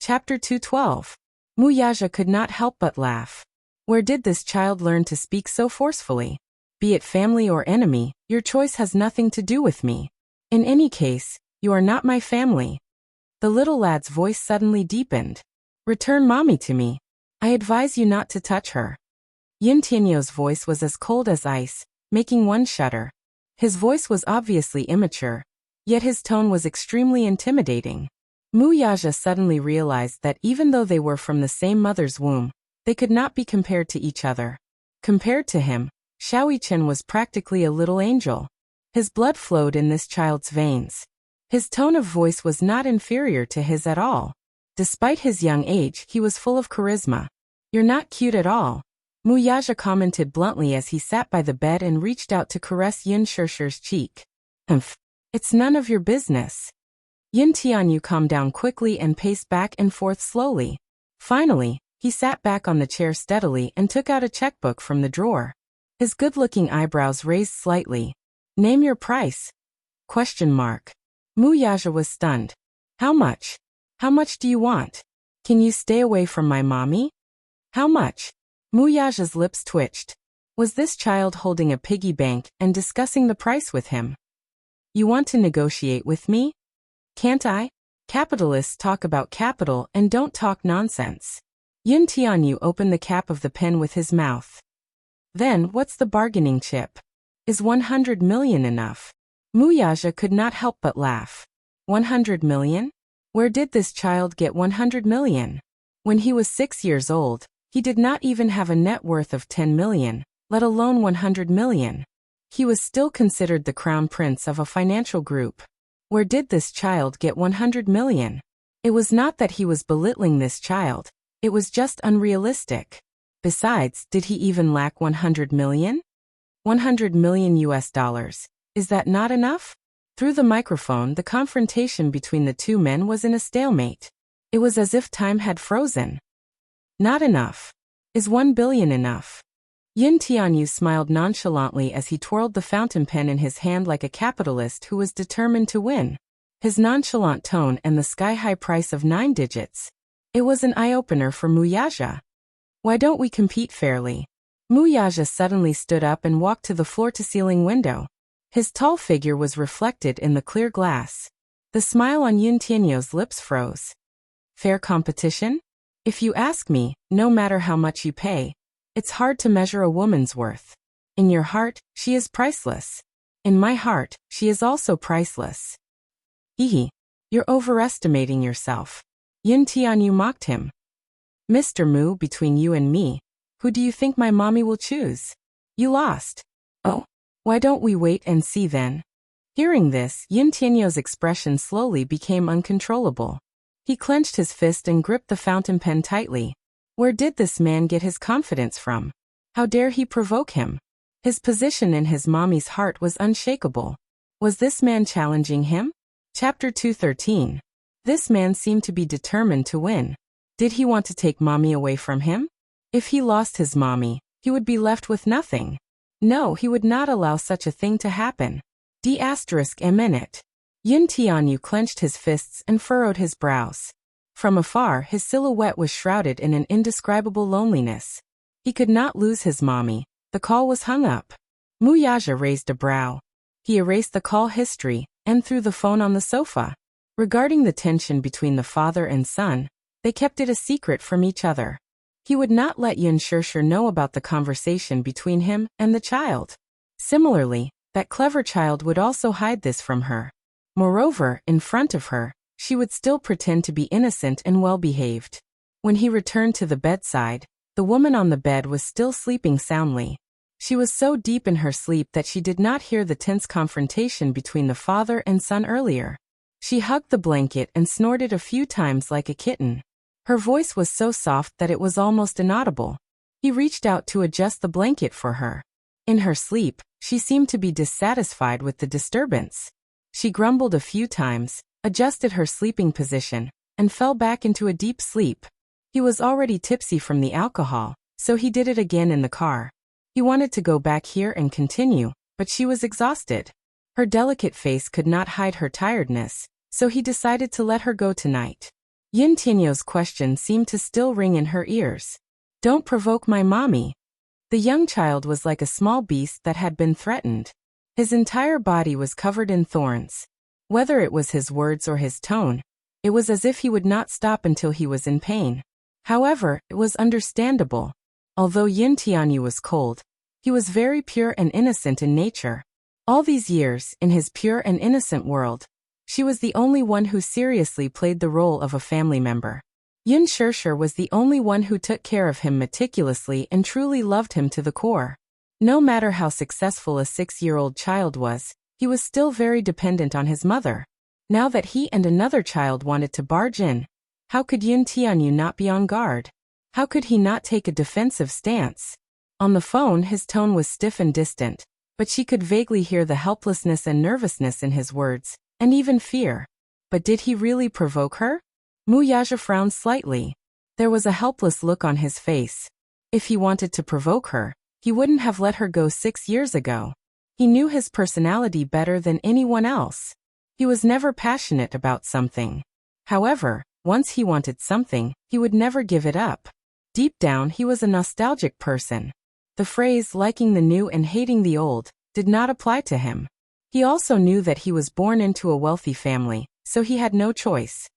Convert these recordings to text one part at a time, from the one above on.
Chapter 212. Muyaja could not help but laugh. Where did this child learn to speak so forcefully? Be it family or enemy, your choice has nothing to do with me. In any case, you are not my family. The little lad's voice suddenly deepened. Return mommy to me. I advise you not to touch her. Yintianyo's voice was as cold as ice, making one shudder. His voice was obviously immature, yet his tone was extremely intimidating. Muyaja suddenly realized that even though they were from the same mother's womb, they could not be compared to each other. Compared to him, Xiaoyichen was practically a little angel. His blood flowed in this child's veins. His tone of voice was not inferior to his at all. Despite his young age, he was full of charisma. You're not cute at all, Muyaja commented bluntly as he sat by the bed and reached out to caress Yin Shishir's cheek. Humph. It's none of your business. Yin Tianyu calmed down quickly and paced back and forth slowly. Finally, he sat back on the chair steadily and took out a checkbook from the drawer. His good-looking eyebrows raised slightly. Name your price? ? Muyaja was stunned. How much? How much do you want? Can you stay away from my mommy? How much? Muyaja's lips twitched. Was this child holding a piggy bank and discussing the price with him? You want to negotiate with me? Can't I? Capitalists talk about capital and don't talk nonsense. Yin Tianyu opened the cap of the pen with his mouth. Then, what's the bargaining chip? Is 100 million enough? Muyaja could not help but laugh. 100 million? Where did this child get 100 million? When he was 6 years old, he did not even have a net worth of 10 million, let alone 100 million. He was still considered the crown prince of a financial group. Where did this child get 100 million? It was not that he was belittling this child, it was just unrealistic. Besides, did he even lack 100 million? 100 million US dollars. Is that not enough? Through the microphone, the confrontation between the two men was in a stalemate. It was as if time had frozen. Not enough. Is 1 billion enough? Yin Tianyu smiled nonchalantly as he twirled the fountain pen in his hand like a capitalist who was determined to win. His nonchalant tone and the sky-high price of 9 digits. It was an eye-opener for Muyaja. Why don't we compete fairly? Muyaja suddenly stood up and walked to the floor-to-ceiling window. His tall figure was reflected in the clear glass. The smile on Yin Tianyu's lips froze. Fair competition? If you ask me, no matter how much you pay, it's hard to measure a woman's worth. In your heart, she is priceless. In my heart, she is also priceless. Hehe. You're overestimating yourself. Yin Tianyu mocked him. Mr. Mu, between you and me, who do you think my mommy will choose? You lost. Oh, why don't we wait and see then? Hearing this, Yin Tianyu's expression slowly became uncontrollable. He clenched his fist and gripped the fountain pen tightly. Where did this man get his confidence from? How dare he provoke him? His position in his mommy's heart was unshakable. Was this man challenging him? Chapter 213. This man seemed to be determined to win. Did he want to take mommy away from him? If he lost his mommy, he would be left with nothing. No, he would not allow such a thing to happen. D***. Yin Tianyu clenched his fists and furrowed his brows. From afar, his silhouette was shrouded in an indescribable loneliness. He could not lose his mommy. The call was hung up. Muyaja raised a brow. He erased the call history and threw the phone on the sofa. Regarding the tension between the father and son, they kept it a secret from each other. He would not let Yin Shishir know about the conversation between him and the child. Similarly, that clever child would also hide this from her. Moreover, in front of her, she would still pretend to be innocent and well-behaved. When he returned to the bedside, the woman on the bed was still sleeping soundly. She was so deep in her sleep that she did not hear the tense confrontation between the father and son earlier. She hugged the blanket and snorted a few times like a kitten. Her voice was so soft that it was almost inaudible. He reached out to adjust the blanket for her. In her sleep, she seemed to be dissatisfied with the disturbance. She grumbled a few times, adjusted her sleeping position, and fell back into a deep sleep. He was already tipsy from the alcohol, so he did it again in the car. He wanted to go back here and continue, but she was exhausted. Her delicate face could not hide her tiredness, so he decided to let her go tonight. Yin Tianyo's question seemed to still ring in her ears. Don't provoke my mommy. The young child was like a small beast that had been threatened. His entire body was covered in thorns. Whether it was his words or his tone, it was as if he would not stop until he was in pain. However, it was understandable. Although Yin Tianyu was cold, he was very pure and innocent in nature. All these years, in his pure and innocent world, she was the only one who seriously played the role of a family member. Yin Shishir was the only one who took care of him meticulously and truly loved him to the core. No matter how successful a 6-year-old child was, he was still very dependent on his mother. Now that he and another child wanted to barge in, how could Yin Tianyu not be on guard? How could he not take a defensive stance? On the phone, his tone was stiff and distant, but she could vaguely hear the helplessness and nervousness in his words, and even fear. But did he really provoke her? Mu Yaja frowned slightly. There was a helpless look on his face. If he wanted to provoke her, he wouldn't have let her go 6 years ago. He knew his personality better than anyone else. He was never passionate about something. However, once he wanted something, he would never give it up. Deep down, he was a nostalgic person. The phrase liking the new and hating the old did not apply to him. He also knew that he was born into a wealthy family, so he had no choice.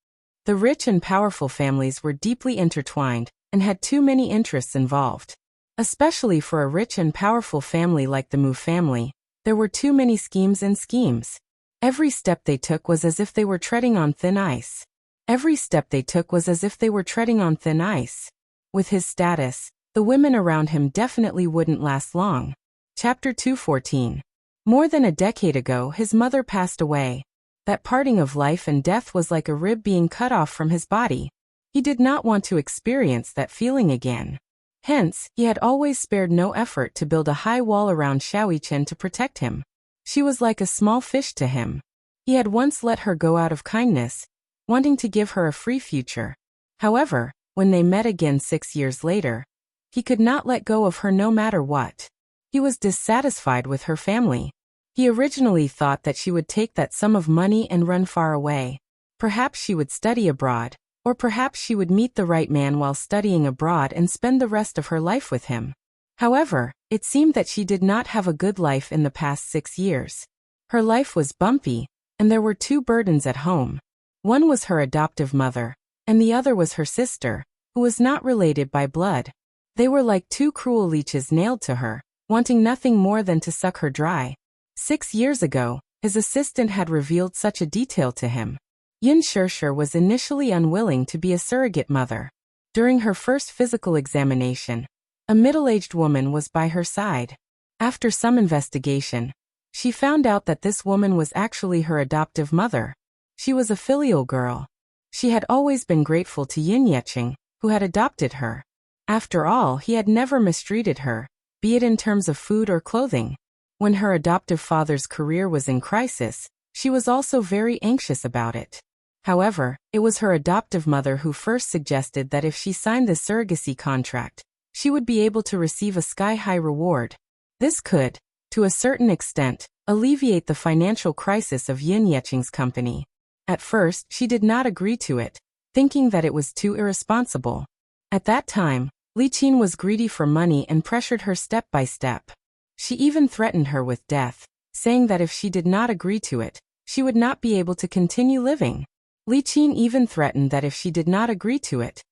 The rich and powerful families were deeply intertwined and had too many interests involved. Especially for a rich and powerful family like the Mu family, there were too many schemes and schemes. Every step they took was as if they were treading on thin ice. Every step they took was as if they were treading on thin ice. With his status, the women around him definitely wouldn't last long. Chapter 214. More than a decade ago, his mother passed away. That parting of life and death was like a rib being cut off from his body. He did not want to experience that feeling again. Hence, he had always spared no effort to build a high wall around Xiaoyichen to protect him. She was like a small fish to him. He had once let her go out of kindness, wanting to give her a free future. However, when they met again 6 years later, he could not let go of her no matter what. He was dissatisfied with her family. He originally thought that she would take that sum of money and run far away. Perhaps she would study abroad, or perhaps she would meet the right man while studying abroad and spend the rest of her life with him. However, it seemed that she did not have a good life in the past 6 years. Her life was bumpy, and there were 2 burdens at home. One was her adoptive mother, and the other was her sister, who was not related by blood. They were like 2 cruel leeches nailed to her, wanting nothing more than to suck her dry. 6 years ago, his assistant had revealed such a detail to him. Yin Shishir was initially unwilling to be a surrogate mother. During her first physical examination, a middle-aged woman was by her side. After some investigation, she found out that this woman was actually her adoptive mother. She was a filial girl. She had always been grateful to Yin Yeqing, who had adopted her. After all, he had never mistreated her, be it in terms of food or clothing. When her adoptive father's career was in crisis, she was also very anxious about it. However, it was her adoptive mother who first suggested that if she signed the surrogacy contract, she would be able to receive a sky-high reward. This could, to a certain extent, alleviate the financial crisis of Yin Yeqing's company. At first, she did not agree to it, thinking that it was too irresponsible. At that time, Li Qin was greedy for money and pressured her step by step. She even threatened her with death, saying that if she did not agree to it, she would not be able to continue living. Li Qin even threatened that if she did not agree to it,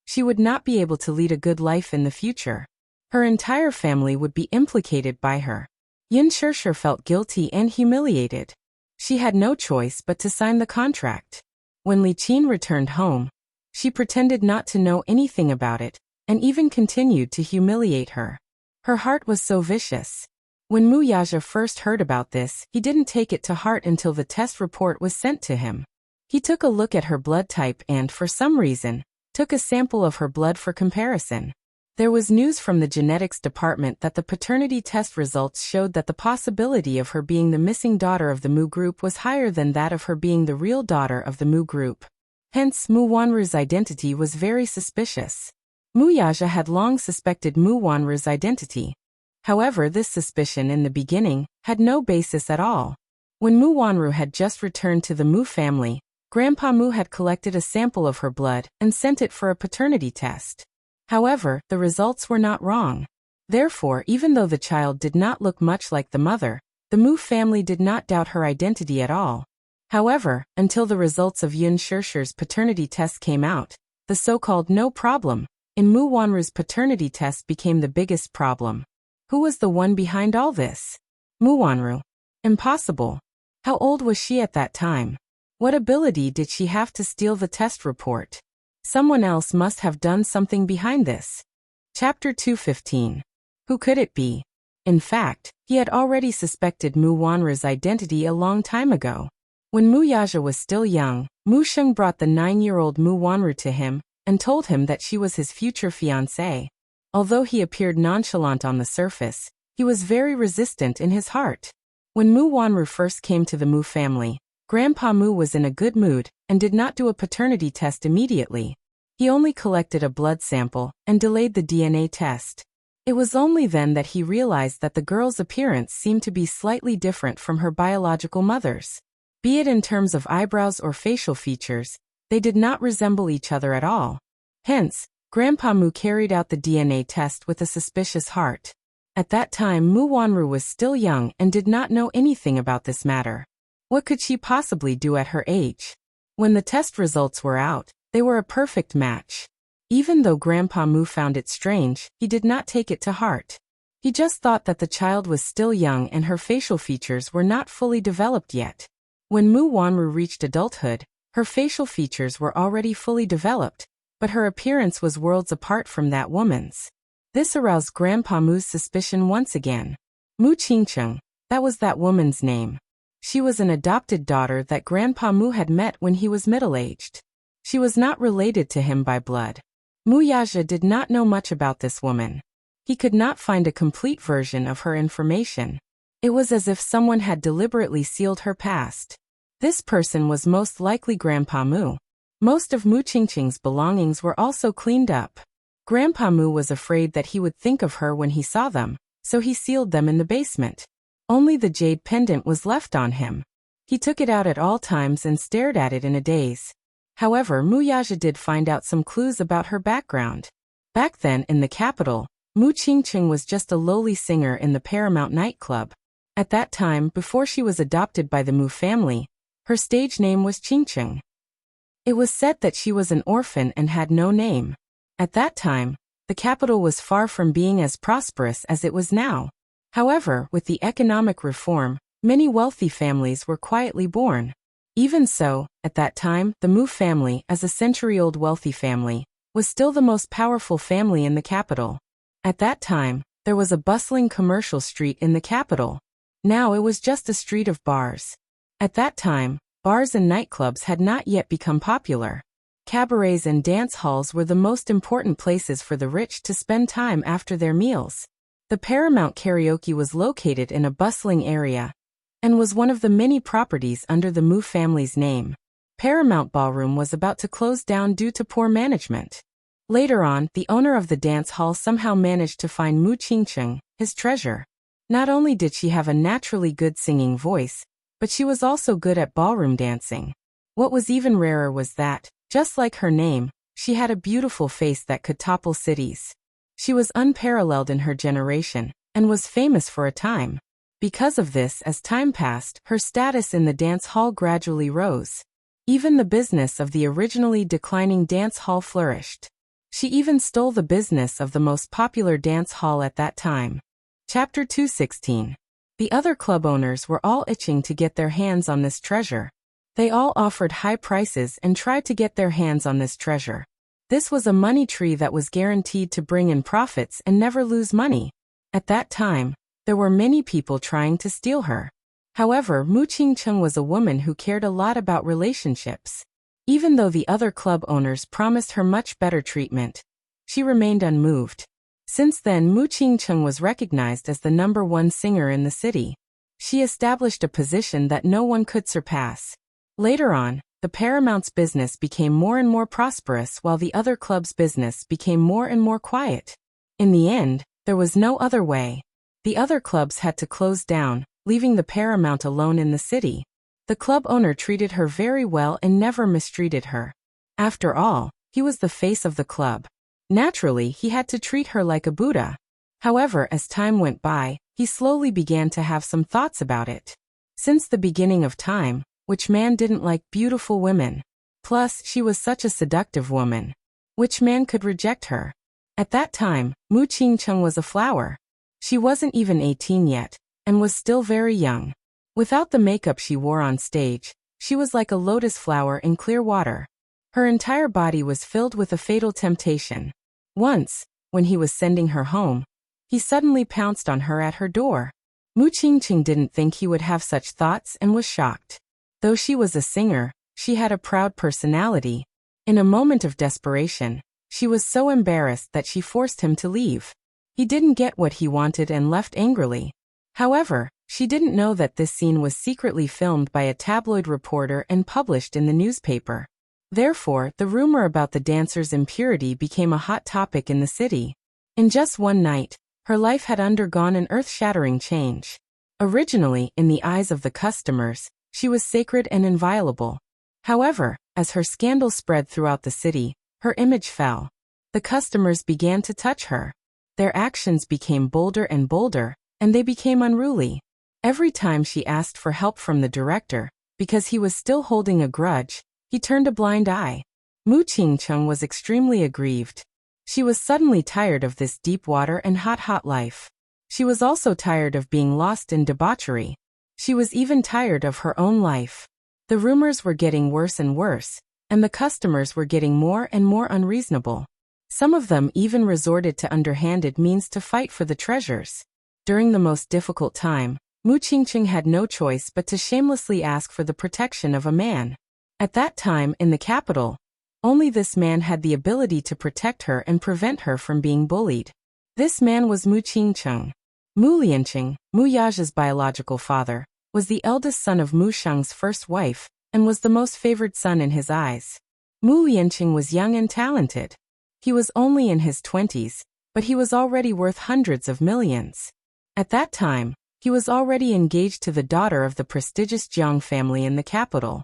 she would not be able to lead a good life in the future. Her entire family would be implicated by her. Yin Shishir felt guilty and humiliated. She had no choice but to sign the contract. When Li Qin returned home, she pretended not to know anything about it, and even continued to humiliate her. Her heart was so vicious. When Mu Yaja first heard about this, he didn't take it to heart until the test report was sent to him. He took a look at her blood type and, for some reason, took a sample of her blood for comparison. There was news from the genetics department that the paternity test results showed that the possibility of her being the missing daughter of the Mu group was higher than that of her being the real daughter of the Mu group. Hence, Mu Wanru's identity was very suspicious. Mu Yaja had long suspected Mu Wanru's identity. However, this suspicion in the beginning had no basis at all. When Mu Wanru had just returned to the Mu family, Grandpa Mu had collected a sample of her blood and sent it for a paternity test. However, the results were not wrong. Therefore, even though the child did not look much like the mother, the Mu family did not doubt her identity at all. However, until the results of Yun Shirshir's paternity test came out, the so-called no problem in Mu Wanru's paternity test became the biggest problem. Who was the one behind all this? Mu Wanru. Impossible. How old was she at that time? What ability did she have to steal the test report? Someone else must have done something behind this. Chapter 215. Who could it be? In fact, he had already suspected Mu Wanru's identity a long time ago. When Mu Yaja was still young, Mu Sheng brought the 9-year-old Mu Wanru to him and told him that she was his future fiancée. Although he appeared nonchalant on the surface, he was very resistant in his heart. When Mu Wanru first came to the Mu family, Grandpa Mu was in a good mood and did not do a paternity test immediately. He only collected a blood sample and delayed the DNA test. It was only then that he realized that the girl's appearance seemed to be slightly different from her biological mother's. Be it in terms of eyebrows or facial features, they did not resemble each other at all. Hence, Grandpa Mu carried out the DNA test with a suspicious heart. At that time, Mu Wanru was still young and did not know anything about this matter. What could she possibly do at her age? When the test results were out, they were a perfect match. Even though Grandpa Mu found it strange, he did not take it to heart. He just thought that the child was still young and her facial features were not fully developed yet. When Mu Wanru reached adulthood, her facial features were already fully developed, but her appearance was worlds apart from that woman's. This aroused Grandpa Mu's suspicion once again. Mu Qingcheng, that was that woman's name. She was an adopted daughter that Grandpa Mu had met when he was middle-aged. She was not related to him by blood. Mu Yaja did not know much about this woman. He could not find a complete version of her information. It was as if someone had deliberately sealed her past. This person was most likely Grandpa Mu. Most of Mu Qingqing's belongings were also cleaned up. Grandpa Mu was afraid that he would think of her when he saw them, so he sealed them in the basement. Only the jade pendant was left on him. He took it out at all times and stared at it in a daze. However, Mu Yaja did find out some clues about her background. Back then, in the capital, Mu Qingqing was just a lowly singer in the Paramount nightclub. At that time, before she was adopted by the Mu family, her stage name was Qingqing. It was said that she was an orphan and had no name. At that time, the capital was far from being as prosperous as it was now. However, with the economic reform, many wealthy families were quietly born. Even so, at that time, the Mu family, as a century-old wealthy family, was still the most powerful family in the capital. At that time, there was a bustling commercial street in the capital. Now it was just a street of bars. At that time, bars and nightclubs had not yet become popular. Cabarets and dance halls were the most important places for the rich to spend time after their meals. The Paramount Karaoke was located in a bustling area and was one of the many properties under the Mu family's name. Paramount Ballroom was about to close down due to poor management. Later on, the owner of the dance hall somehow managed to find Mu Qingcheng, his treasure. Not only did she have a naturally good singing voice, but she was also good at ballroom dancing. What was even rarer was that, just like her name, she had a beautiful face that could topple cities. She was unparalleled in her generation, and was famous for a time. Because of this, as time passed, her status in the dance hall gradually rose. Even the business of the originally declining dance hall flourished. She even stole the business of the most popular dance hall at that time. Chapter 216. The other club owners were all itching to get their hands on this treasure. They all offered high prices and tried to get their hands on this treasure. This was a money tree that was guaranteed to bring in profits and never lose money. At that time, there were many people trying to steal her. However, Mu Qingcheng was a woman who cared a lot about relationships. Even though the other club owners promised her much better treatment, she remained unmoved. Since then, Mu Qingcheng was recognized as the #1 singer in the city. She established a position that no one could surpass. Later on, the Paramount's business became more and more prosperous while the other club's business became more and more quiet. In the end, there was no other way. The other clubs had to close down, leaving the Paramount alone in the city. The club owner treated her very well and never mistreated her. After all, he was the face of the club. Naturally, he had to treat her like a Buddha. However, as time went by, he slowly began to have some thoughts about it. Since the beginning of time, which man didn't like beautiful women? Plus, she was such a seductive woman. Which man could reject her? At that time, Mu Qingcheng was a flower. She wasn't even 18 yet, and was still very young. Without the makeup she wore on stage, she was like a lotus flower in clear water. Her entire body was filled with a fatal temptation. Once, when he was sending her home, he suddenly pounced on her at her door. Mu Qingqing didn't think he would have such thoughts and was shocked. Though she was a singer, she had a proud personality. In a moment of desperation, she was so embarrassed that she forced him to leave. He didn't get what he wanted and left angrily. However, she didn't know that this scene was secretly filmed by a tabloid reporter and published in the newspaper. Therefore, the rumor about the dancer's impurity became a hot topic in the city. In just one night, her life had undergone an earth-shattering change. Originally, in the eyes of the customers, she was sacred and inviolable. However, as her scandal spread throughout the city, her image fell. The customers began to touch her. Their actions became bolder and bolder, and they became unruly. Every time she asked for help from the director, because he was still holding a grudge, he turned a blind eye. Mu Qingcheng was extremely aggrieved. She was suddenly tired of this deep water and hot life. She was also tired of being lost in debauchery. She was even tired of her own life. The rumors were getting worse and worse, and the customers were getting more and more unreasonable. Some of them even resorted to underhanded means to fight for the treasures. During the most difficult time, Mu Qingqing had no choice but to shamelessly ask for the protection of a man. At that time in the capital, only this man had the ability to protect her and prevent her from being bullied. This man was Mu Qingcheng. Mu Lianqing, Mu Yaja's biological father, was the eldest son of Mu Sheng's first wife, and was the most favored son in his eyes. Mu Lianqing was young and talented. He was only in his 20s, but he was already worth hundreds of millions. At that time, he was already engaged to the daughter of the prestigious Jiang family in the capital.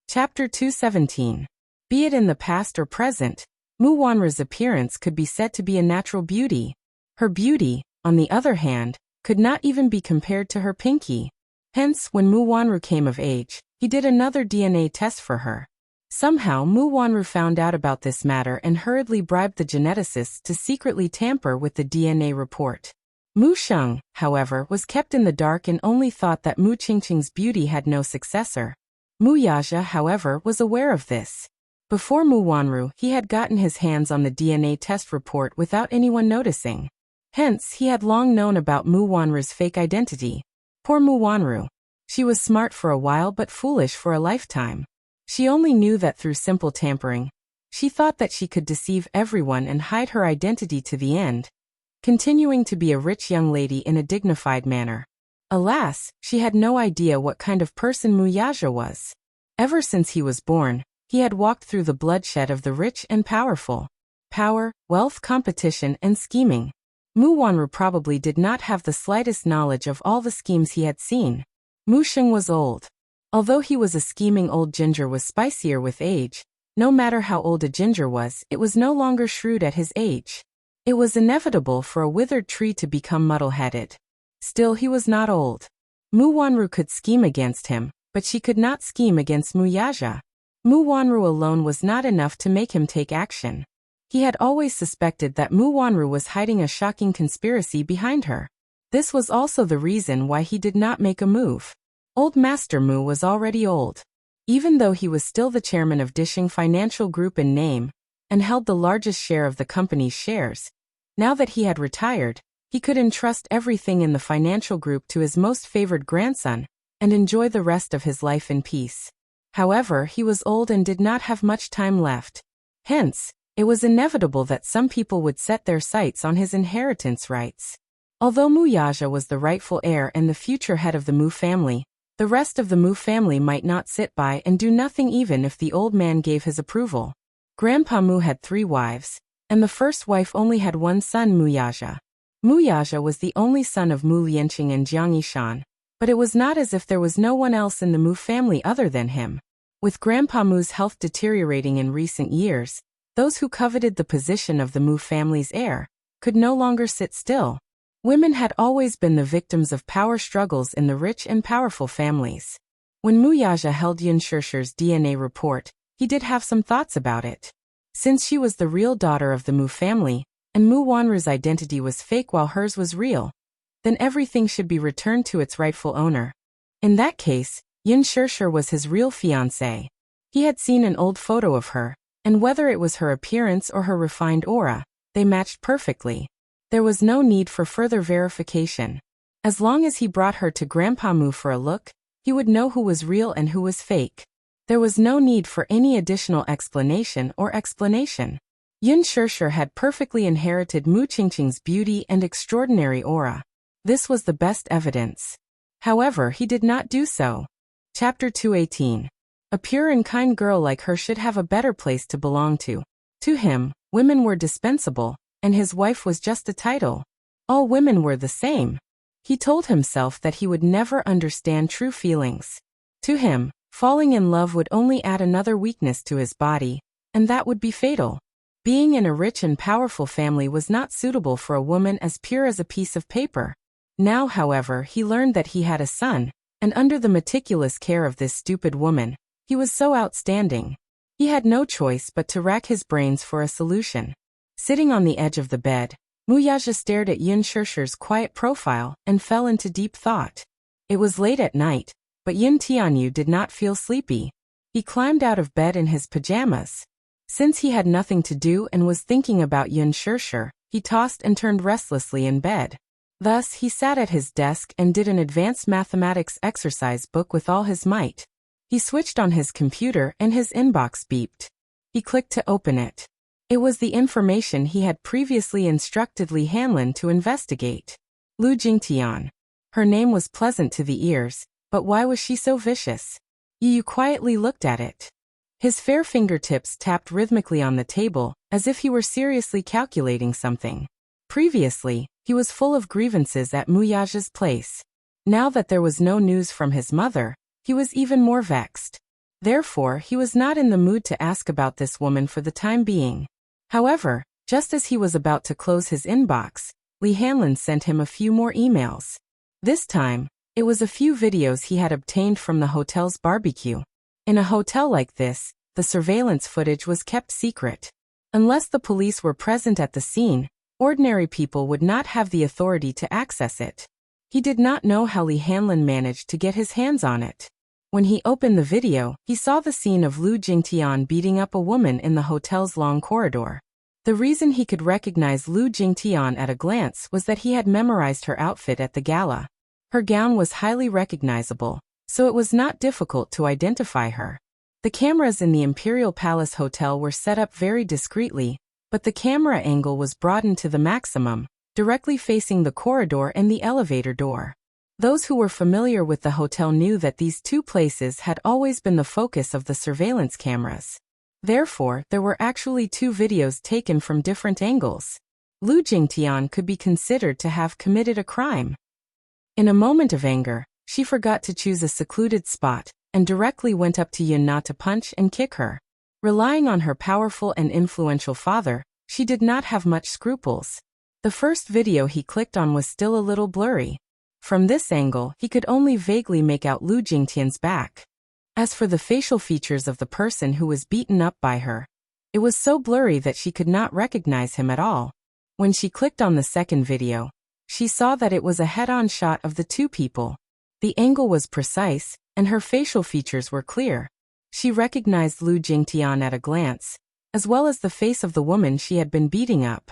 Chapter 217. Be it in the past or present, Mu Wanru's appearance could be said to be a natural beauty. Her beauty, on the other hand, could not even be compared to her pinky. Hence, when Mu Wanru came of age, he did another DNA test for her. Somehow Mu Wanru found out about this matter and hurriedly bribed the geneticists to secretly tamper with the DNA report. Mu Sheng, however, was kept in the dark and only thought that Mu Qingqing's beauty had no successor. Mu Yaja, however, was aware of this. Before Mu Wanru, he had gotten his hands on the DNA test report without anyone noticing. Hence, he had long known about Mu Wanru's fake identity. Poor Mu Wanru. She was smart for a while but foolish for a lifetime. She only knew that through simple tampering. She thought that she could deceive everyone and hide her identity to the end, continuing to be a rich young lady in a dignified manner. Alas, she had no idea what kind of person Mu Yaja was. Ever since he was born, he had walked through the bloodshed of the rich and powerful. Power, wealth, competition, and scheming. Mu Wanru probably did not have the slightest knowledge of all the schemes he had seen. Mu Sheng was old. Although he was a scheming old ginger was spicier with age, no matter how old a ginger was, it was no longer shrewd at his age. It was inevitable for a withered tree to become muddle-headed. Still, he was not old. Mu Wanru could scheme against him, but she could not scheme against Mu Yaja. Mu Wanru alone was not enough to make him take action. He had always suspected that Mu Wanru was hiding a shocking conspiracy behind her. This was also the reason why he did not make a move. Old Master Mu was already old. Even though he was still the chairman of Dishing Financial Group in name, and held the largest share of the company's shares, now that he had retired, he could entrust everything in the financial group to his most favored grandson, and enjoy the rest of his life in peace. However, he was old and did not have much time left. Hence, it was inevitable that some people would set their sights on his inheritance rights. Although Mu Yaja was the rightful heir and the future head of the Mu family, the rest of the Mu family might not sit by and do nothing even if the old man gave his approval. Grandpa Mu had 3 wives, and the first wife only had one son, Mu Yaja. Mu Yaja was the only son of Mu Lianqing and Jiang Yishan, But it was not as if there was no one else in the Mu family other than him. With Grandpa Mu's health deteriorating in recent years, those who coveted the position of the Mu family's heir could no longer sit still. Women had always been the victims of power struggles in the rich and powerful families. When Mu Yaja held Yun Shishir's DNA report, he did have some thoughts about it. Since she was the real daughter of the Mu family, and Mu Wanru's identity was fake while hers was real, then everything should be returned to its rightful owner. In that case, Yun Shishir was his real fiancée. He had seen an old photo of her, and whether it was her appearance or her refined aura, they matched perfectly. There was no need for further verification. As long as he brought her to Grandpa Mu for a look, he would know who was real and who was fake. There was no need for any additional explanation. Yun Shishir had perfectly inherited Mu Qingqing's beauty and extraordinary aura. This was the best evidence. However, he did not do so. Chapter 218. A pure and kind girl like her should have a better place to belong to. To him, women were dispensable, and his wife was just a title. All women were the same. He told himself that he would never understand true feelings. To him, falling in love would only add another weakness to his body, and that would be fatal. Being in a rich and powerful family was not suitable for a woman as pure as a piece of paper. Now, however, he learned that he had a son, and under the meticulous care of this stupid woman, he was so outstanding. He had no choice but to rack his brains for a solution. Sitting on the edge of the bed, Mu Yaja stared at Yun Shishir's quiet profile and fell into deep thought. It was late at night, but Yun Tianyu did not feel sleepy. He climbed out of bed in his pajamas. Since he had nothing to do and was thinking about Yun Shishir, he tossed and turned restlessly in bed. Thus, he sat at his desk and did an advanced mathematics exercise book with all his might. He switched on his computer and his inbox beeped. He clicked to open it. It was the information he had previously instructed Li Hanlin to investigate. Lu Jingtian. Her name was pleasant to the ears, but why was she so vicious? Yu quietly looked at it. His fair fingertips tapped rhythmically on the table, as if he were seriously calculating something. Previously, he was full of grievances at Mu Yaja's place. Now that there was no news from his mother, he was even more vexed. Therefore, he was not in the mood to ask about this woman for the time being. However, just as he was about to close his inbox, Li Hanlin sent him a few more emails. This time, it was a few videos he had obtained from the hotel's barbecue. In a hotel like this, the surveillance footage was kept secret. Unless the police were present at the scene, ordinary people would not have the authority to access it. He did not know how Li Hanlin managed to get his hands on it. When he opened the video, he saw the scene of Lu Jingtian beating up a woman in the hotel's long corridor. The reason he could recognize Lu Jingtian at a glance was that he had memorized her outfit at the gala. Her gown was highly recognizable, so it was not difficult to identify her. The cameras in the Imperial Palace Hotel were set up very discreetly, but the camera angle was broadened to the maximum, directly facing the corridor and the elevator door. Those who were familiar with the hotel knew that these two places had always been the focus of the surveillance cameras. Therefore, there were actually two videos taken from different angles. Lu Jingtian could be considered to have committed a crime. In a moment of anger, she forgot to choose a secluded spot, and directly went up to Yun Na to punch and kick her. Relying on her powerful and influential father, she did not have much scruples. The first video he clicked on was still a little blurry. From this angle, he could only vaguely make out Lu Jingtian's back. As for the facial features of the person who was beaten up by her, it was so blurry that she could not recognize him at all. When she clicked on the second video, she saw that it was a head-on shot of the two people. The angle was precise, and her facial features were clear. She recognized Lu Jingtian at a glance, as well as the face of the woman she had been beating up.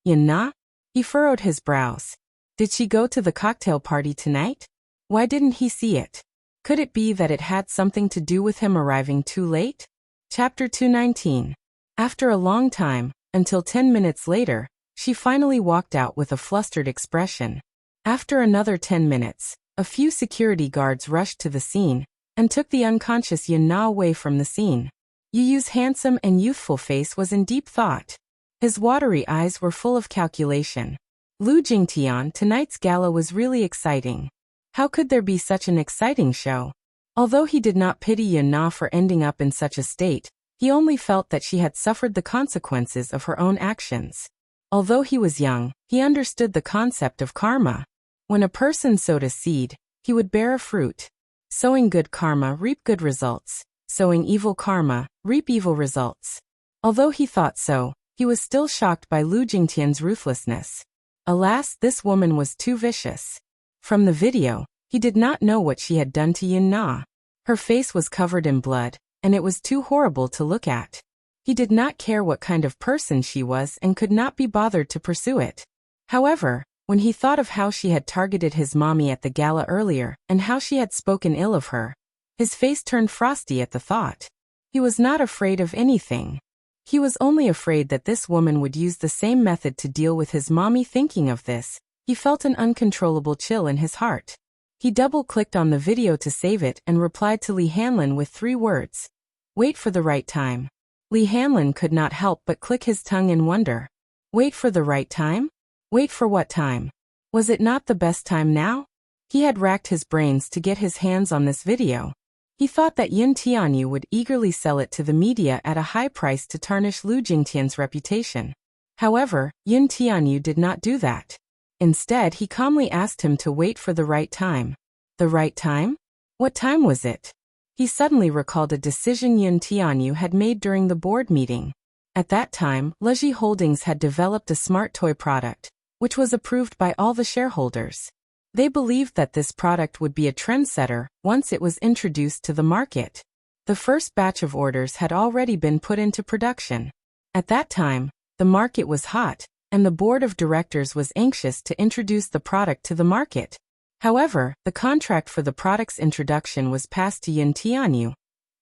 Yun Na? He furrowed his brows. Did she go to the cocktail party tonight? Why didn't he see it? Could it be that it had something to do with him arriving too late? Chapter 219. After a long time, until 10 minutes later, she finally walked out with a flustered expression. After another 10 minutes, a few security guards rushed to the scene, and took the unconscious Yun Na away from the scene. Yu Yu's handsome and youthful face was in deep thought. His watery eyes were full of calculation. Lu Jingtian, tonight's gala was really exciting. How could there be such an exciting show? Although he did not pity Yun-na for ending up in such a state, he only felt that she had suffered the consequences of her own actions. Although he was young, he understood the concept of karma. When a person sowed a seed, he would bear a fruit. Sowing good karma, reap good results. Sowing evil karma, reap evil results. Although he thought so, he was still shocked by Lu Jingtian's ruthlessness. Alas, this woman was too vicious. From the video, he did not know what she had done to Yun-na. Her face was covered in blood, and it was too horrible to look at. He did not care what kind of person she was and could not be bothered to pursue it. However, when he thought of how she had targeted his mommy at the gala earlier and how she had spoken ill of her, his face turned frosty at the thought. He was not afraid of anything. He was only afraid that this woman would use the same method to deal with his mommy. Thinking of this, he felt an uncontrollable chill in his heart. He double-clicked on the video to save it and replied to Li Hanlin with 3 words. Wait for the right time. Li Hanlin could not help but click his tongue in wonder. Wait for the right time? Wait for what time? Was it not the best time now? He had racked his brains to get his hands on this video. He thought that Yun Tianyu would eagerly sell it to the media at a high price to tarnish Lu Jingtian's reputation. However, Yun Tianyu did not do that. Instead, he calmly asked him to wait for the right time. The right time? What time was it? He suddenly recalled a decision Yun Tianyu had made during the board meeting. At that time, Leji Holdings had developed a smart toy product, which was approved by all the shareholders. They believed that this product would be a trendsetter once it was introduced to the market. The first batch of orders had already been put into production. At that time, the market was hot, and the board of directors was anxious to introduce the product to the market. However, the contract for the product's introduction was passed to Yun Tianyu,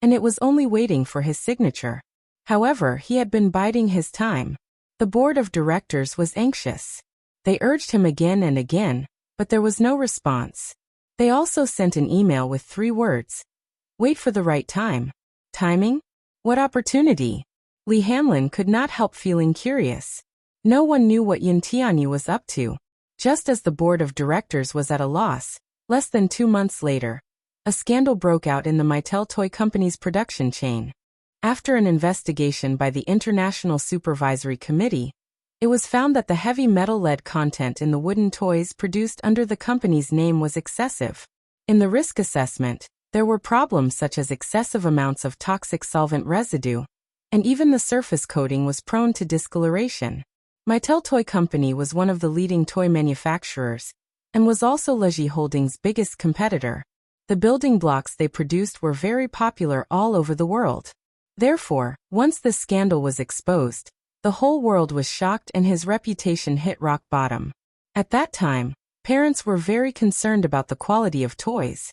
and it was only waiting for his signature. However, he had been biding his time. The board of directors was anxious. They urged him again and again, but there was no response. They also sent an email with 3 words. Wait for the right time. Timing? What opportunity? Li Hanlin could not help feeling curious. No one knew what Yun Tianyu was up to. Just as the board of directors was at a loss, less than 2 months later, a scandal broke out in the Mattel Toy Company's production chain. After an investigation by the International Supervisory Committee, it was found that the heavy metal lead content in the wooden toys produced under the company's name was excessive. In the risk assessment, there were problems such as excessive amounts of toxic solvent residue, and even the surface coating was prone to discoloration. Mattel Toy Company was one of the leading toy manufacturers, and was also Leji Holdings' biggest competitor. The building blocks they produced were very popular all over the world. Therefore, once this scandal was exposed, the whole world was shocked and his reputation hit rock bottom. At that time, parents were very concerned about the quality of toys.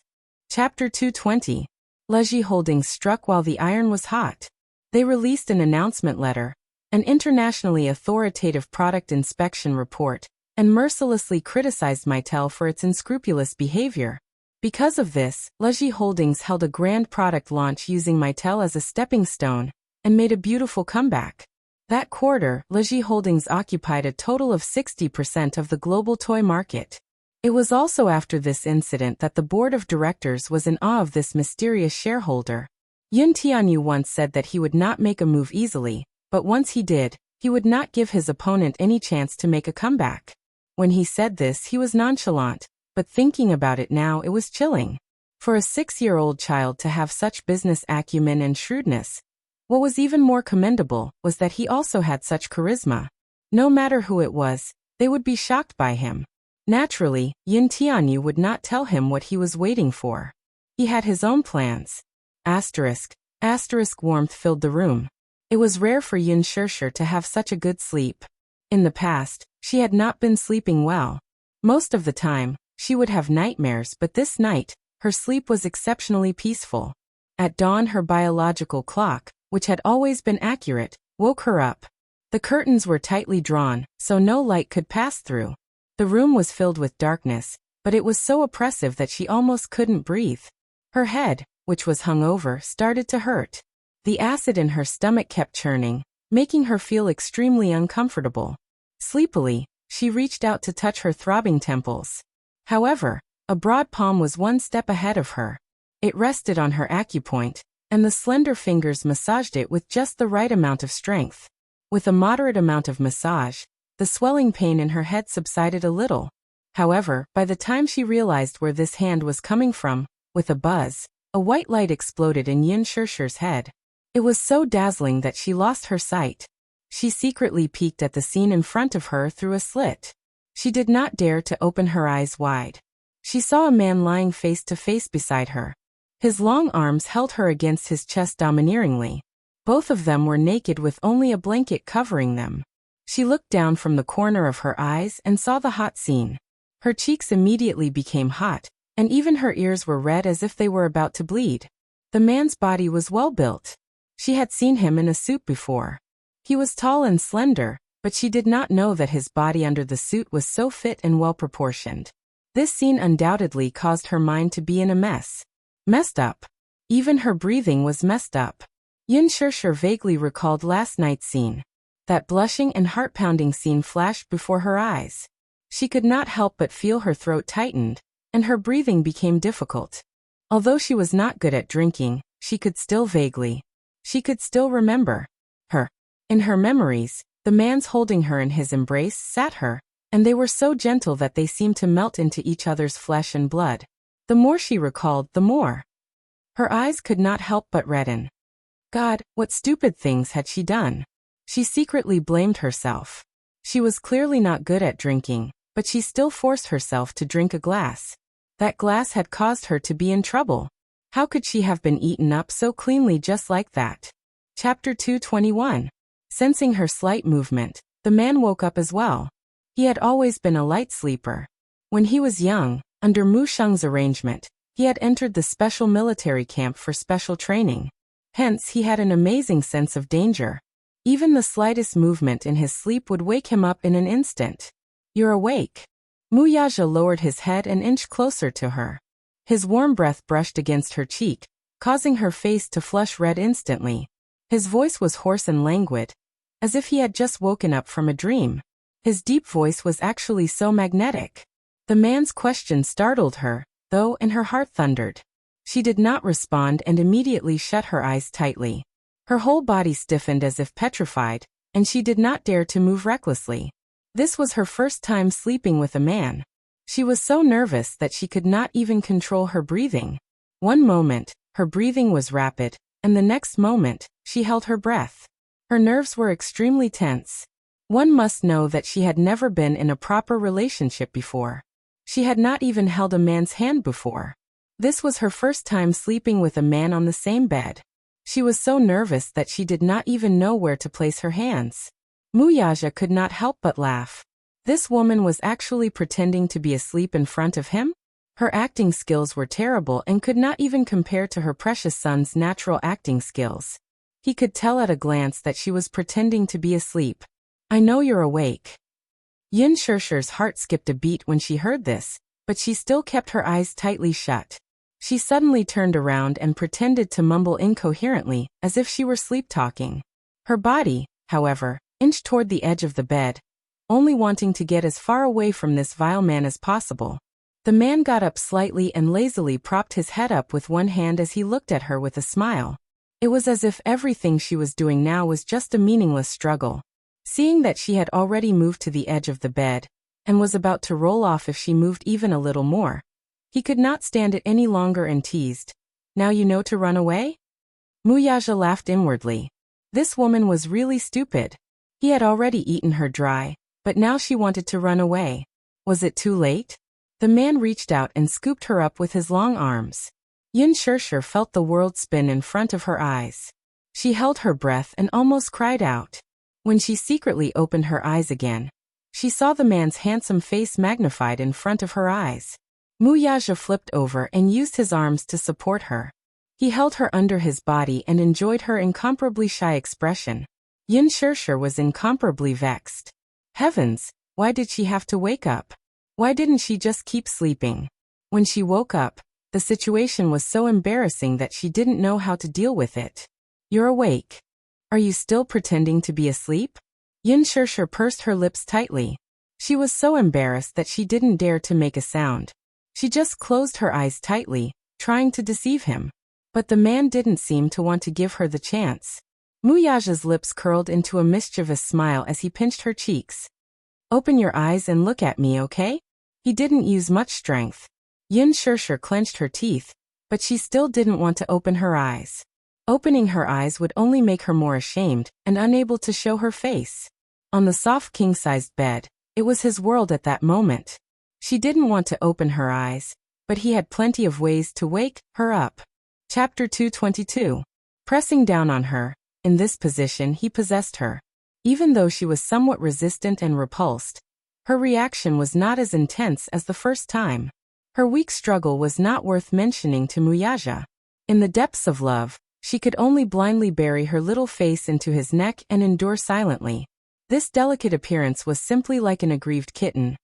Chapter 220. Leji Holdings struck while the iron was hot. They released an announcement letter, an internationally authoritative product inspection report, and mercilessly criticized Mattel for its unscrupulous behavior. Because of this, Leji Holdings held a grand product launch using Mattel as a stepping stone, and made a beautiful comeback. That quarter, Leji Holdings occupied a total of 60% of the global toy market. It was also after this incident that the board of directors was in awe of this mysterious shareholder. Yun Tianyu once said that he would not make a move easily, but once he did, he would not give his opponent any chance to make a comeback. When he said this, he was nonchalant, but thinking about it now, it was chilling. For a 6-year-old child to have such business acumen and shrewdness, what was even more commendable was that he also had such charisma. No matter who it was, they would be shocked by him. Naturally, Yun Tianyu would not tell him what he was waiting for. He had his own plans. Asterisk warmth filled the room. It was rare for Yun Shirshir to have such a good sleep. In the past, she had not been sleeping well. Most of the time, she would have nightmares, but this night, her sleep was exceptionally peaceful. At dawn, her biological clock, which had always been accurate, woke her up. The curtains were tightly drawn, so no light could pass through. The room was filled with darkness, but it was so oppressive that she almost couldn't breathe. Her head, which was hung over, started to hurt. The acid in her stomach kept churning, making her feel extremely uncomfortable. Sleepily, she reached out to touch her throbbing temples. However, A broad palm was one step ahead of her. It rested on her acupoint, and the slender fingers massaged it with just the right amount of strength. With a moderate amount of massage, the swelling pain in her head subsided a little. However, by the time she realized where this hand was coming from, with a buzz, a white light exploded in Yin Shirshir's head. It was so dazzling that she lost her sight. She secretly peeked at the scene in front of her through a slit. She did not dare to open her eyes wide. She saw a man lying face to face beside her. His long arms held her against his chest domineeringly. Both of them were naked with only a blanket covering them. She looked down from the corner of her eyes and saw the hot scene. Her cheeks immediately became hot, and even her ears were red as if they were about to bleed. The man's body was well built. She had seen him in a suit before. He was tall and slender, but she did not know that his body under the suit was so fit and well proportioned. This scene undoubtedly caused her mind to be in a mess. Messed up. Even her breathing was messed up. Yin Shirshir vaguely recalled last night's scene. That blushing and heart-pounding scene flashed before her eyes. She could not help but feel her throat tightened, and her breathing became difficult. Although she was not good at drinking, she could still remember her. In her memories, the man's holding her in his embrace sat her, and they were so gentle that they seemed to melt into each other's flesh and blood. The more she recalled, the more her eyes could not help but redden. God, what stupid things had she done? She secretly blamed herself. She was clearly not good at drinking, but she still forced herself to drink a glass. That glass had caused her to be in trouble. How could she have been eaten up so cleanly just like that? Chapter 221. Sensing her slight movement, the man woke up as well. He had always been a light sleeper. When he was young, under Mu Sheng's arrangement, he had entered the special military camp for special training. Hence he had an amazing sense of danger. Even the slightest movement in his sleep would wake him up in an instant. You're awake. Mu Yaja lowered his head and inched closer to her. His warm breath brushed against her cheek, causing her face to flush red instantly. His voice was hoarse and languid, as if he had just woken up from a dream. His deep voice was actually so magnetic. The man's question startled her, though, and her heart thundered. She did not respond and immediately shut her eyes tightly. Her whole body stiffened as if petrified, and she did not dare to move recklessly. This was her first time sleeping with a man. She was so nervous that she could not even control her breathing. One moment, her breathing was rapid, and the next moment, she held her breath. Her nerves were extremely tense. One must know that she had never been in a proper relationship before. She had not even held a man's hand before. This was her first time sleeping with a man on the same bed. She was so nervous that she did not even know where to place her hands. Mu Yaja could not help but laugh. This woman was actually pretending to be asleep in front of him? Her acting skills were terrible and could not even compare to her precious son's natural acting skills. He could tell at a glance that she was pretending to be asleep. I know you're awake. Yin Shirshir's heart skipped a beat when she heard this, but she still kept her eyes tightly shut. She suddenly turned around and pretended to mumble incoherently, as if she were sleep-talking. Her body, however, inched toward the edge of the bed, only wanting to get as far away from this vile man as possible. The man got up slightly and lazily propped his head up with one hand as he looked at her with a smile. It was as if everything she was doing now was just a meaningless struggle. Seeing that she had already moved to the edge of the bed, and was about to roll off if she moved even a little more, he could not stand it any longer and teased, "Now you know to run away?" Mu Yaja laughed inwardly. This woman was really stupid. He had already eaten her dry, but now she wanted to run away. Was it too late? The man reached out and scooped her up with his long arms. Yin Shirshir felt the world spin in front of her eyes. She held her breath and almost cried out. When she secretly opened her eyes again, she saw the man's handsome face magnified in front of her eyes. Mu Yaja flipped over and used his arms to support her. He held her under his body and enjoyed her incomparably shy expression. Yin Shirshir was incomparably vexed. Heavens, why did she have to wake up? Why didn't she just keep sleeping? When she woke up, the situation was so embarrassing that she didn't know how to deal with it. You're awake. Are you still pretending to be asleep? Yin Shirshir pursed her lips tightly. She was so embarrassed that she didn't dare to make a sound. She just closed her eyes tightly, trying to deceive him. But the man didn't seem to want to give her the chance. Muyaja's lips curled into a mischievous smile as he pinched her cheeks. Open your eyes and look at me, okay? He didn't use much strength. Yin Shirshir clenched her teeth, but she still didn't want to open her eyes. Opening her eyes would only make her more ashamed and unable to show her face. On the soft king-sized bed, it was his world at that moment. She didn't want to open her eyes, but he had plenty of ways to wake her up. Chapter 222. Pressing down on her, in this position he possessed her. Even though she was somewhat resistant and repulsed, her reaction was not as intense as the first time. Her weak struggle was not worth mentioning to Muyaja. In the depths of love, she could only blindly bury her little face into his neck and endure silently. This delicate appearance was simply like an aggrieved kitten,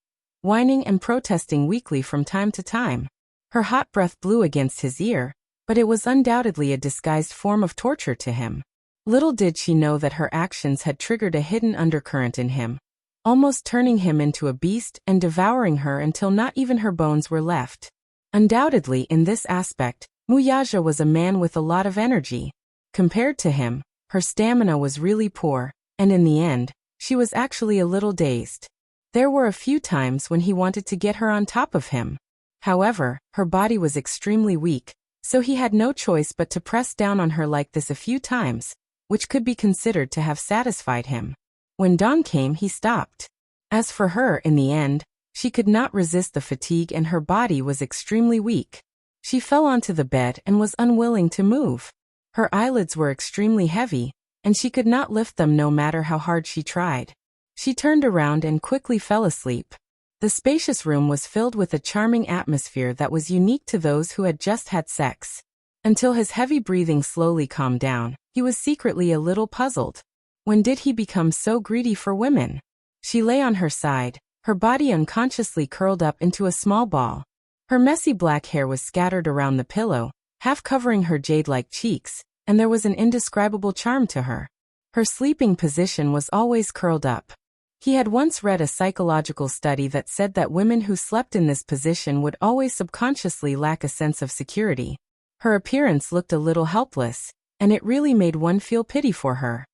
whining and protesting weakly from time to time. Her hot breath blew against his ear, but it was undoubtedly a disguised form of torture to him. Little did she know that her actions had triggered a hidden undercurrent in him, almost turning him into a beast and devouring her until not even her bones were left. Undoubtedly, in this aspect, Muyaja was a man with a lot of energy. Compared to him, her stamina was really poor, and in the end, she was actually a little dazed. There were a few times when he wanted to get her on top of him. However, her body was extremely weak, so he had no choice but to press down on her like this a few times, which could be considered to have satisfied him. When dawn came, he stopped. As for her, in the end, she could not resist the fatigue and her body was extremely weak. She fell onto the bed and was unwilling to move. Her eyelids were extremely heavy, and she could not lift them no matter how hard she tried. She turned around and quickly fell asleep. The spacious room was filled with a charming atmosphere that was unique to those who had just had sex. Until his heavy breathing slowly calmed down, he was secretly a little puzzled. When did he become so greedy for women? She lay on her side, her body unconsciously curled up into a small ball. Her messy black hair was scattered around the pillow, half covering her jade-like cheeks, and there was an indescribable charm to her. Her sleeping position was always curled up. He had once read a psychological study that said that women who slept in this position would always subconsciously lack a sense of security. Her appearance looked a little helpless, and it really made one feel pity for her.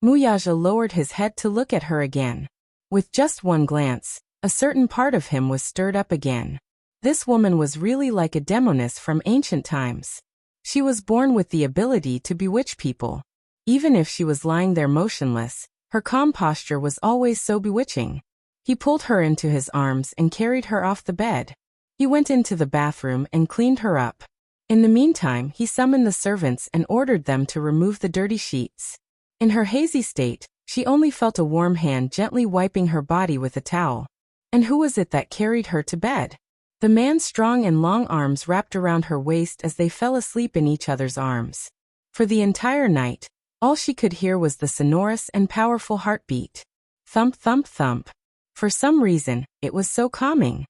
Muyaja lowered his head to look at her again. With just one glance, a certain part of him was stirred up again. This woman was really like a demoness from ancient times. She was born with the ability to bewitch people. Even if she was lying there motionless, her calm posture was always so bewitching. He pulled her into his arms and carried her off the bed. He went into the bathroom and cleaned her up. In the meantime, he summoned the servants and ordered them to remove the dirty sheets. In her hazy state, she only felt a warm hand gently wiping her body with a towel. And who was it that carried her to bed? The man's strong and long arms wrapped around her waist as they fell asleep in each other's arms. For the entire night, all she could hear was the sonorous and powerful heartbeat. Thump, thump, thump. For some reason, it was so calming.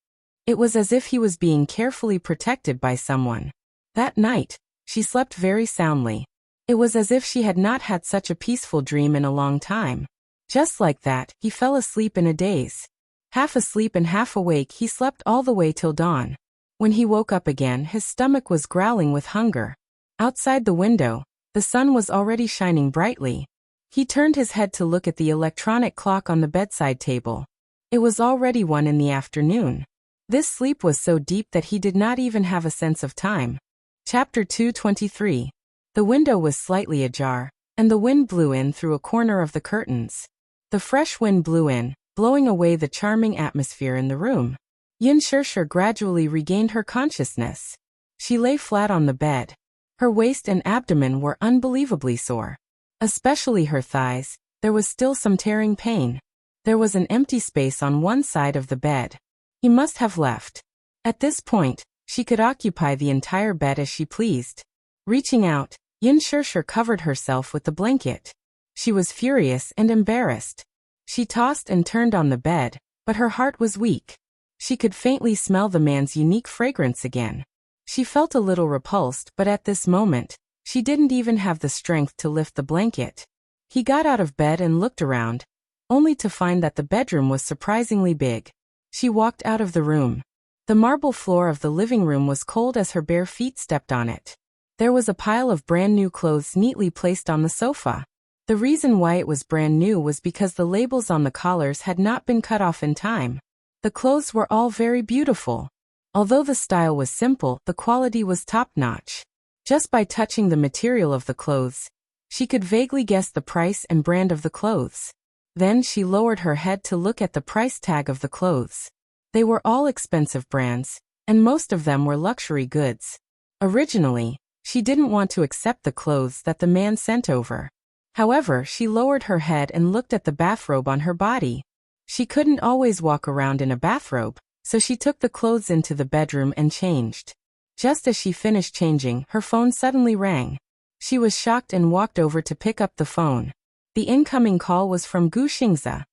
It was as if he was being carefully protected by someone. That night, she slept very soundly. It was as if she had not had such a peaceful dream in a long time. Just like that, he fell asleep in a daze. Half asleep and half awake, he slept all the way till dawn. When he woke up again, his stomach was growling with hunger. Outside the window, the sun was already shining brightly. He turned his head to look at the electronic clock on the bedside table. It was already 1 in the afternoon. This sleep was so deep that he did not even have a sense of time. Chapter 223. The window was slightly ajar, and the wind blew in through a corner of the curtains. The fresh wind blew in, blowing away the charming atmosphere in the room. Yin Shirshir gradually regained her consciousness. She lay flat on the bed. Her waist and abdomen were unbelievably sore. Especially her thighs, there was still some tearing pain. There was an empty space on one side of the bed. He must have left. At this point, she could occupy the entire bed as she pleased. Reaching out, Yin Shirshir covered herself with the blanket. She was furious and embarrassed. She tossed and turned on the bed, but her heart was weak. She could faintly smell the man's unique fragrance again. She felt a little repulsed, but at this moment, she didn't even have the strength to lift the blanket. He got out of bed and looked around, only to find that the bedroom was surprisingly big. She walked out of the room. The marble floor of the living room was cold as her bare feet stepped on it. There was a pile of brand new clothes neatly placed on the sofa. The reason why it was brand new was because the labels on the collars had not been cut off in time. The clothes were all very beautiful. Although the style was simple, the quality was top-notch. Just by touching the material of the clothes, she could vaguely guess the price and brand of the clothes. Then she lowered her head to look at the price tag of the clothes. They were all expensive brands, and most of them were luxury goods. Originally, she didn't want to accept the clothes that the man sent over. However, she lowered her head and looked at the bathrobe on her body. She couldn't always walk around in a bathrobe, so she took the clothes into the bedroom and changed. Just as she finished changing, her phone suddenly rang. She was shocked and walked over to pick up the phone. The incoming call was from Gu Xingze.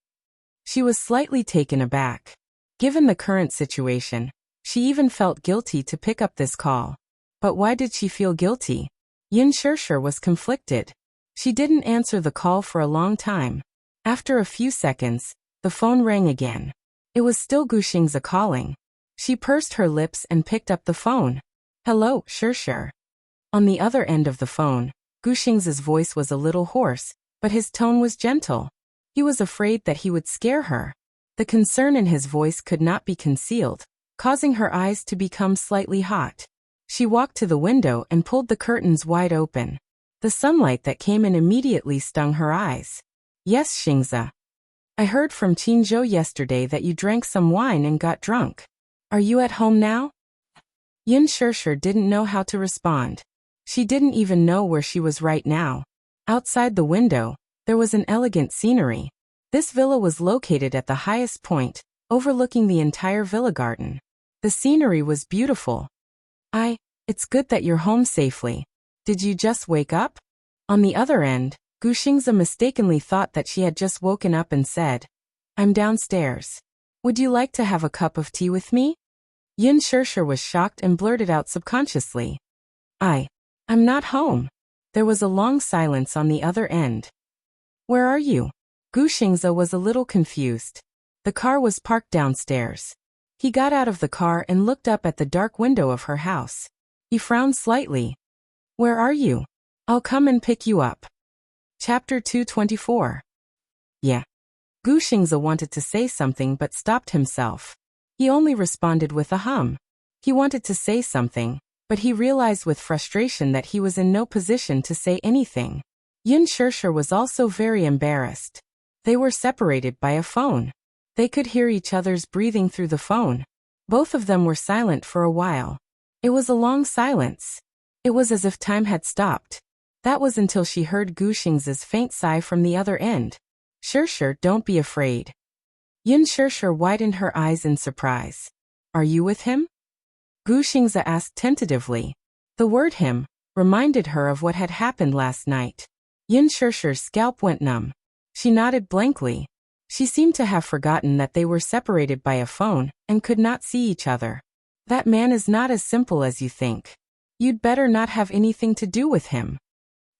She was slightly taken aback. Given the current situation, she even felt guilty to pick up this call. But why did she feel guilty? Yin Shirshir was conflicted. She didn't answer the call for a long time. After a few seconds, the phone rang again. It was still Gu Xingze calling. She pursed her lips and picked up the phone. Hello, Shirshir. On the other end of the phone, Gu Xingze's voice was a little hoarse, but his tone was gentle. He was afraid that he would scare her. The concern in his voice could not be concealed, causing her eyes to become slightly hot. She walked to the window and pulled the curtains wide open. The sunlight that came in immediately stung her eyes. Yes, Xingze. I heard from Qinzhou yesterday that you drank some wine and got drunk. Are you at home now? Yin Shirshir didn't know how to respond. She didn't even know where she was right now. Outside the window, there was an elegant scenery. This villa was located at the highest point, overlooking the entire villa garden. The scenery was beautiful. It's good that you're home safely. Did you just wake up? On the other end, Gu Xingze mistakenly thought that she had just woken up and said, I'm downstairs. Would you like to have a cup of tea with me? Yin Shirshir was shocked and blurted out subconsciously. I'm not home. There was a long silence on the other end. Where are you? Gu Xingze was a little confused. The car was parked downstairs. He got out of the car and looked up at the dark window of her house. He frowned slightly. Where are you? I'll come and pick you up. Chapter 224. Yeah. Gu Xingze wanted to say something but stopped himself. He only responded with a hum. He wanted to say something, but he realized with frustration that he was in no position to say anything. Yin Shirshir was also very embarrassed. They were separated by a phone. They could hear each other's breathing through the phone. Both of them were silent for a while. It was a long silence. It was as if time had stopped. That was until she heard Gu Xingze's faint sigh from the other end. Shirshir, don't be afraid. Yin Shirshir widened her eyes in surprise. Are you with him? Gu Xingze asked tentatively. The word him reminded her of what had happened last night. Yin Shirshir's scalp went numb. She nodded blankly. She seemed to have forgotten that they were separated by a phone and could not see each other. That man is not as simple as you think. You'd better not have anything to do with him.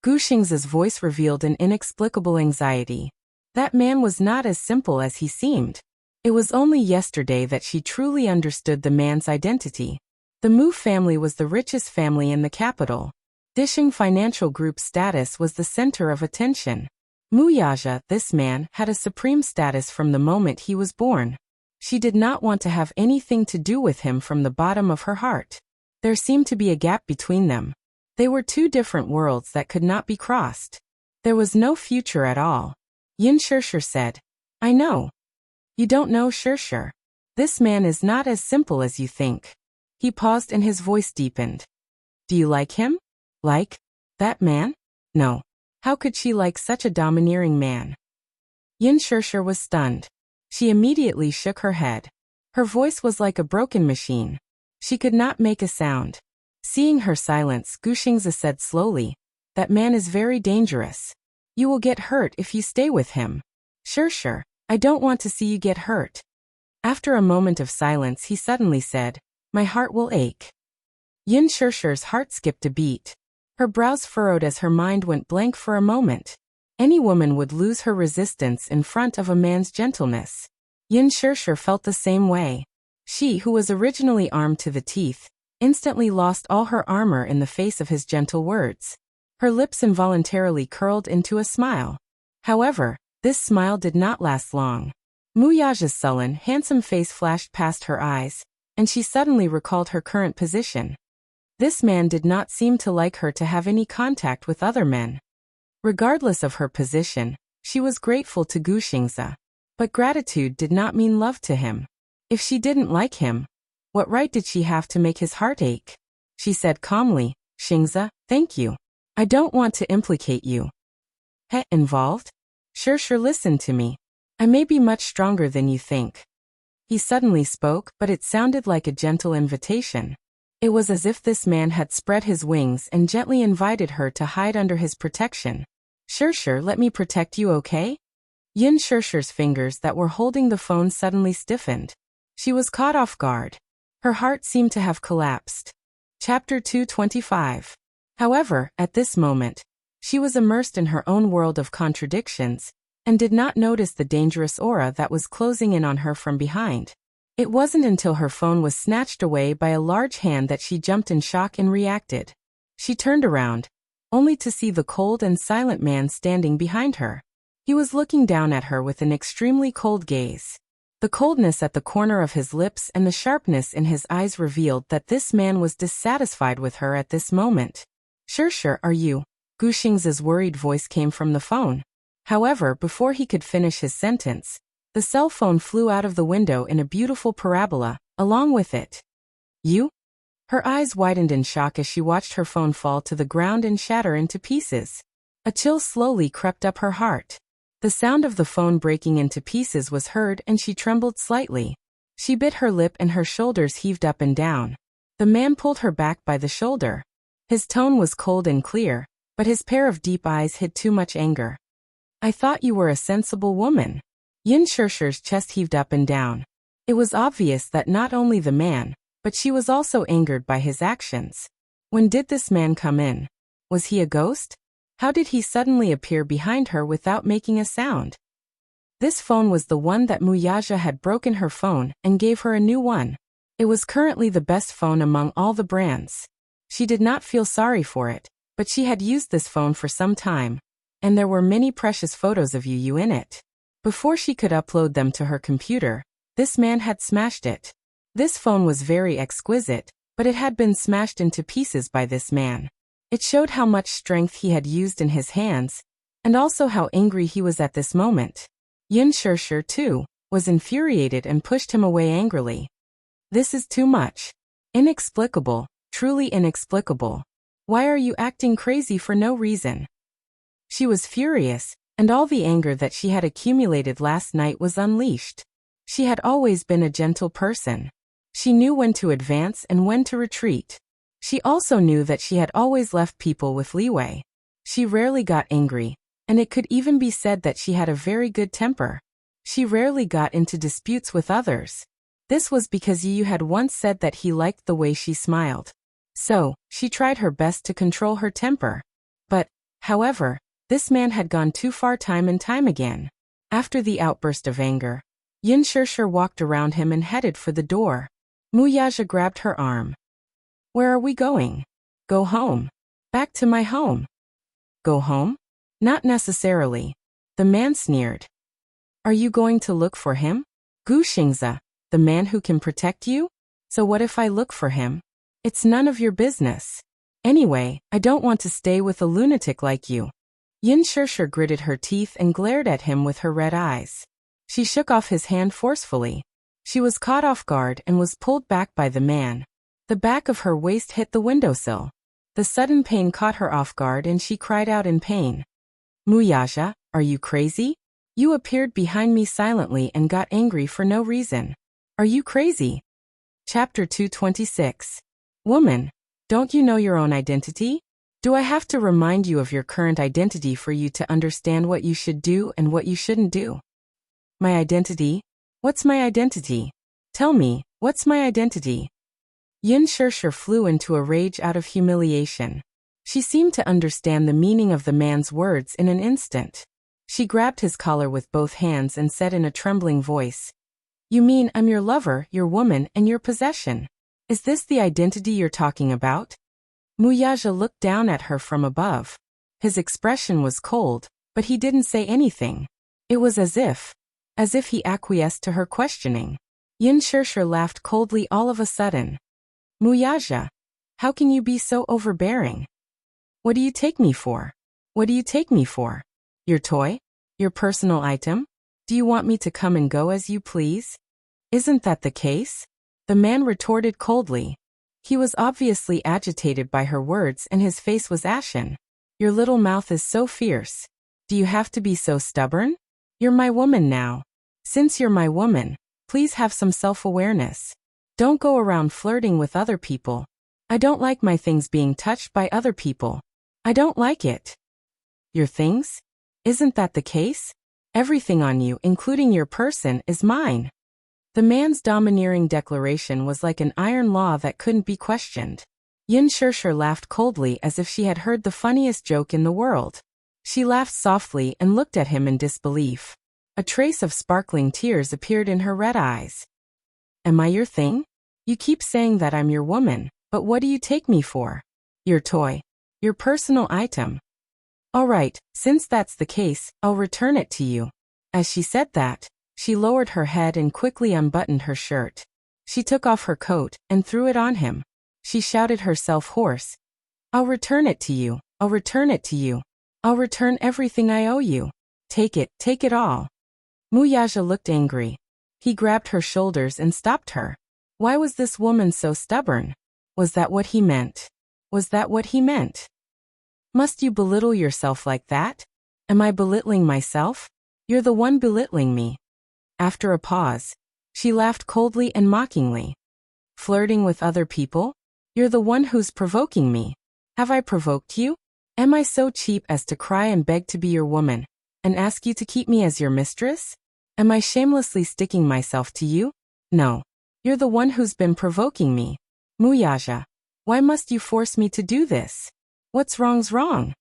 Gu Xingze's voice revealed an inexplicable anxiety. That man was not as simple as he seemed. It was only yesterday that she truly understood the man's identity. The Mu family was the richest family in the capital. Dishing Financial Group's status was the center of attention. Mu Yaja, this man, had a supreme status from the moment he was born. She did not want to have anything to do with him from the bottom of her heart. There seemed to be a gap between them. They were two different worlds that could not be crossed. There was no future at all. Yin Shirshir said, I know. You don't know Shirshir. This man is not as simple as you think. He paused and his voice deepened. Do you like him? Like that man? No. How could she like such a domineering man? Yin Shirshir was stunned. She immediately shook her head. Her voice was like a broken machine. She could not make a sound. Seeing her silence, Gu Xingze said slowly, that man is very dangerous. You will get hurt if you stay with him. Shirshir, I don't want to see you get hurt. After a moment of silence, he suddenly said, my heart will ache. Yin Shirshir's heart skipped a beat. Her brows furrowed as her mind went blank for a moment. Any woman would lose her resistance in front of a man's gentleness. Yin Shirshir felt the same way. She, who was originally armed to the teeth, instantly lost all her armor in the face of his gentle words. Her lips involuntarily curled into a smile. However, this smile did not last long. Muyaja's sullen, handsome face flashed past her eyes, and she suddenly recalled her current position. This man did not seem to like her to have any contact with other men. Regardless of her position, she was grateful to Gu Xingze. But gratitude did not mean love to him. If she didn't like him, what right did she have to make his heart ache? She said calmly, Xingze, thank you. I don't want to implicate you. Involved? Sure, listen to me. I may be much stronger than you think. He suddenly spoke, but it sounded like a gentle invitation. It was as if this man had spread his wings and gently invited her to hide under his protection. Sure, let me protect you, okay? Yin Shurshu's fingers that were holding the phone suddenly stiffened. She was caught off guard. Her heart seemed to have collapsed. Chapter 225. However, at this moment, she was immersed in her own world of contradictions, and did not notice the dangerous aura that was closing in on her from behind. It wasn't until her phone was snatched away by a large hand that she jumped in shock and reacted. She turned around, only to see the cold and silent man standing behind her. He was looking down at her with an extremely cold gaze. The coldness at the corner of his lips and the sharpness in his eyes revealed that this man was dissatisfied with her at this moment. Sure, are you? Gu Xingze's worried voice came from the phone. However, before he could finish his sentence, the cell phone flew out of the window in a beautiful parabola, along with it. You? Her eyes widened in shock as she watched her phone fall to the ground and shatter into pieces. A chill slowly crept up her heart. The sound of the phone breaking into pieces was heard and she trembled slightly. She bit her lip and her shoulders heaved up and down. The man pulled her back by the shoulder. His tone was cold and clear, but his pair of deep eyes hid too much anger. I thought you were a sensible woman. Yin Shurshu's chest heaved up and down. It was obvious that not only the man, but she was also angered by his actions. When did this man come in? Was he a ghost? How did he suddenly appear behind her without making a sound? This phone was the one that Muyaja had broken her phone and gave her a new one. It was currently the best phone among all the brands. She did not feel sorry for it, but she had used this phone for some time, and there were many precious photos of you in it. Before she could upload them to her computer, this man had smashed it. This phone was very exquisite, but it had been smashed into pieces by this man. It showed how much strength he had used in his hands, and also how angry he was at this moment. Yin Shurshu, too, was infuriated and pushed him away angrily. This is too much. Inexplicable, truly inexplicable. Why are you acting crazy for no reason? She was furious, and all the anger that she had accumulated last night was unleashed. She had always been a gentle person. She knew when to advance and when to retreat. She also knew that she had always left people with leeway. She rarely got angry, and it could even be said that she had a very good temper. She rarely got into disputes with others. This was because Yu had once said that he liked the way she smiled. So, she tried her best to control her temper. But, however, this man had gone too far time and time again. After the outburst of anger, Yin Shurshu walked around him and headed for the door. Muyaja grabbed her arm. Where are we going? Go home. Back to my home. Go home? Not necessarily. The man sneered. Are you going to look for him? Gu Xingze, the man who can protect you? So what if I look for him? It's none of your business. Anyway, I don't want to stay with a lunatic like you. Yin Shurshu gritted her teeth and glared at him with her red eyes. She shook off his hand forcefully. She was caught off guard and was pulled back by the man. The back of her waist hit the windowsill. The sudden pain caught her off guard and she cried out in pain. Muyaja, are you crazy? You appeared behind me silently and got angry for no reason. Are you crazy? Chapter 226. Woman, don't you know your own identity? Do I have to remind you of your current identity for you to understand what you should do and what you shouldn't do? My identity? What's my identity? Tell me, what's my identity? Yin Shurshu flew into a rage out of humiliation. She seemed to understand the meaning of the man's words in an instant. She grabbed his collar with both hands and said in a trembling voice, You mean I'm your lover, your woman, and your possession? Is this the identity you're talking about? Muyaja looked down at her from above. His expression was cold, but he didn't say anything. It was as if he acquiesced to her questioning. Yin Shirshir laughed coldly all of a sudden. Muyaja, how can you be so overbearing? What do you take me for? What do you take me for? Your toy? Your personal item? Do you want me to come and go as you please? Isn't that the case? The man retorted coldly. He was obviously agitated by her words and his face was ashen. Your little mouth is so fierce. Do you have to be so stubborn? You're my woman now. Since you're my woman, please have some self-awareness. Don't go around flirting with other people. I don't like my things being touched by other people. I don't like it. Your things? Isn't that the case? Everything on you, including your person, is mine. The man's domineering declaration was like an iron law that couldn't be questioned. Yin Shirshir laughed coldly as if she had heard the funniest joke in the world. She laughed softly and looked at him in disbelief. A trace of sparkling tears appeared in her red eyes. Am I your thing? You keep saying that I'm your woman, but what do you take me for? Your toy. Your personal item. All right, since that's the case, I'll return it to you. As she said that, she lowered her head and quickly unbuttoned her shirt. She took off her coat and threw it on him. She shouted herself hoarse. I'll return it to you. I'll return it to you. I'll return everything I owe you. Take it all. Muyaja looked angry. He grabbed her shoulders and stopped her. Why was this woman so stubborn? Was that what he meant? Was that what he meant? Must you belittle yourself like that? Am I belittling myself? You're the one belittling me. After a pause, she laughed coldly and mockingly. Flirting with other people? You're the one who's provoking me. Have I provoked you? Am I so cheap as to cry and beg to be your woman, and ask you to keep me as your mistress? Am I shamelessly sticking myself to you? No. You're the one who's been provoking me. Muyaja, why must you force me to do this? What's wrong's wrong?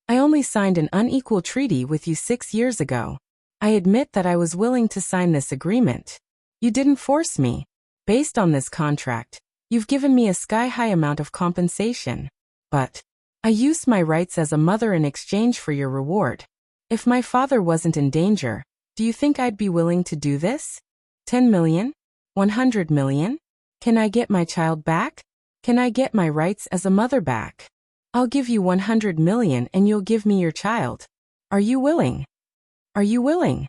I only signed an unequal treaty with you 6 years ago. I admit that I was willing to sign this agreement. You didn't force me. Based on this contract, you've given me a sky-high amount of compensation. But I used my rights as a mother in exchange for your reward. If my father wasn't in danger, do you think I'd be willing to do this? 10 million? 100 million? Can I get my child back? Can I get my rights as a mother back? I'll give you 100 million and you'll give me your child. Are you willing? Are you willing?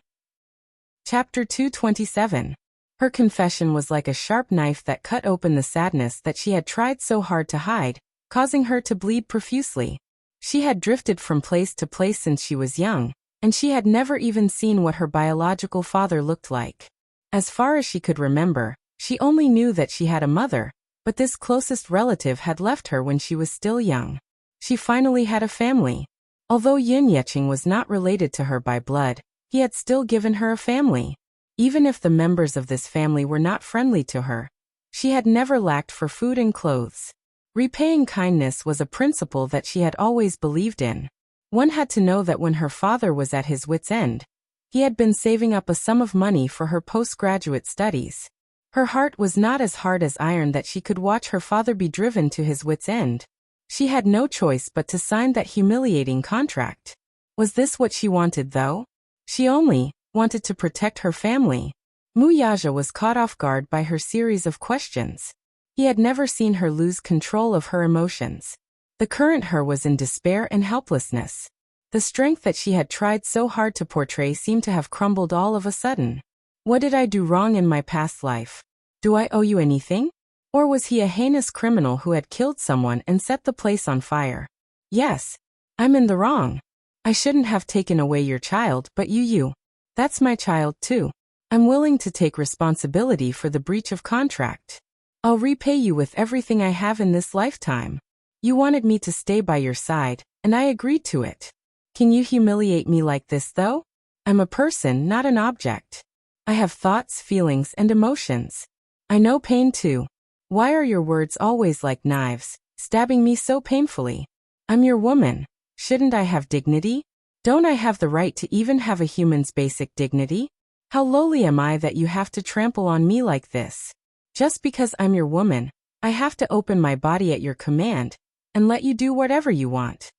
Chapter 227. Her confession was like a sharp knife that cut open the sadness that she had tried so hard to hide, causing her to bleed profusely. She had drifted from place to place since she was young, and she had never even seen what her biological father looked like. As far as she could remember, she only knew that she had a mother, but this closest relative had left her when she was still young. She finally had a family. Although Yin Yeching was not related to her by blood, he had still given her a family. Even if the members of this family were not friendly to her, she had never lacked for food and clothes. Repaying kindness was a principle that she had always believed in. One had to know that when her father was at his wit's end, he had been saving up a sum of money for her postgraduate studies. Her heart was not as hard as iron that she could watch her father be driven to his wit's end. She had no choice but to sign that humiliating contract. Was this what she wanted though? She only wanted to protect her family. Muyaja was caught off guard by her series of questions. He had never seen her lose control of her emotions. The current her was in despair and helplessness. The strength that she had tried so hard to portray seemed to have crumbled all of a sudden. What did I do wrong in my past life? Do I owe you anything? Or was he a heinous criminal who had killed someone and set the place on fire? Yes, I'm in the wrong. I shouldn't have taken away your child, but you. That's my child too. I'm willing to take responsibility for the breach of contract. I'll repay you with everything I have in this lifetime. You wanted me to stay by your side, and I agreed to it. Can you humiliate me like this though? I'm a person, not an object. I have thoughts, feelings, and emotions. I know pain too. Why are your words always like knives, stabbing me so painfully? I'm your woman. Shouldn't I have dignity? Don't I have the right to even have a human's basic dignity? How lowly am I that you have to trample on me like this? Just because I'm your woman, I have to open my body at your command and let you do whatever you want.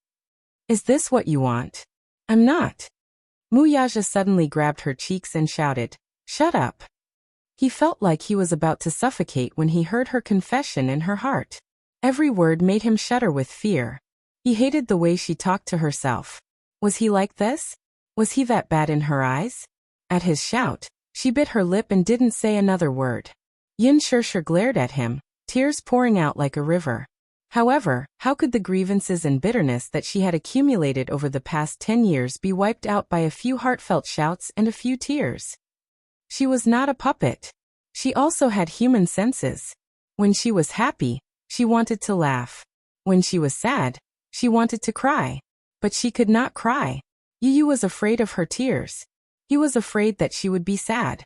Is this what you want? I'm not. Muyaja suddenly grabbed her cheeks and shouted, "Shut up." He felt like he was about to suffocate when he heard her confession in her heart. Every word made him shudder with fear. He hated the way she talked to herself. Was he like this? Was he that bad in her eyes? At his shout, she bit her lip and didn't say another word. Yin Shirshir glared at him, tears pouring out like a river. However, how could the grievances and bitterness that she had accumulated over the past 10 years be wiped out by a few heartfelt shouts and a few tears? She was not a puppet. She also had human senses. When she was happy, she wanted to laugh. When she was sad, she wanted to cry. But she could not cry. Yu was afraid of her tears. He was afraid that she would be sad.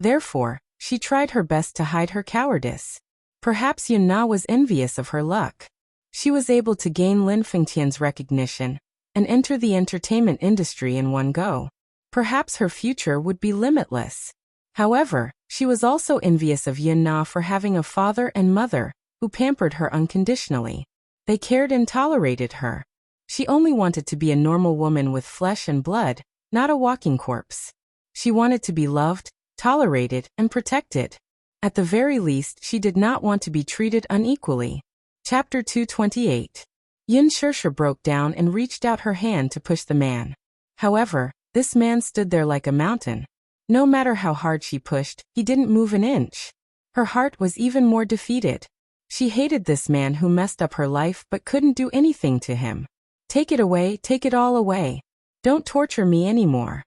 Therefore, she tried her best to hide her cowardice. Perhaps Yun Na was envious of her luck. She was able to gain Lin Fengtian's recognition and enter the entertainment industry in one go. Perhaps her future would be limitless. However, she was also envious of Yun Na for having a father and mother who pampered her unconditionally. They cared and tolerated her. She only wanted to be a normal woman with flesh and blood, not a walking corpse. She wanted to be loved, tolerated, and protected. At the very least, she did not want to be treated unequally. Chapter 228. Yin Shirshir broke down and reached out her hand to push the man. However, this man stood there like a mountain. No matter how hard she pushed, he didn't move an inch. Her heart was even more defeated. She hated this man who messed up her life but couldn't do anything to him. Take it away, take it all away. Don't torture me anymore.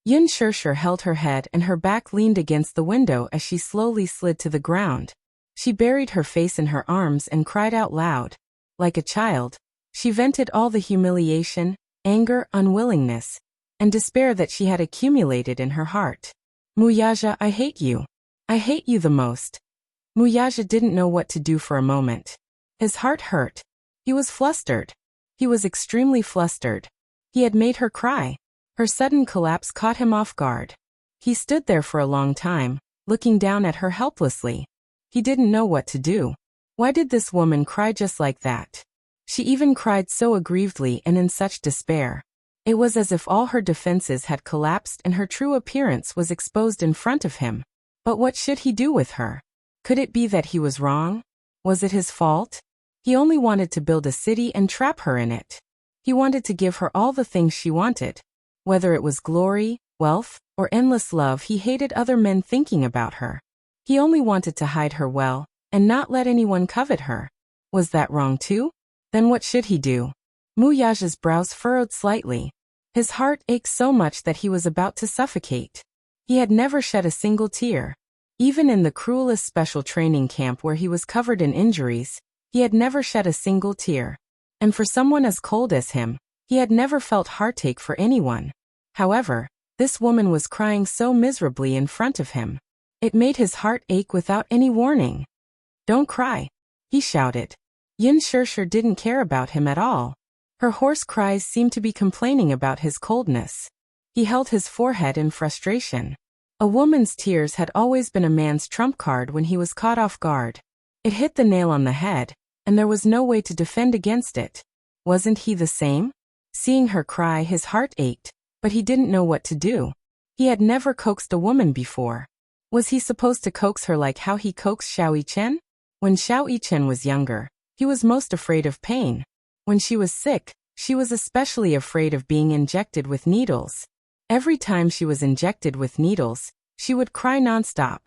Yin Shirshir held her head and her back leaned against the window as she slowly slid to the ground. She buried her face in her arms and cried out loud. Like a child, she vented all the humiliation, anger, unwillingness, and despair that she had accumulated in her heart. Muyaja, I hate you. I hate you the most. Muyaja didn't know what to do for a moment. His heart hurt. He was flustered. He was extremely flustered. He had made her cry. Her sudden collapse caught him off guard. He stood there for a long time, looking down at her helplessly. He didn't know what to do. Why did this woman cry just like that? She even cried so aggrievedly and in such despair. It was as if all her defenses had collapsed and her true appearance was exposed in front of him. But what should he do with her? Could it be that he was wrong? Was it his fault? He only wanted to build a city and trap her in it. He wanted to give her all the things she wanted. Whether it was glory, wealth, or endless love, he hated other men thinking about her. He only wanted to hide her well, and not let anyone covet her. Was that wrong too? Then what should he do? Muyaja's brows furrowed slightly. His heart ached so much that he was about to suffocate. He had never shed a single tear. Even in the cruelest special training camp where he was covered in injuries, he had never shed a single tear. And for someone as cold as him, he had never felt heartache for anyone. However, this woman was crying so miserably in front of him. It made his heart ache without any warning. Don't cry, he shouted. Yin Shirshir didn't care about him at all. Her hoarse cries seemed to be complaining about his coldness. He held his forehead in frustration. A woman's tears had always been a man's trump card when he was caught off guard. It hit the nail on the head, and there was no way to defend against it. Wasn't he the same? Seeing her cry, his heart ached, but he didn't know what to do. He had never coaxed a woman before. Was he supposed to coax her like how he coaxed Xiao Yichen? When Xiao Yichen was younger, he was most afraid of pain. When she was sick, she was especially afraid of being injected with needles. Every time she was injected with needles, she would cry nonstop.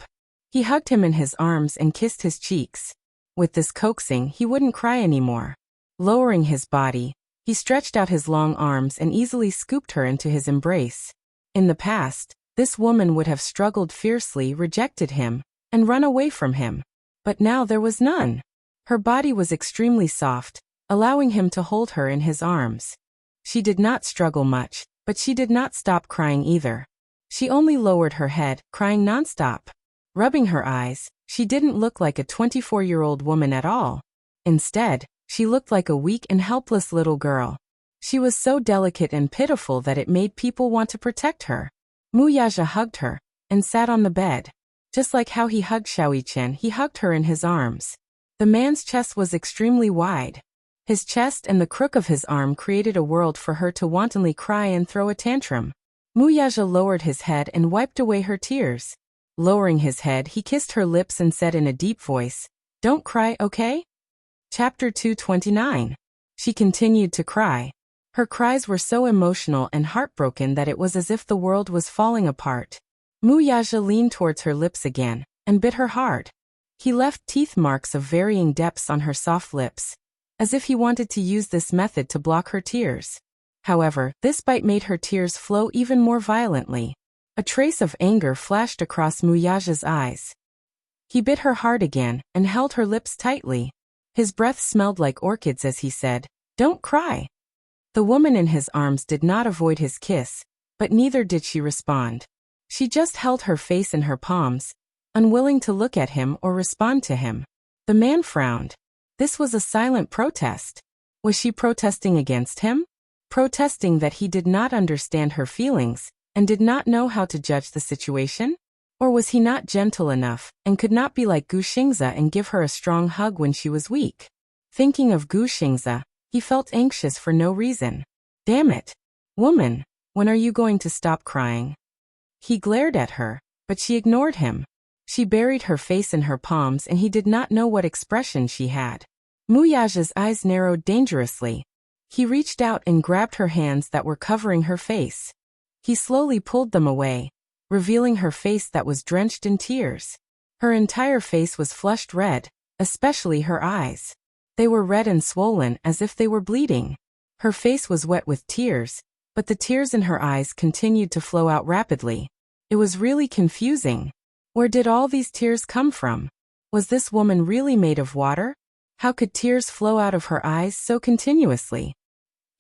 He hugged him in his arms and kissed his cheeks. With this coaxing, he wouldn't cry anymore. Lowering his body, he stretched out his long arms and easily scooped her into his embrace. In the past, this woman would have struggled fiercely, rejected him, and run away from him. But now there was none. Her body was extremely soft, allowing him to hold her in his arms. She did not struggle much, but she did not stop crying either. She only lowered her head, crying nonstop. Rubbing her eyes, she didn't look like a 24-year-old woman at all. Instead, she looked like a weak and helpless little girl. She was so delicate and pitiful that it made people want to protect her. Muyaja hugged her and sat on the bed. Just like how he hugged Xiaoyichen, he hugged her in his arms. The man's chest was extremely wide. His chest and the crook of his arm created a world for her to wantonly cry and throw a tantrum. Muyaja lowered his head and wiped away her tears. Lowering his head, he kissed her lips and said in a deep voice, "Don't cry, okay?" Chapter 229. She continued to cry. Her cries were so emotional and heartbroken that it was as if the world was falling apart. Muyaja leaned towards her lips again and bit her hard. He left teeth marks of varying depths on her soft lips, as if he wanted to use this method to block her tears. However, this bite made her tears flow even more violently. A trace of anger flashed across Muyaja's eyes. He bit her hard again and held her lips tightly. His breath smelled like orchids as he said, "Don't cry." The woman in his arms did not avoid his kiss, but neither did she respond. She just held her face in her palms, unwilling to look at him or respond to him. The man frowned. This was a silent protest. Was she protesting against him? Protesting that he did not understand her feelings and did not know how to judge the situation? Or was he not gentle enough and could not be like Gu Xingze and give her a strong hug when she was weak? Thinking of Gu Xingze, he felt anxious for no reason. Damn it. Woman, when are you going to stop crying? He glared at her, but she ignored him. She buried her face in her palms and he did not know what expression she had. Muyaja's eyes narrowed dangerously. He reached out and grabbed her hands that were covering her face. He slowly pulled them away, revealing her face that was drenched in tears. Her entire face was flushed red, especially her eyes. They were red and swollen as if they were bleeding. Her face was wet with tears, but the tears in her eyes continued to flow out rapidly. It was really confusing. Where did all these tears come from? Was this woman really made of water? How could tears flow out of her eyes so continuously?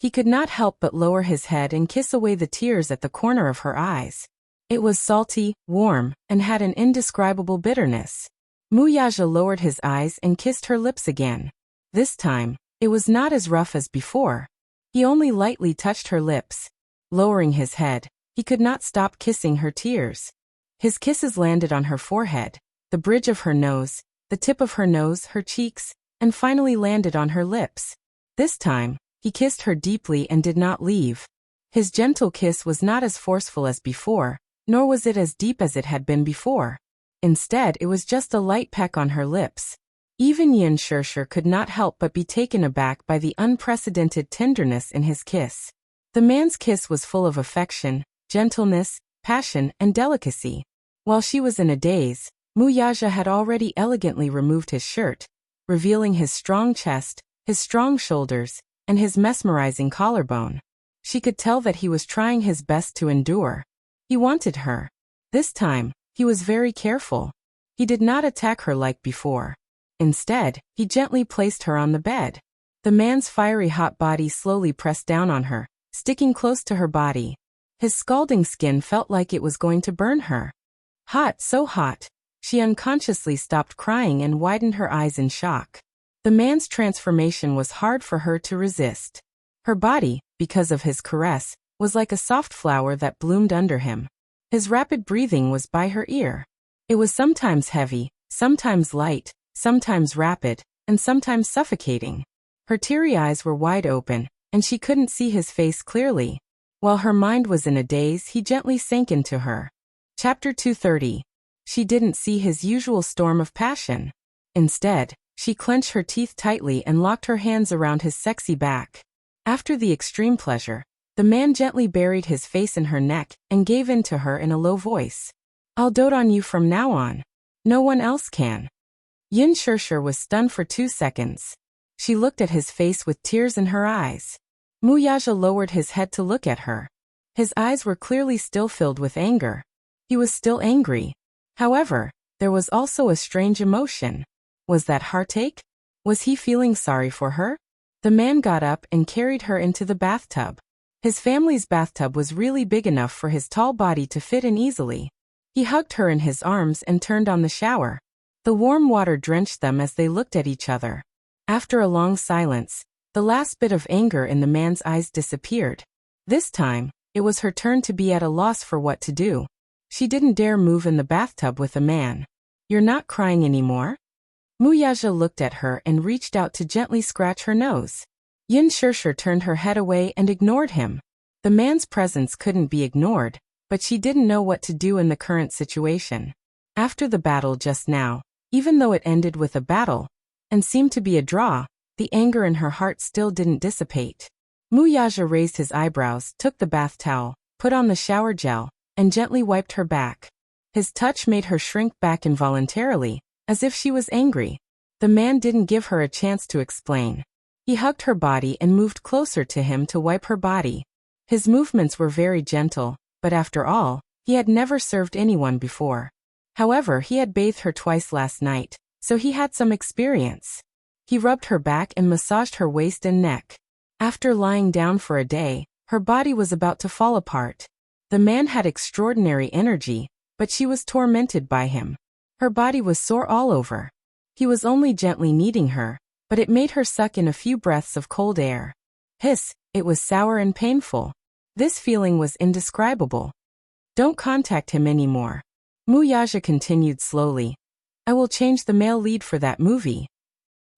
He could not help but lower his head and kiss away the tears at the corner of her eyes. It was salty, warm, and had an indescribable bitterness. Muyaja lowered his eyes and kissed her lips again. This time, it was not as rough as before. He only lightly touched her lips. Lowering his head, he could not stop kissing her tears. His kisses landed on her forehead, the bridge of her nose, the tip of her nose, her cheeks, and finally landed on her lips. This time, he kissed her deeply and did not leave. His gentle kiss was not as forceful as before, nor was it as deep as it had been before. Instead, it was just a light peck on her lips. Even Yin Shirshir could not help but be taken aback by the unprecedented tenderness in his kiss. The man's kiss was full of affection, gentleness, passion, and delicacy. While she was in a daze, Muyaja had already elegantly removed his shirt, revealing his strong chest, his strong shoulders, and his mesmerizing collarbone. She could tell that he was trying his best to endure. He wanted her. This time, he was very careful. He did not attack her like before. Instead, he gently placed her on the bed. The man's fiery hot body slowly pressed down on her, sticking close to her body. His scalding skin felt like it was going to burn her. Hot, so hot. She unconsciously stopped crying and widened her eyes in shock. The man's transformation was hard for her to resist. Her body, because of his caress, was like a soft flower that bloomed under him. His rapid breathing was by her ear. It was sometimes heavy, sometimes light, sometimes rapid, and sometimes suffocating. Her teary eyes were wide open, and she couldn't see his face clearly. While her mind was in a daze, he gently sank into her. Chapter 230. She didn't see his usual storm of passion. Instead, she clenched her teeth tightly and locked her hands around his sexy back. After the extreme pleasure, the man gently buried his face in her neck and gave in to her in a low voice. "I'll dote on you from now on. No one else can." Yin Shirshir was stunned for 2 seconds. She looked at his face with tears in her eyes. Muyaja lowered his head to look at her. His eyes were clearly still filled with anger. He was still angry. However, there was also a strange emotion. Was that heartache? Was he feeling sorry for her? The man got up and carried her into the bathtub. His family's bathtub was really big enough for his tall body to fit in easily. He hugged her in his arms and turned on the shower. The warm water drenched them as they looked at each other. After a long silence, the last bit of anger in the man's eyes disappeared. This time, It was her turn to be at a loss for what to do. She didn't dare move in the bathtub with a man. You're not crying anymore? Muyaja looked at her and reached out to gently scratch her nose. Yin Shirshir turned her head away and ignored him. The man's presence couldn't be ignored, but she didn't know what to do in the current situation. After the battle just now, even though it ended with a battle, and seemed to be a draw, the anger in her heart still didn't dissipate. Muyaja raised his eyebrows, took the bath towel, put on the shower gel, and gently wiped her back. His touch made her shrink back involuntarily, as if she was angry. The man didn't give her a chance to explain. He hugged her body and moved closer to him to wipe her body. His movements were very gentle, but after all, he had never served anyone before. However, he had bathed her twice last night, so he had some experience. He rubbed her back and massaged her waist and neck. After lying down for a day, her body was about to fall apart. The man had extraordinary energy, but she was tormented by him. Her body was sore all over. He was only gently kneading her, but it made her suck in a few breaths of cold air. Hiss, it was sour and painful. This feeling was indescribable. Don't contact him anymore. Muyaja continued slowly. I will change the male lead for that movie.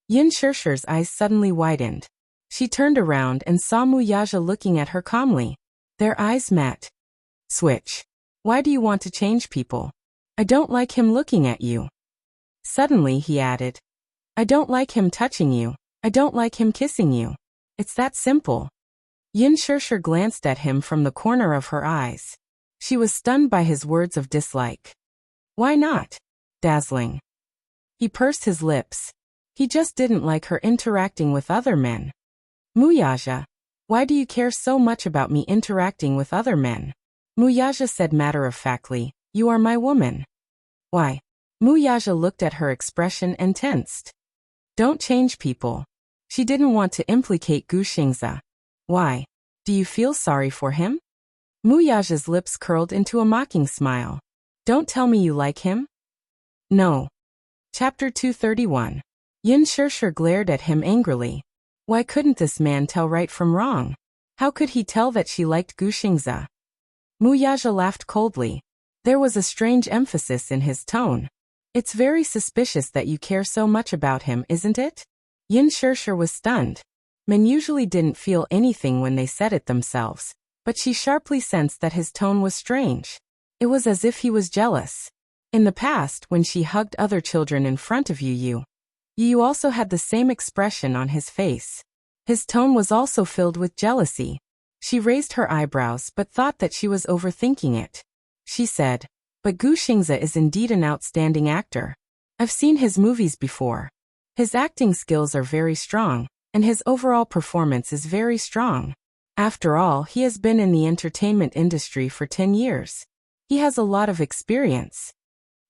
Yin Shirshir's eyes suddenly widened. She turned around and saw Muyaja looking at her calmly. Their eyes met. Switch. Why do you want to change people? I don't like him looking at you. Suddenly he added. I don't like him touching you. I don't like him kissing you. It's that simple. Yin Shirshir glanced at him from the corner of her eyes. She was stunned by his words of dislike. Why not? Dazzling. He pursed his lips. He just didn't like her interacting with other men. Muyaja, why do you care so much about me interacting with other men? Muyaja said matter-of-factly, you are my woman. Why? Muyaja looked at her expression and tensed. Don't change people. She didn't want to implicate Gu Xingze. Why? Do you feel sorry for him? Muyaja's lips curled into a mocking smile. Don't tell me you like him? No. Chapter 231. Yin Shirshir glared at him angrily. Why couldn't this man tell right from wrong? How could he tell that she liked Gu Xingze? Muyaja laughed coldly. There was a strange emphasis in his tone. It's very suspicious that you care so much about him, isn't it? Yin Shirshir was stunned. Men usually didn't feel anything when they said it themselves, but she sharply sensed that his tone was strange. It was as if he was jealous. In the past, when she hugged other children in front of you also had the same expression on his face. His tone was also filled with jealousy. She raised her eyebrows but thought that she was overthinking it. She said, but Gu Xingze is indeed an outstanding actor. I've seen his movies before. His acting skills are very strong, and his overall performance is very strong. After all, he has been in the entertainment industry for 10 years. He has a lot of experience.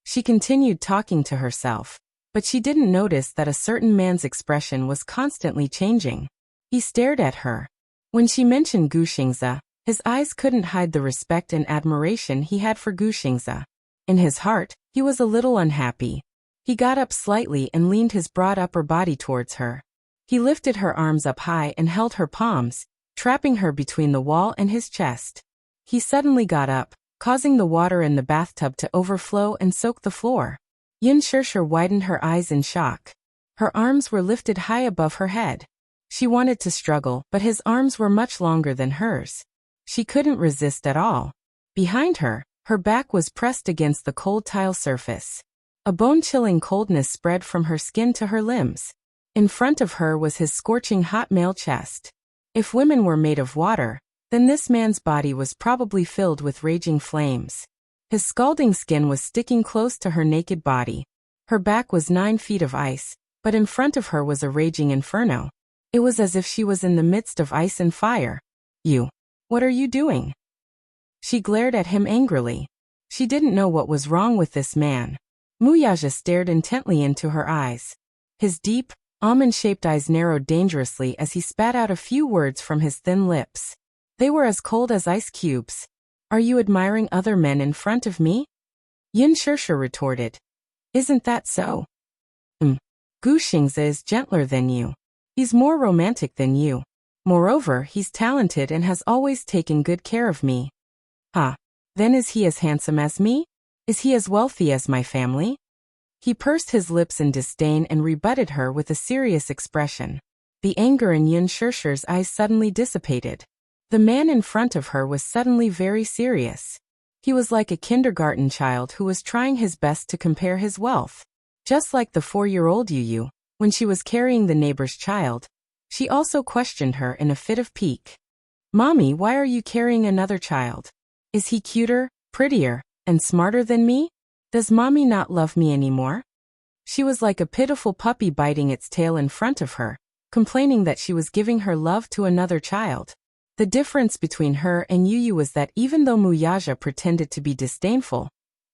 She continued talking to herself, but she didn't notice that a certain man's expression was constantly changing. He stared at her. When she mentioned Gu Xingze, his eyes couldn't hide the respect and admiration he had for Gu Xingze. In his heart, he was a little unhappy. He got up slightly and leaned his broad upper body towards her. He lifted her arms up high and held her palms, trapping her between the wall and his chest. He suddenly got up, causing the water in the bathtub to overflow and soak the floor. Yin Shirshir widened her eyes in shock. Her arms were lifted high above her head. She wanted to struggle, but his arms were much longer than hers. She couldn't resist at all. Behind her, her back was pressed against the cold tile surface. A bone-chilling coldness spread from her skin to her limbs. In front of her was his scorching hot male chest. If women were made of water, then this man's body was probably filled with raging flames. His scalding skin was sticking close to her naked body. Her back was 9 feet of ice, but in front of her was a raging inferno. It was as if she was in the midst of ice and fire. What are you doing? She glared at him angrily. She didn't know what was wrong with this man. Muyaja stared intently into her eyes. His deep, almond-shaped eyes narrowed dangerously as he spat out a few words from his thin lips. They were as cold as ice cubes. Are you admiring other men in front of me? Yin Shirshir retorted. Isn't that so? Gu Xingze is gentler than you. He's more romantic than you. Moreover, he's talented and has always taken good care of me. Ah, then is he as handsome as me? Is he as wealthy as my family? He pursed his lips in disdain and rebutted her with a serious expression. The anger in Yun Shirshir's eyes suddenly dissipated. The man in front of her was suddenly very serious. He was like a kindergarten child who was trying his best to compare his wealth. Just like the 4-year-old Yu, when she was carrying the neighbor's child, she also questioned her in a fit of pique. Mommy, why are you carrying another child? Is he cuter, prettier, and smarter than me? Does mommy not love me anymore? She was like a pitiful puppy biting its tail in front of her, complaining that she was giving her love to another child. The difference between her and Yu was that even though Muyaja pretended to be disdainful,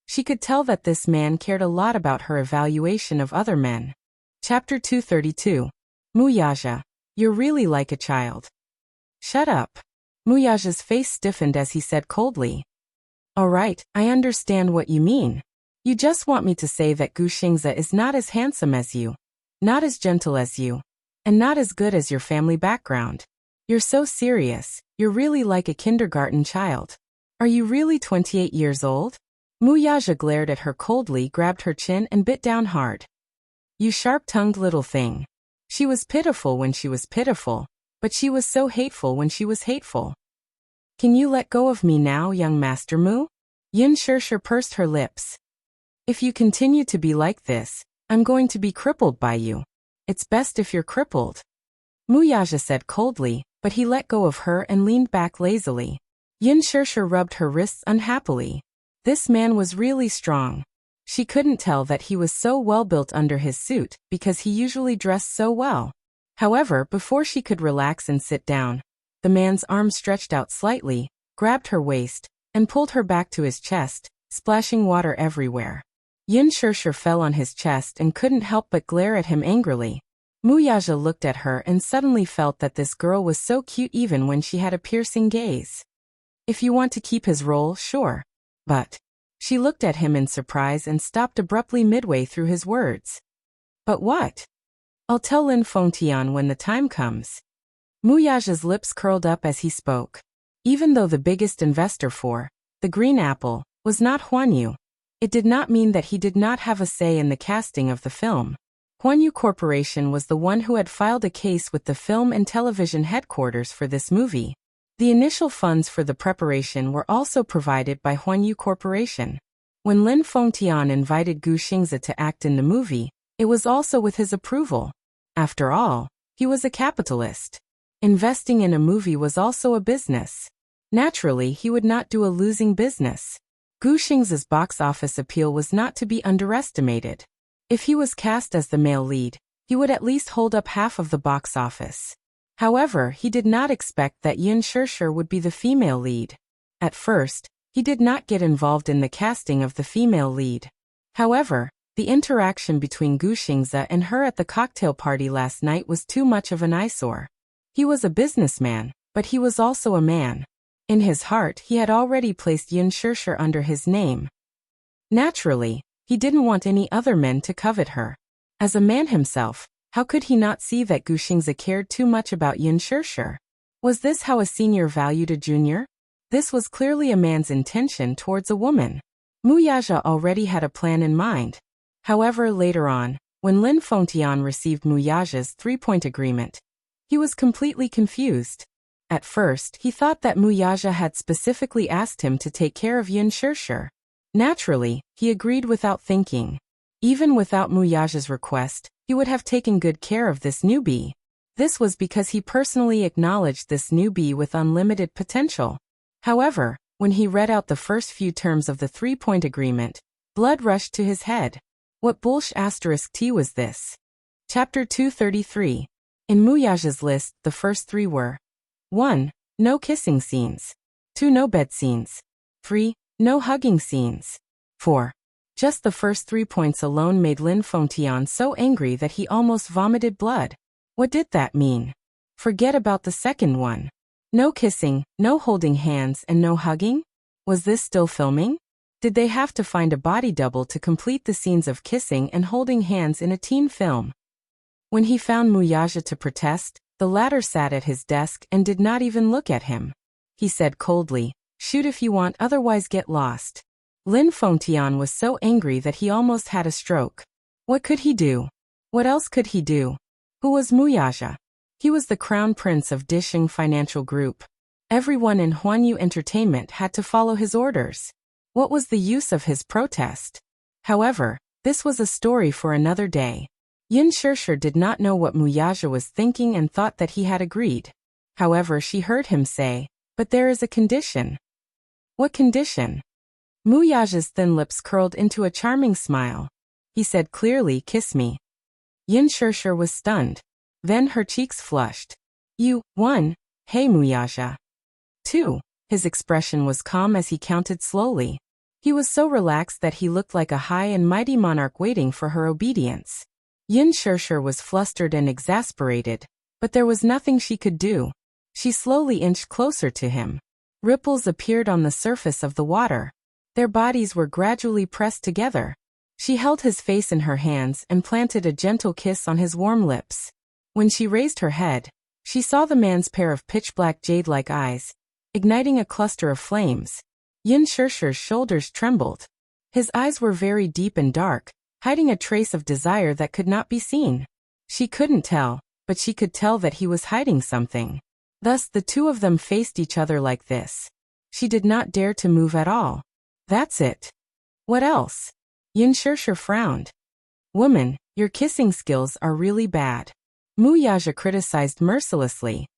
she could tell that this man cared a lot about her evaluation of other men. Chapter 232. Muyaja, you're really like a child. Shut up. Muyaja's face stiffened as he said coldly. All right, I understand what you mean. You just want me to say that Gu Xingze is not as handsome as you, not as gentle as you, and not as good as your family background. You're so serious, you're really like a kindergarten child. Are you really 28 years old? Muyaja glared at her coldly, grabbed her chin and bit down hard. You sharp-tongued little thing. She was pitiful when she was pitiful, but she was so hateful when she was hateful. Can you let go of me now, young Master Mu? Yun Shirshir pursed her lips. If you continue to be like this, I'm going to be crippled by you. It's best if you're crippled. Muyaja said coldly, but he let go of her and leaned back lazily. Yun Shirshir rubbed her wrists unhappily. This man was really strong. She couldn't tell that he was so well built under his suit because he usually dressed so well. However, before she could relax and sit down, the man's arm stretched out slightly, grabbed her waist, and pulled her back to his chest, splashing water everywhere. Yun Shirshir fell on his chest and couldn't help but glare at him angrily. Muyaja looked at her and suddenly felt that this girl was so cute even when she had a piercing gaze. If you want to keep his role, sure. But... She looked at him in surprise and stopped abruptly midway through his words. But what? I'll tell Lin Fengtian when the time comes. Muyaja's lips curled up as he spoke. Even though the biggest investor for the Green Apple was not Huan Yu, it did not mean that he did not have a say in the casting of the film. Huan Yu Corporation was the one who had filed a case with the film and television headquarters for this movie. The initial funds for the preparation were also provided by Huan Yu Corporation. When Lin Fengtian invited Gu Xingze to act in the movie, it was also with his approval. After all, he was a capitalist. Investing in a movie was also a business. Naturally, he would not do a losing business. Gu Xingze's box office appeal was not to be underestimated. If he was cast as the male lead, he would at least hold up half of the box office. However, he did not expect that Yun Shirshir would be the female lead. At first, he did not get involved in the casting of the female lead. However, the interaction between Gu Xingze and her at the cocktail party last night was too much of an eyesore. He was a businessman, but he was also a man. In his heart, he had already placed Yun Shirshir under his name. Naturally, he didn't want any other men to covet her. As a man himself, how could he not see that Gu Xingze cared too much about Yun Shirshir? Was this how a senior valued a junior? This was clearly a man's intention towards a woman. Muyaja already had a plan in mind. However, later on, when Lin Fengtian received Muyaja's 3-point agreement, he was completely confused. At first, he thought that Muyaja had specifically asked him to take care of Yun Shirshir. Naturally, he agreed without thinking. Even without Muyaja's request, he would have taken good care of this newbie. This was because he personally acknowledged this newbie with unlimited potential. However, when he read out the first few terms of the 3-point agreement, blood rushed to his head. What **T was this? Chapter 233. In Muyaja's list, the first 3 were 1. No kissing scenes. 2. No bed scenes. 3. No hugging scenes. 4. Just the first 3 points alone made Lin Fengtian so angry that he almost vomited blood. What did that mean? Forget about the second one. No kissing, no holding hands, and no hugging? Was this still filming? Did they have to find a body double to complete the scenes of kissing and holding hands in a teen film? When he found Muyaja to protest, The latter sat at his desk and did not even look at him. He said coldly, "Shoot if you want, otherwise get lost." Lin Fengtian was so angry that he almost had a stroke. What could he do? What else could he do? Who was Muyaja? He was the crown prince of Disheng Financial Group. Everyone in Huanyu Entertainment had to follow his orders. What was the use of his protest? However, this was a story for another day. Yin Shishir did not know what Muyaja was thinking and thought that he had agreed. However, she heard him say, "But there is a condition." What condition? Muyaja's thin lips curled into a charming smile. He said clearly, "Kiss me." Yin Shishir was stunned. Then her cheeks flushed. "You, 1, hey Muyaja. 2. His expression was calm as he counted slowly. He was so relaxed that he looked like a high and mighty monarch waiting for her obedience. Yin Shishir was flustered and exasperated, but there was nothing she could do. She slowly inched closer to him. Ripples appeared on the surface of the water. Their bodies were gradually pressed together. She held his face in her hands and planted a gentle kiss on his warm lips. When she raised her head, she saw the man's pair of pitch-black jade-like eyes, igniting a cluster of flames. Yin Shishir's shoulders trembled. His eyes were very deep and dark, hiding a trace of desire that could not be seen. She couldn't tell, but she could tell that he was hiding something. Thus the two of them faced each other like this. She did not dare to move at all. That's it. What else? Yin Shishir frowned. "Woman, your kissing skills are really bad." Muyaja criticized mercilessly.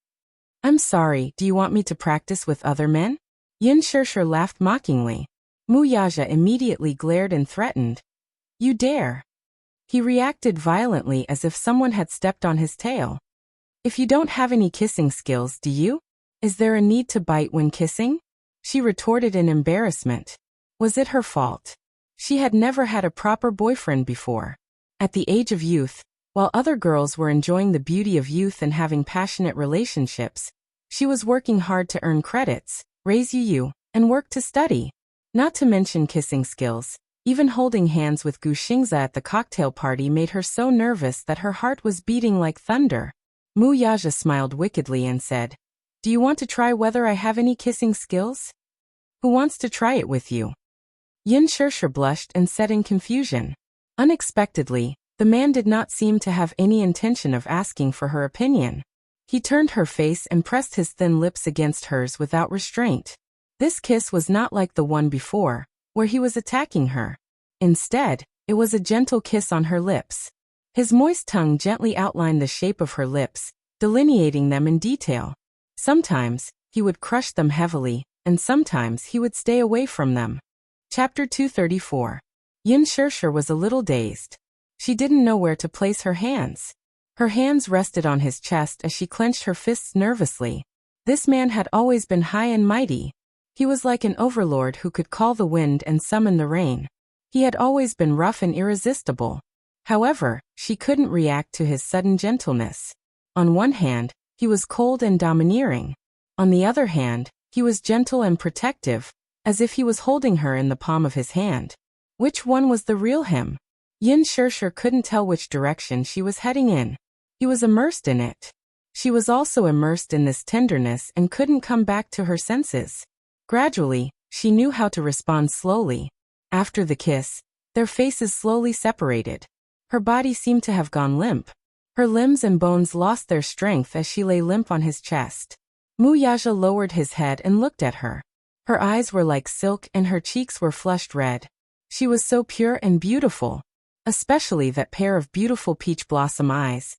"I'm sorry, do you want me to practice with other men?" Yin Shishir laughed mockingly. Muyaja immediately glared and threatened. "You dare." He reacted violently as if someone had stepped on his tail. "If you don't have any kissing skills, do you? Is there a need to bite when kissing?" She retorted in embarrassment. Was it her fault? She had never had a proper boyfriend before. At the age of youth, while other girls were enjoying the beauty of youth and having passionate relationships, she was working hard to earn credits, raise Yu, and work to study. Not to mention kissing skills. Even holding hands with Gu Xingza at the cocktail party made her so nervous that her heart was beating like thunder. Muyaja smiled wickedly and said, "Do you want to try whether I have any kissing skills? Who wants to try it with you?" Yin Shishir blushed and said in confusion. Unexpectedly, the man did not seem to have any intention of asking for her opinion. He turned her face and pressed his thin lips against hers without restraint. This kiss was not like the one before, where he was attacking her. Instead, it was a gentle kiss on her lips. His moist tongue gently outlined the shape of her lips, delineating them in detail. Sometimes, he would crush them heavily, and sometimes he would stay away from them. Chapter 234. Yin Shishir was a little dazed. She didn't know where to place her hands. Her hands rested on his chest as she clenched her fists nervously. This man had always been high and mighty. He was like an overlord who could call the wind and summon the rain. He had always been rough and irresistible. However, she couldn't react to his sudden gentleness. On one hand, he was cold and domineering. On the other hand, he was gentle and protective, as if he was holding her in the palm of his hand. Which one was the real him? Yin Shishir couldn't tell which direction she was heading in. He was immersed in it. She was also immersed in this tenderness and couldn't come back to her senses. Gradually, she knew how to respond slowly. After the kiss, their faces slowly separated. Her body seemed to have gone limp. Her limbs and bones lost their strength as she lay limp on his chest. Muyaja lowered his head and looked at her. Her eyes were like silk and her cheeks were flushed red. She was so pure and beautiful. Especially that pair of beautiful peach blossom eyes.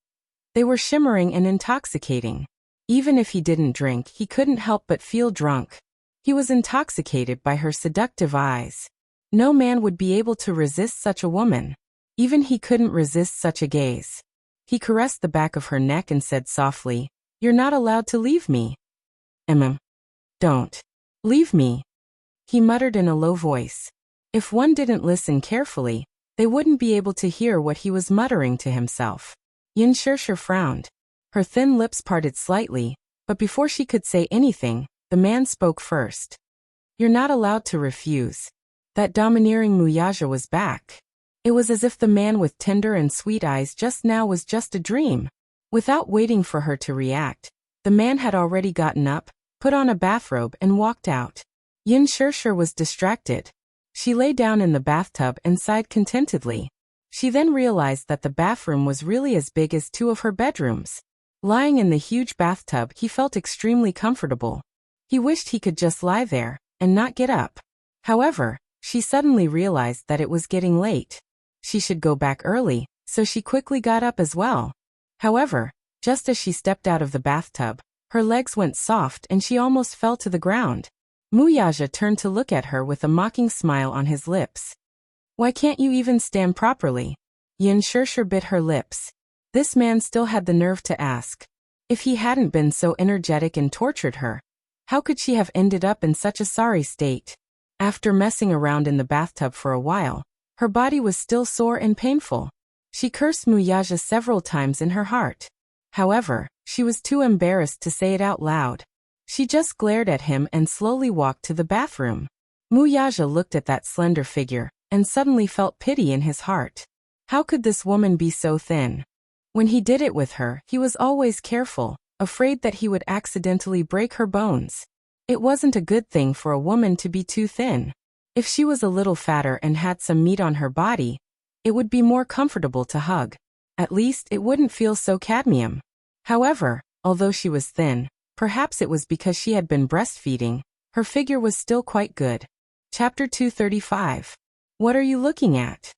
They were shimmering and intoxicating. Even if he didn't drink, he couldn't help but feel drunk. He was intoxicated by her seductive eyes. No man would be able to resist such a woman. Even he couldn't resist such a gaze. He caressed the back of her neck and said softly, "You're not allowed to leave me." Don't. Leave me. He muttered in a low voice. If one didn't listen carefully, they wouldn't be able to hear what he was muttering to himself. Yin Shishir frowned. Her thin lips parted slightly, but before she could say anything, the man spoke first. "You're not allowed to refuse." That domineering Muyaja was back. It was as if the man with tender and sweet eyes just now was just a dream. Without waiting for her to react, the man had already gotten up, put on a bathrobe and walked out. Yin Shirshir was distracted. She lay down in the bathtub and sighed contentedly. She then realized that the bathroom was really as big as 2 of her bedrooms. Lying in the huge bathtub, he felt extremely comfortable. He wished he could just lie there and not get up. However, she suddenly realized that it was getting late. She should go back early, so she quickly got up as well. However, just as she stepped out of the bathtub, her legs went soft and she almost fell to the ground. Muyaja turned to look at her with a mocking smile on his lips. Why can't you even stand properly? Yin Shirshir bit her lips. This man still had the nerve to ask. If he hadn't been so energetic and tortured her, how could she have ended up in such a sorry state? After messing around in the bathtub for a while, her body was still sore and painful. She cursed Muyaja several times in her heart. However, she was too embarrassed to say it out loud. She just glared at him and slowly walked to the bathroom. Muyaja looked at that slender figure and suddenly felt pity in his heart. How could this woman be so thin? When he did it with her, he was always careful, afraid that he would accidentally break her bones. It wasn't a good thing for a woman to be too thin. If she was a little fatter and had some meat on her body, it would be more comfortable to hug. At least it wouldn't feel so cadmium. However, although she was thin, perhaps it was because she had been breastfeeding, her figure was still quite good. Chapter 235. What are you looking at?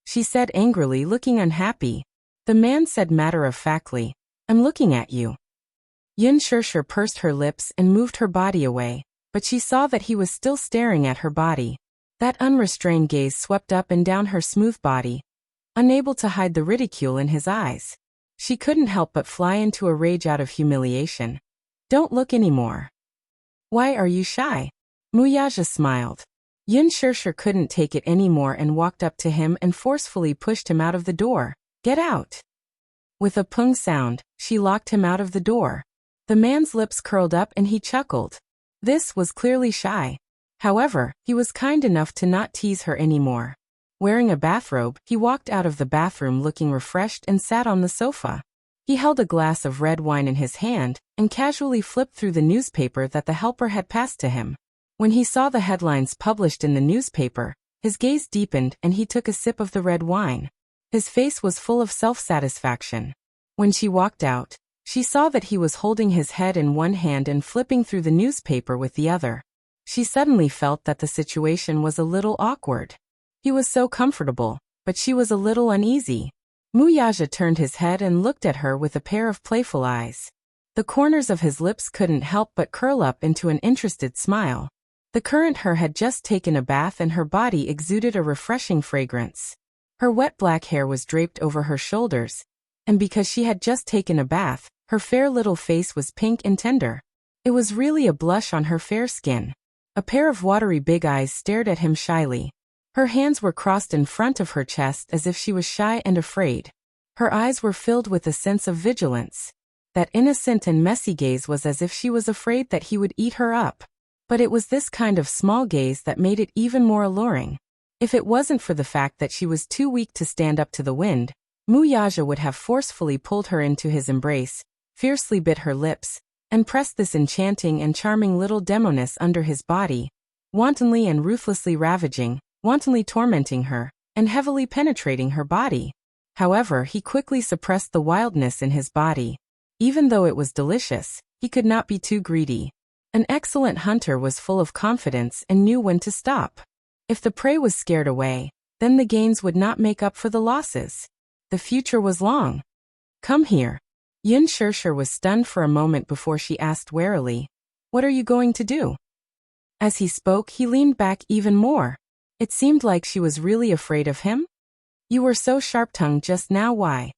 She said angrily, looking unhappy. The man said matter-of-factly, I'm looking at you. Yin Shirshir pursed her lips and moved her body away, but she saw that he was still staring at her body. That unrestrained gaze swept up and down her smooth body, unable to hide the ridicule in his eyes. She couldn't help but fly into a rage out of humiliation. Don't look anymore. Why are you shy? Muyaja smiled. Yin Shirshir couldn't take it anymore and walked up to him and forcefully pushed him out of the door. Get out. With a pung sound, she locked him out of the door. The man's lips curled up and he chuckled. This was clearly shy. However, he was kind enough to not tease her anymore. Wearing a bathrobe, he walked out of the bathroom looking refreshed and sat on the sofa. He held a glass of red wine in his hand and casually flipped through the newspaper that the helper had passed to him. When he saw the headlines published in the newspaper, his gaze deepened and he took a sip of the red wine. His face was full of self-satisfaction. When she walked out, she saw that he was holding his head in one hand and flipping through the newspaper with the other. She suddenly felt that the situation was a little awkward. He was so comfortable, but she was a little uneasy. Muyaja turned his head and looked at her with a pair of playful eyes. The corners of his lips couldn't help but curl up into an interested smile. The current her had just taken a bath and her body exuded a refreshing fragrance. Her wet black hair was draped over her shoulders, and because she had just taken a bath, her fair little face was pink and tender. It was really a blush on her fair skin. A pair of watery big eyes stared at him shyly. Her hands were crossed in front of her chest as if she was shy and afraid. Her eyes were filled with a sense of vigilance. That innocent and messy gaze was as if she was afraid that he would eat her up. But it was this kind of small gaze that made it even more alluring. If it wasn't for the fact that she was too weak to stand up to the wind, Muyaja would have forcefully pulled her into his embrace, fiercely bit her lips, and pressed this enchanting and charming little demoness under his body, wantonly and ruthlessly ravaging, wantonly tormenting her, and heavily penetrating her body. However, he quickly suppressed the wildness in his body. Even though it was delicious, he could not be too greedy. An excellent hunter was full of confidence and knew when to stop. If the prey was scared away, then the gains would not make up for the losses. The future was long. Come here. Yin Shirshir was stunned for a moment before she asked warily, What are you going to do? As he spoke, he leaned back even more. It seemed like she was really afraid of him. You were so sharp-tongued just now, why?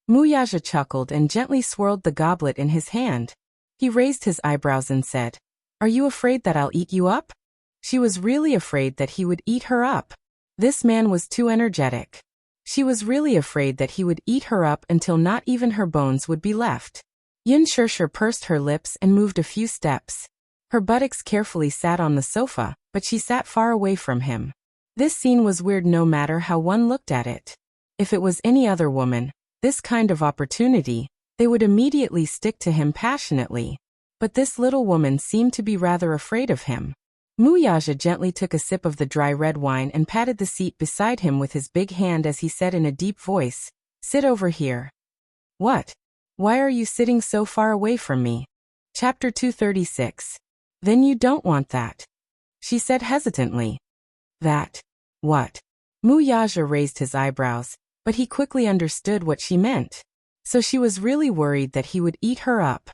Muyaja chuckled and gently swirled the goblet in his hand. He raised his eyebrows and said, Are you afraid that I'll eat you up? She was really afraid that he would eat her up. This man was too energetic. She was really afraid that he would eat her up until not even her bones would be left. Yin Shirshir pursed her lips and moved a few steps. Her buttocks carefully sat on the sofa, but she sat far away from him. This scene was weird no matter how one looked at it. If it was any other woman, this kind of opportunity they would immediately stick to him passionately. But this little woman seemed to be rather afraid of him. Muyaja gently took a sip of the dry red wine and patted the seat beside him with his big hand as he said in a deep voice, "Sit over here." "What? Why are you sitting so far away from me?" Chapter 236. "Then you don't want that?" she said hesitantly. "That? What?" Muyaja raised his eyebrows, but he quickly understood what she meant. So she was really worried that he would eat her up.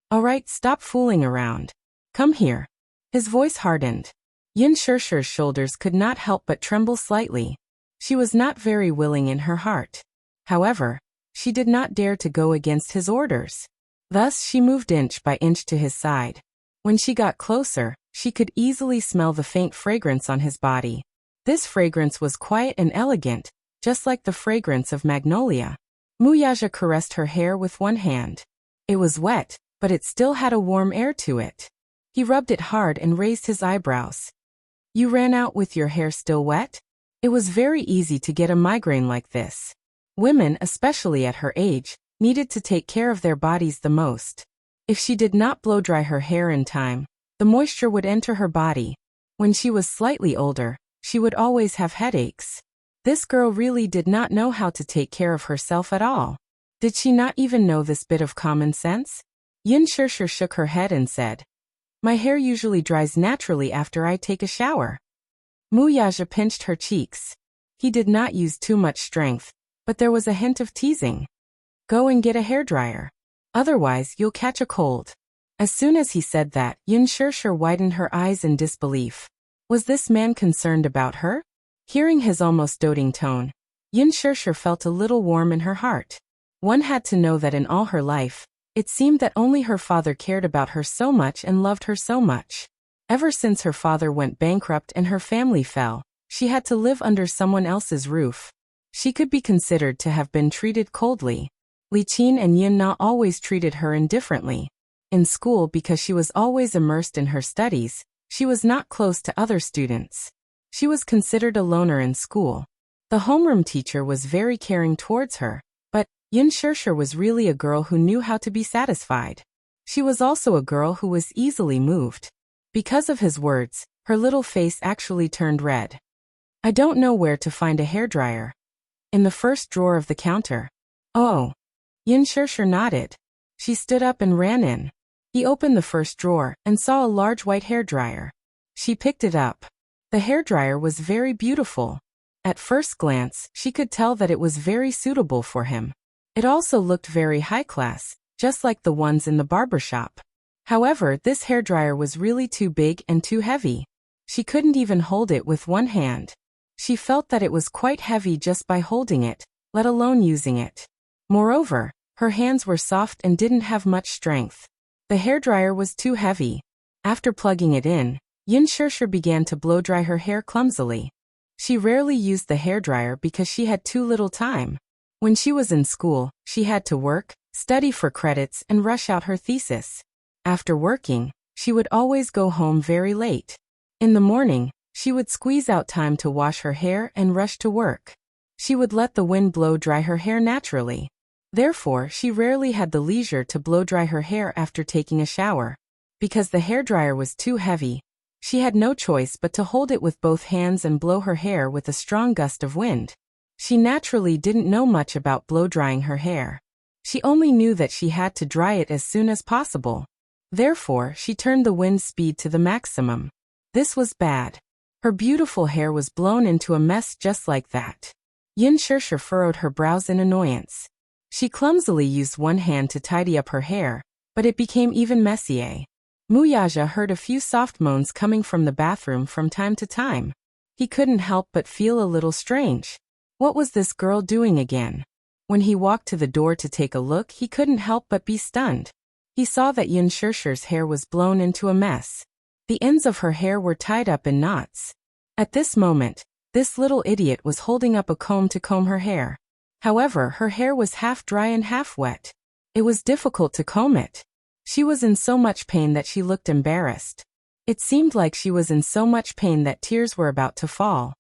"All right, stop fooling around. Come here." His voice hardened. Yin Shishir's shoulders could not help but tremble slightly. She was not very willing in her heart. However, she did not dare to go against his orders. Thus she moved inch by inch to his side. When she got closer, she could easily smell the faint fragrance on his body. This fragrance was quiet and elegant, just like the fragrance of magnolia. Muyaja caressed her hair with one hand. It was wet, but it still had a warm air to it. He rubbed it hard and raised his eyebrows. "You ran out with your hair still wet?" It was very easy to get a migraine like this. Women, especially at her age, needed to take care of their bodies the most. If she did not blow dry her hair in time, the moisture would enter her body. When she was slightly older, she would always have headaches. This girl really did not know how to take care of herself at all. Did she not even know this bit of common sense? Yin Shishir shook her head and said, "My hair usually dries naturally after I take a shower." Muyaja pinched her cheeks. He did not use too much strength, but there was a hint of teasing. "Go and get a hairdryer. Otherwise you'll catch a cold." As soon as he said that, Yin Shishir widened her eyes in disbelief. Was this man concerned about her? Hearing his almost doting tone, Yin Shishir felt a little warm in her heart. One had to know that in all her life, it seemed that only her father cared about her so much and loved her so much. Ever since her father went bankrupt and her family fell, she had to live under someone else's roof. She could be considered to have been treated coldly. Li Qin and Yin Na always treated her indifferently. In school, because she was always immersed in her studies, she was not close to other students. She was considered a loner in school. The homeroom teacher was very caring towards her, but Yin Shishir was really a girl who knew how to be satisfied. She was also a girl who was easily moved. Because of his words, her little face actually turned red. "I don't know where to find a hairdryer." "In the first drawer of the counter." "Oh." Yin Shishir nodded. She stood up and ran in. He opened the first drawer and saw a large white hairdryer. She picked it up. The hairdryer was very beautiful. At first glance, she could tell that it was very suitable for him. It also looked very high class, just like the ones in the barbershop. However, this hairdryer was really too big and too heavy. She couldn't even hold it with one hand. She felt that it was quite heavy just by holding it, let alone using it. Moreover, her hands were soft and didn't have much strength. The hairdryer was too heavy. After plugging it in, Yin Shishir began to blow dry her hair clumsily. She rarely used the hairdryer because she had too little time. When she was in school, she had to work, study for credits, and rush out her thesis. After working, she would always go home very late. In the morning, she would squeeze out time to wash her hair and rush to work. She would let the wind blow dry her hair naturally. Therefore, she rarely had the leisure to blow dry her hair after taking a shower. Because the hairdryer was too heavy, she had no choice but to hold it with both hands and blow her hair with a strong gust of wind. She naturally didn't know much about blow-drying her hair. She only knew that she had to dry it as soon as possible. Therefore, she turned the wind speed to the maximum. This was bad. Her beautiful hair was blown into a mess just like that. Yin Shishir furrowed her brows in annoyance. She clumsily used one hand to tidy up her hair, but it became even messier. Muyaja heard a few soft moans coming from the bathroom from time to time. He couldn't help but feel a little strange. What was this girl doing again? When he walked to the door to take a look, he couldn't help but be stunned. He saw that Yin Shishir's hair was blown into a mess. The ends of her hair were tied up in knots. At this moment, this little idiot was holding up a comb to comb her hair. However, her hair was half dry and half wet. It was difficult to comb it. She was in so much pain that she looked embarrassed. It seemed like she was in so much pain that tears were about to fall.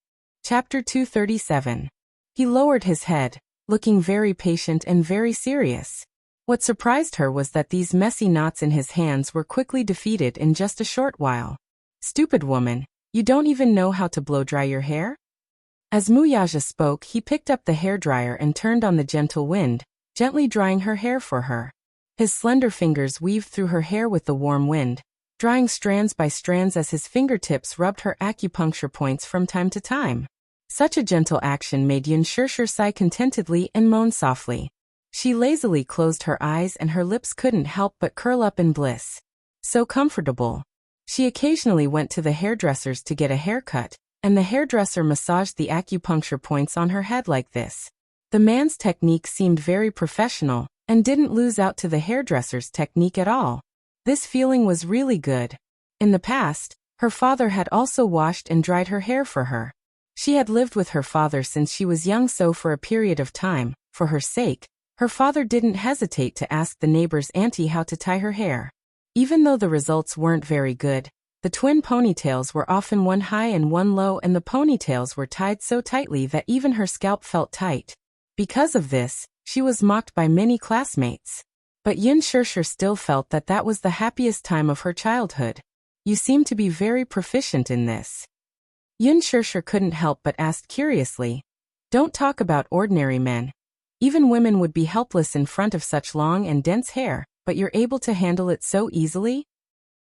Chapter 237. He lowered his head, looking very patient and very serious. What surprised her was that these messy knots in his hands were quickly defeated in just a short while. Stupid woman, you don't even know how to blow-dry your hair? As Muyaja spoke, he picked up the hairdryer and turned on the gentle wind, gently drying her hair for her. His slender fingers weaved through her hair with the warm wind, drying strands by strands as his fingertips rubbed her acupuncture points from time to time. Such a gentle action made Yun Shirshir sigh contentedly and moan softly. She lazily closed her eyes and her lips couldn't help but curl up in bliss. So comfortable. She occasionally went to the hairdresser's to get a haircut, and the hairdresser massaged the acupuncture points on her head like this. The man's technique seemed very professional, and didn't lose out to the hairdresser's technique at all. This feeling was really good. In the past, her father had also washed and dried her hair for her. She had lived with her father since she was young, so for a period of time, for her sake, her father didn't hesitate to ask the neighbor's auntie how to tie her hair. Even though the results weren't very good, the twin ponytails were often one high and one low, and the ponytails were tied so tightly that even her scalp felt tight. Because of this, she was mocked by many classmates. But Yun Shirshir still felt that that was the happiest time of her childhood. You seem to be very proficient in this. Yun Shirshir couldn't help but ask curiously. Don't talk about ordinary men. Even women would be helpless in front of such long and dense hair, but you're able to handle it so easily?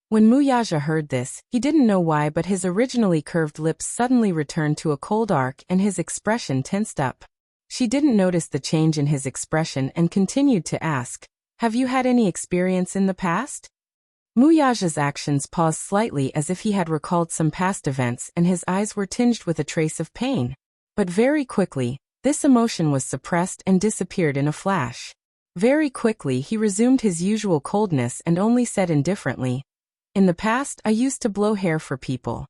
When Muyaja heard this, he didn't know why, but his originally curved lips suddenly returned to a cold arc and his expression tensed up. She didn't notice the change in his expression and continued to ask, have you had any experience in the past? Muyaja's actions paused slightly as if he had recalled some past events, and his eyes were tinged with a trace of pain. But very quickly, this emotion was suppressed and disappeared in a flash. Very quickly he resumed his usual coldness and only said indifferently, in the past I used to blow hair for people.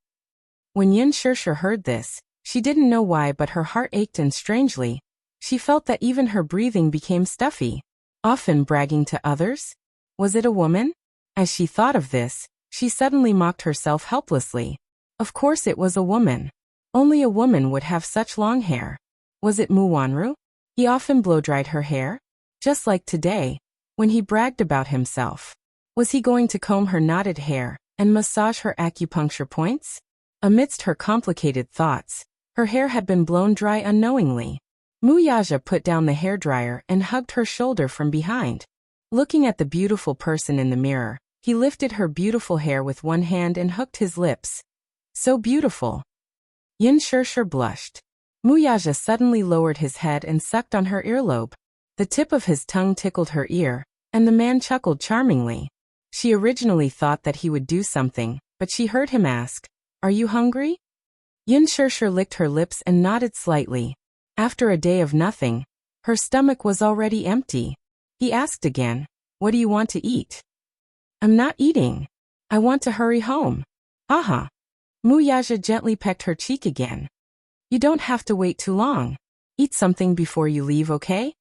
When Yun Shirshir heard this, she didn't know why, but her heart ached, and strangely, she felt that even her breathing became stuffy. Often bragging to others? Was it a woman? As she thought of this, she suddenly mocked herself helplessly. Of course it was a woman. Only a woman would have such long hair. Was it Muwanru? He often blow-dried her hair? Just like today, when he bragged about himself. Was he going to comb her knotted hair and massage her acupuncture points? Amidst her complicated thoughts, her hair had been blown dry unknowingly. Muyaja put down the hairdryer and hugged her shoulder from behind. Looking at the beautiful person in the mirror, he lifted her beautiful hair with one hand and hooked his lips. So beautiful. Yun Shirshir blushed. Muyaja suddenly lowered his head and sucked on her earlobe. The tip of his tongue tickled her ear, and the man chuckled charmingly. She originally thought that he would do something, but she heard him ask, "Are you hungry?" Yun Shirshir licked her lips and nodded slightly. After a day of nothing, her stomach was already empty. He asked again, "What do you want to eat?" "I'm not eating. I want to hurry home." "Aha." Muyaja gently pecked her cheek again. "You don't have to wait too long. Eat something before you leave, okay?"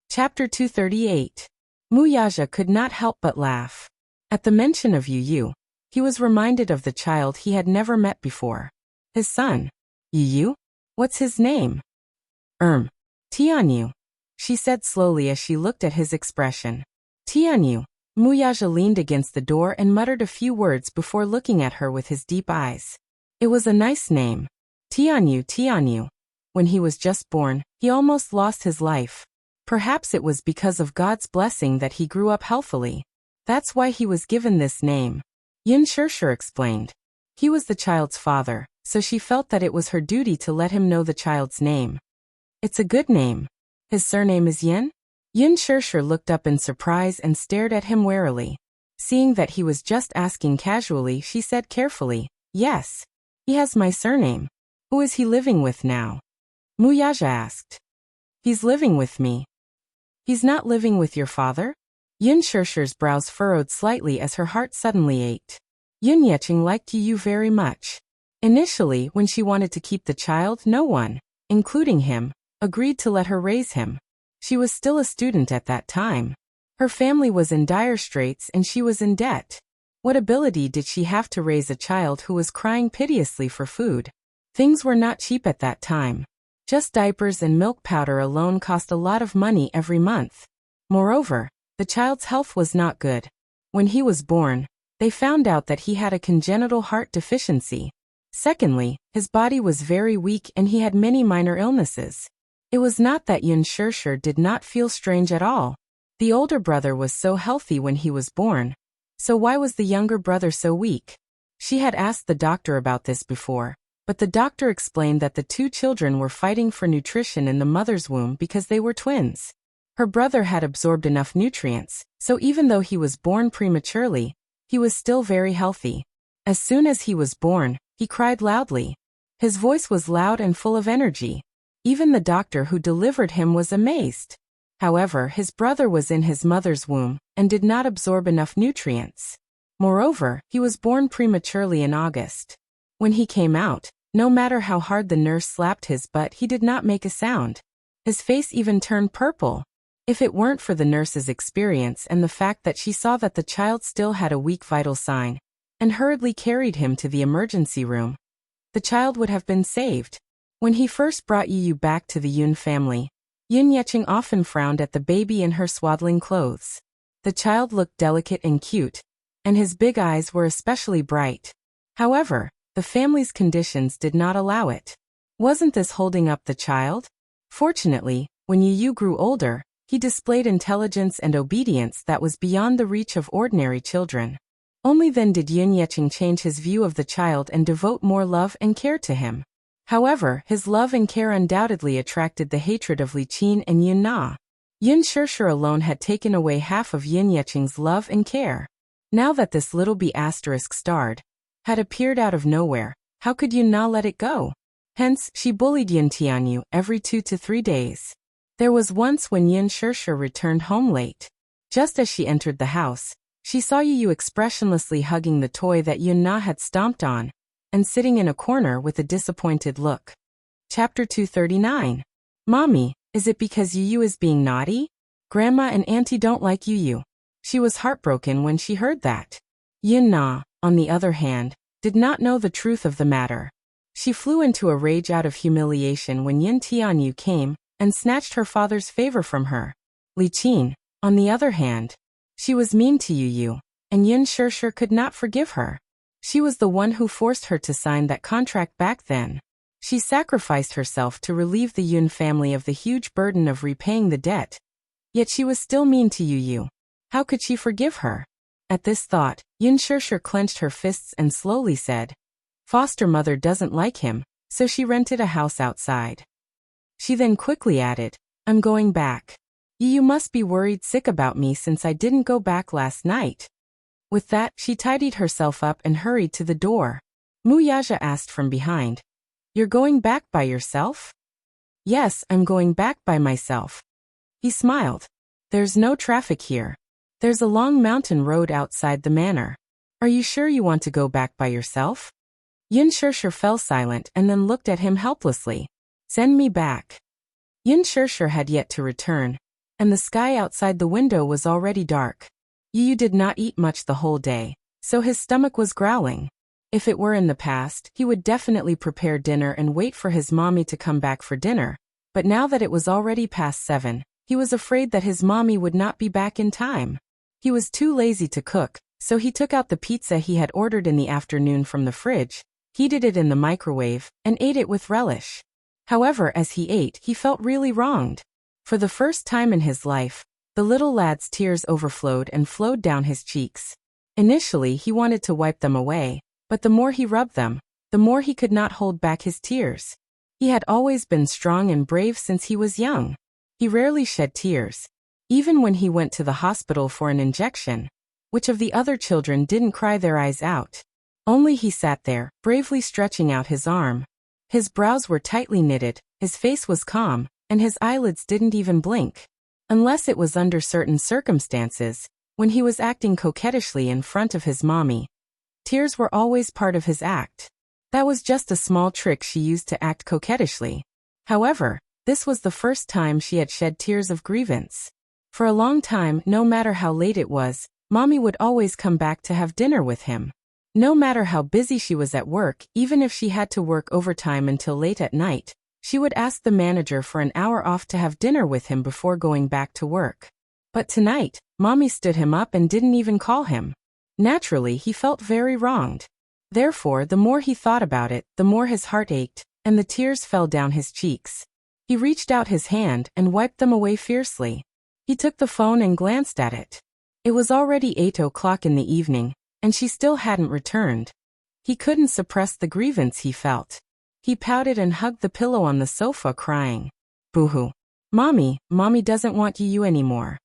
Chapter 238. Muyaja could not help but laugh. At the mention of Yu, he was reminded of the child he had never met before. His son. Yu? What's his name? Tianyu, she said slowly as she looked at his expression. Tianyu. Muyaja leaned against the door and muttered a few words before looking at her with his deep eyes. It was a nice name. Tianyu. When he was just born, he almost lost his life. Perhaps it was because of God's blessing that he grew up healthily. That's why he was given this name. Yun Shirshir explained. He was the child's father, so she felt that it was her duty to let him know the child's name. It's a good name. His surname is Yin? Yun Shirshir looked up in surprise and stared at him warily. Seeing that he was just asking casually, she said carefully, "Yes. He has my surname." "Who is he living with now?" Muyaja asked. "He's living with me." "He's not living with your father?" Yun Shirshir's brows furrowed slightly as her heart suddenly ached. Yun Yecheng liked Yu very much. Initially, when she wanted to keep the child, no one, including him, agreed to let her raise him. She was still a student at that time. Her family was in dire straits and she was in debt. What ability did she have to raise a child who was crying piteously for food? Things were not cheap at that time. Just diapers and milk powder alone cost a lot of money every month. Moreover, The child's health was not good. When he was born, they found out that he had a congenital heart deficiency. Secondly, his body was very weak and he had many minor illnesses. It was not that Yun Shirshir did not feel strange at all. The older brother was so healthy when he was born. So why was the younger brother so weak? She had asked the doctor about this before, but the doctor explained that the two children were fighting for nutrition in the mother's womb because they were twins. Her brother had absorbed enough nutrients, so even though he was born prematurely, he was still very healthy. As soon as he was born, he cried loudly. His voice was loud and full of energy. Even the doctor who delivered him was amazed. However, his brother was in his mother's womb and did not absorb enough nutrients. Moreover, he was born prematurely in August. When he came out, no matter how hard the nurse slapped his butt, he did not make a sound. His face even turned purple. If it weren't for the nurse's experience and the fact that she saw that the child still had a weak vital sign, and hurriedly carried him to the emergency room, the child would have been saved. When he first brought Yu back to the Yun family, Yun Yeching often frowned at the baby in her swaddling clothes. The child looked delicate and cute, and his big eyes were especially bright. However, the family's conditions did not allow it. Wasn't this holding up the child? Fortunately, when Yu grew older, he displayed intelligence and obedience that was beyond the reach of ordinary children. Only then did Yun Yeching change his view of the child and devote more love and care to him. However, his love and care undoubtedly attracted the hatred of Li Qin and Yun Na. Yun Shirshir alone had taken away half of Yun Yeching's love and care. Now that this little B** starred had appeared out of nowhere, how could Yun Na let it go? Hence, she bullied Yun Tianyu every 2 to 3 days. There was once when Yun Shirshir returned home late. Just as she entered the house, she saw Yu expressionlessly hugging the toy that Yun Na had stomped on, and sitting in a corner with a disappointed look. Chapter 239. Mommy, is it because Yu is being naughty? Grandma and Auntie don't like Yu. She was heartbroken when she heard that. Yun Na, on the other hand, did not know the truth of the matter. She flew into a rage out of humiliation when Yun Tianyu came and snatched her father's favor from her. Li Qin, on the other hand, she was mean to Yu, and Yun Shirshir could not forgive her. She was the one who forced her to sign that contract back then. She sacrificed herself to relieve the Yun family of the huge burden of repaying the debt. Yet she was still mean to Yu. How could she forgive her? At this thought, Yun Shirshir clenched her fists and slowly said, "Foster mother doesn't like him, so she rented a house outside." She then quickly added, "I'm going back. You must be worried sick about me since I didn't go back last night." With that, she tidied herself up and hurried to the door. Mu Yaja asked from behind, "You're going back by yourself?" "Yes, I'm going back by myself." He smiled. "There's no traffic here. There's a long mountain road outside the manor. Are you sure you want to go back by yourself?" Yun Shirshir fell silent and then looked at him helplessly. "Send me back." Yun Shirshir had yet to return, and the sky outside the window was already dark. Yu did not eat much the whole day, so his stomach was growling. If it were in the past, he would definitely prepare dinner and wait for his mommy to come back for dinner, but now that it was already past 7, he was afraid that his mommy would not be back in time. He was too lazy to cook, so he took out the pizza he had ordered in the afternoon from the fridge, heated it in the microwave, and ate it with relish. However, as he ate, he felt really wronged. For the first time in his life, the little lad's tears overflowed and flowed down his cheeks. Initially, he wanted to wipe them away, but the more he rubbed them, the more he could not hold back his tears. He had always been strong and brave since he was young. He rarely shed tears. Even when he went to the hospital for an injection, which of the other children didn't cry their eyes out? Only he sat there, bravely stretching out his arm. His brows were tightly knitted, his face was calm, and his eyelids didn't even blink. Unless it was under certain circumstances, when he was acting coquettishly in front of his mommy. Tears were always part of his act. That was just a small trick she used to act coquettishly. However, this was the first time she had shed tears of grievance. For a long time, no matter how late it was, mommy would always come back to have dinner with him. No matter how busy she was at work, even if she had to work overtime until late at night, she would ask the manager for an hour off to have dinner with him before going back to work. But tonight, Mommy stood him up and didn't even call him. Naturally, he felt very wronged. Therefore, the more he thought about it, the more his heart ached, and the tears fell down his cheeks. He reached out his hand and wiped them away fiercely. He took the phone and glanced at it. It was already 8 o'clock in the evening, and she still hadn't returned. He couldn't suppress the grievance he felt. He pouted and hugged the pillow on the sofa, crying, "Boo-hoo. Mommy doesn't want you anymore."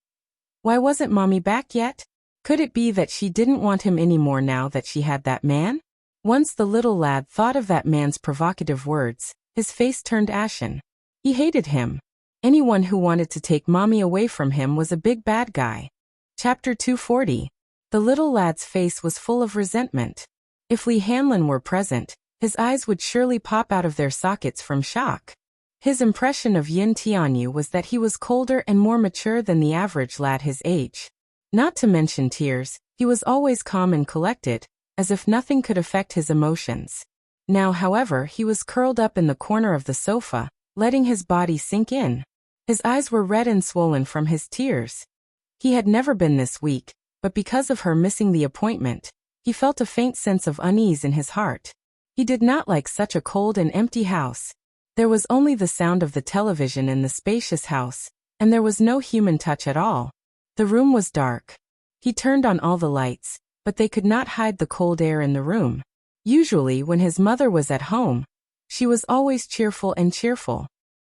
Why wasn't Mommy back yet? Could it be that she didn't want him anymore now that she had that man? Once the little lad thought of that man's provocative words, his face turned ashen. He hated him. Anyone who wanted to take Mommy away from him was a big bad guy. Chapter 240. The little lad's face was full of resentment. If Lee Hanlon were present, his eyes would surely pop out of their sockets from shock. His impression of Yin Tianyu was that he was colder and more mature than the average lad his age. Not to mention tears, he was always calm and collected, as if nothing could affect his emotions. Now, however, he was curled up in the corner of the sofa, letting his body sink in. His eyes were red and swollen from his tears. He had never been this weak, but because of her missing the appointment, he felt a faint sense of unease in his heart. He did not like such a cold and empty house. There was only the sound of the television in the spacious house, and there was no human touch at all. The room was dark. He turned on all the lights, but they could not hide the cold air in the room. Usually, when his mother was at home, she was always cheerful.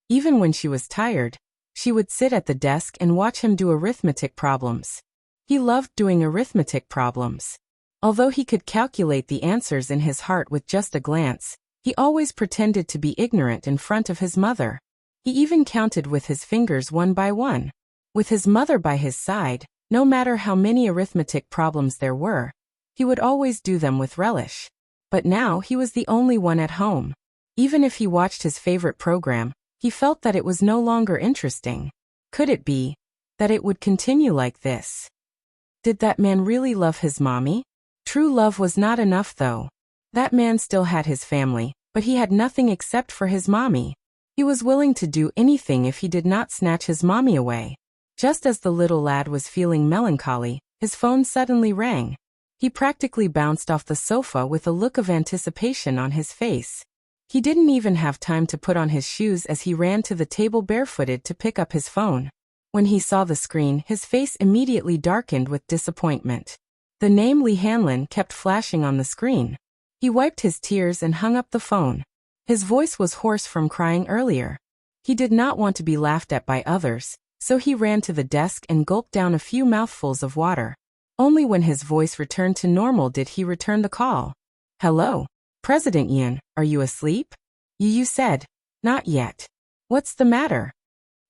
Even when she was tired, she would sit at the desk and watch him do arithmetic problems. He loved doing arithmetic problems. Although he could calculate the answers in his heart with just a glance, he always pretended to be ignorant in front of his mother. He even counted with his fingers one by one. With his mother by his side, no matter how many arithmetic problems there were, he would always do them with relish. But now he was the only one at home. Even if he watched his favorite program, he felt that it was no longer interesting. Could it be that it would continue like this? Did that man really love his mommy? True love was not enough though. That man still had his family, but he had nothing except for his mommy. He was willing to do anything if he did not snatch his mommy away. Just as the little lad was feeling melancholy, his phone suddenly rang. He practically bounced off the sofa with a look of anticipation on his face. He didn't even have time to put on his shoes as he ran to the table barefooted to pick up his phone. When he saw the screen, his face immediately darkened with disappointment. The name Lee Hanlon kept flashing on the screen. He wiped his tears and hung up the phone. His voice was hoarse from crying earlier. He did not want to be laughed at by others, so he ran to the desk and gulped down a few mouthfuls of water. Only when his voice returned to normal did he return the call. "Hello, President Yin, are you asleep?" You said, "Not yet. What's the matter?"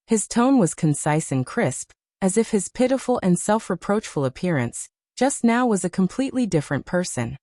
His tone was concise and crisp, as if his pitiful and self-reproachful appearance just now was a completely different person.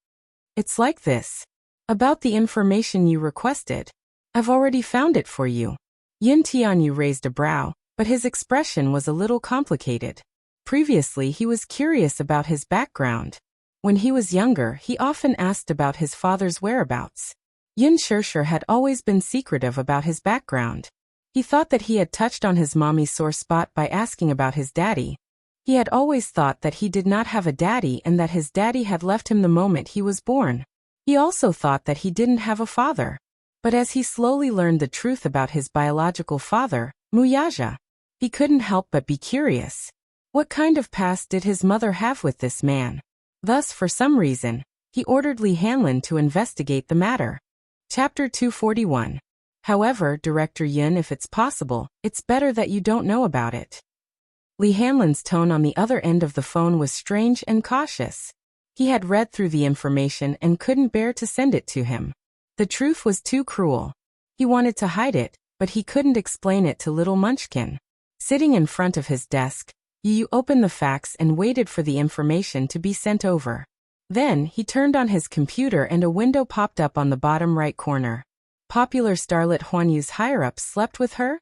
"It's like this. About the information you requested. I've already found it for you." Yin Tianyu raised a brow, but his expression was a little complicated. Previously, he was curious about his background. When he was younger, he often asked about his father's whereabouts. Yin Shishir had always been secretive about his background. He thought that he had touched on his mommy's sore spot by asking about his daddy. He had always thought that he did not have a daddy and that his daddy had left him the moment he was born. He also thought that he didn't have a father. But as he slowly learned the truth about his biological father, Muyaja, he couldn't help but be curious. What kind of past did his mother have with this man? Thus, for some reason, he ordered Lee Hanlon to investigate the matter. Chapter 241. However, Director Yin, if it's possible, it's better that you don't know about it. Lee Hanlon's tone on the other end of the phone was strange and cautious. He had read through the information and couldn't bear to send it to him. The truth was too cruel. He wanted to hide it, but he couldn't explain it to little Munchkin. Sitting in front of his desk, Yu opened the fax and waited for the information to be sent over. Then, he turned on his computer and a window popped up on the bottom right corner. Popular starlet Huan Yu's higher-ups slept with her?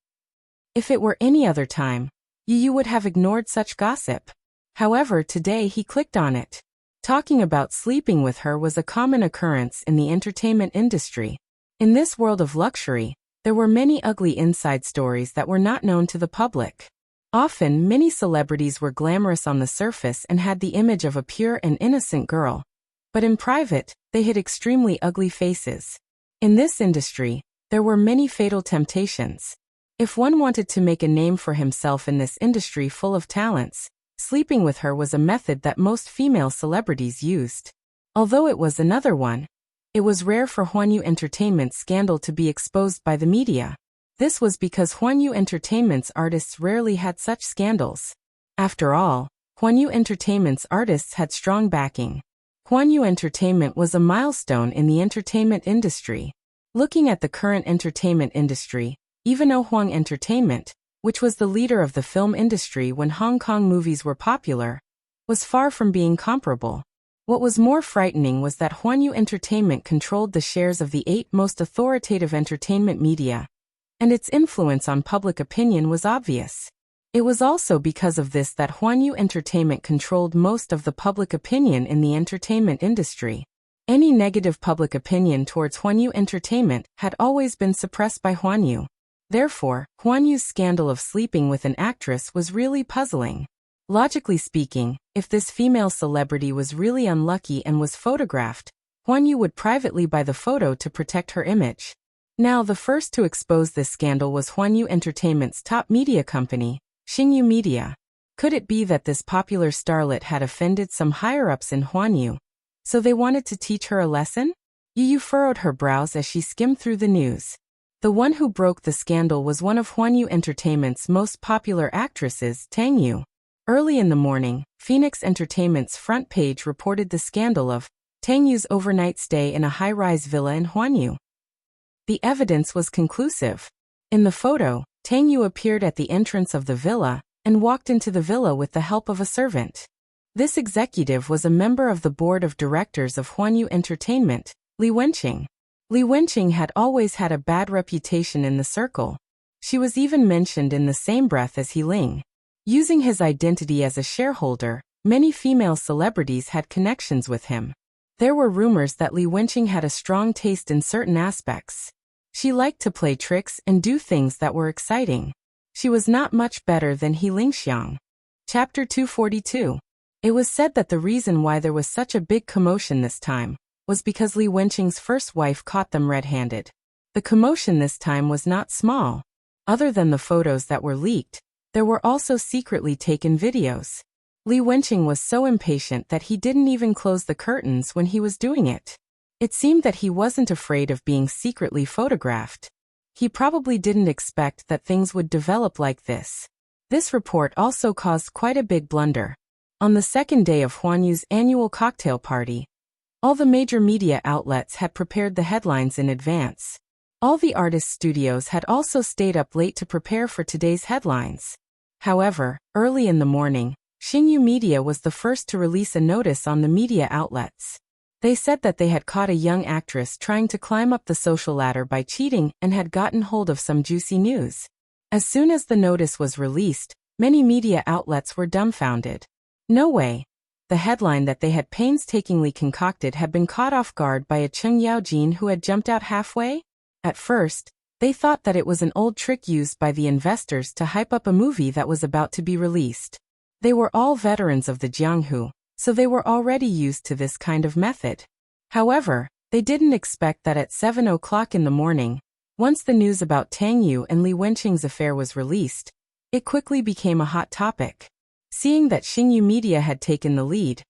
If it were any other time, Yu would have ignored such gossip. However, today he clicked on it. Talking about sleeping with her was a common occurrence in the entertainment industry. In this world of luxury, there were many ugly inside stories that were not known to the public. Often, many celebrities were glamorous on the surface and had the image of a pure and innocent girl. But in private, they hid extremely ugly faces. In this industry, there were many fatal temptations. If one wanted to make a name for himself in this industry full of talents, sleeping with her was a method that most female celebrities used. Although it was another one, it was rare for Huanyu Entertainment's scandal to be exposed by the media. This was because Huanyu Entertainment's artists rarely had such scandals. After all, Huanyu Entertainment's artists had strong backing. Huanyu Entertainment was a milestone in the entertainment industry. Looking at the current entertainment industry, even Huang Entertainment, which was the leader of the film industry when Hong Kong movies were popular, was far from being comparable. What was more frightening was that Huanyu Entertainment controlled the shares of the 8 most authoritative entertainment media, and its influence on public opinion was obvious. It was also because of this that Huanyu Entertainment controlled most of the public opinion in the entertainment industry. Any negative public opinion towards Huanyu Entertainment had always been suppressed by Huanyu. Therefore, Huanyu's scandal of sleeping with an actress was really puzzling. Logically speaking, if this female celebrity was really unlucky and was photographed, Huanyu would privately buy the photo to protect her image. Now, the first to expose this scandal was Huanyu Entertainment's top media company, Xingyu Media. Could it be that this popular starlet had offended some higher-ups in Huanyu, so they wanted to teach her a lesson? Yu furrowed her brows as she skimmed through the news. The one who broke the scandal was one of Huanyu Entertainment's most popular actresses, Tang Yu. Early in the morning, Phoenix Entertainment's front page reported the scandal of Tang Yu's overnight stay in a high-rise villa in Huanyu. The evidence was conclusive. In the photo, Tang Yu appeared at the entrance of the villa and walked into the villa with the help of a servant. This executive was a member of the board of directors of Huanyu Entertainment, Li Wenqing. Li Wenqing had always had a bad reputation in the circle. She was even mentioned in the same breath as He Ling. Using his identity as a shareholder, many female celebrities had connections with him. There were rumors that Li Wenqing had a strong taste in certain aspects. She liked to play tricks and do things that were exciting. She was not much better than He Lingxiang. Chapter 242. It was said that the reason why there was such a big commotion this time was because Li Wenqing's first wife caught them red-handed. The commotion this time was not small. Other than the photos that were leaked, there were also secretly taken videos. Li Wenqing was so impatient that he didn't even close the curtains when he was doing it. It seemed that he wasn't afraid of being secretly photographed. He probably didn't expect that things would develop like this. This report also caused quite a big blunder. On the second day of Huanyu's annual cocktail party, all the major media outlets had prepared the headlines in advance. All the artist studios had also stayed up late to prepare for today's headlines. However, early in the morning, Xingyu Media was the first to release a notice on the media outlets. They said that they had caught a young actress trying to climb up the social ladder by cheating and had gotten hold of some juicy news. As soon as the notice was released, many media outlets were dumbfounded. No way. The headline that they had painstakingly concocted had been caught off guard by a Cheng Yaojin who had jumped out halfway? At first, they thought that it was an old trick used by the investors to hype up a movie that was about to be released. They were all veterans of the Jianghu, so they were already used to this kind of method. However, they didn't expect that at 7 o'clock in the morning, once the news about Tang Yu and Li Wenqing's affair was released, it quickly became a hot topic. Seeing that Xingyu Media had taken the lead,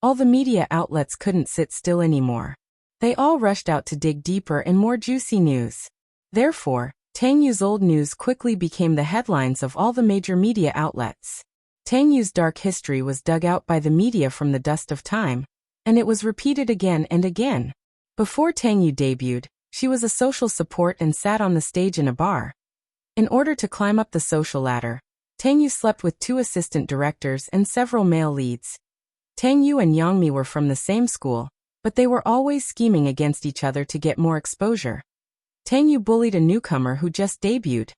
all the media outlets couldn't sit still anymore. They all rushed out to dig deeper and more juicy news. Therefore, Tang Yu's old news quickly became the headlines of all the major media outlets. Tang Yu's dark history was dug out by the media from the dust of time, and it was repeated again and again. Before Tang Yu debuted, she was a social support and sat on the stage in a bar. In order to climb up the social ladder, Tang Yu slept with 2 assistant directors and several male leads. Tang Yu and Yang Mi were from the same school, but they were always scheming against each other to get more exposure. Tang Yu bullied a newcomer who just debuted.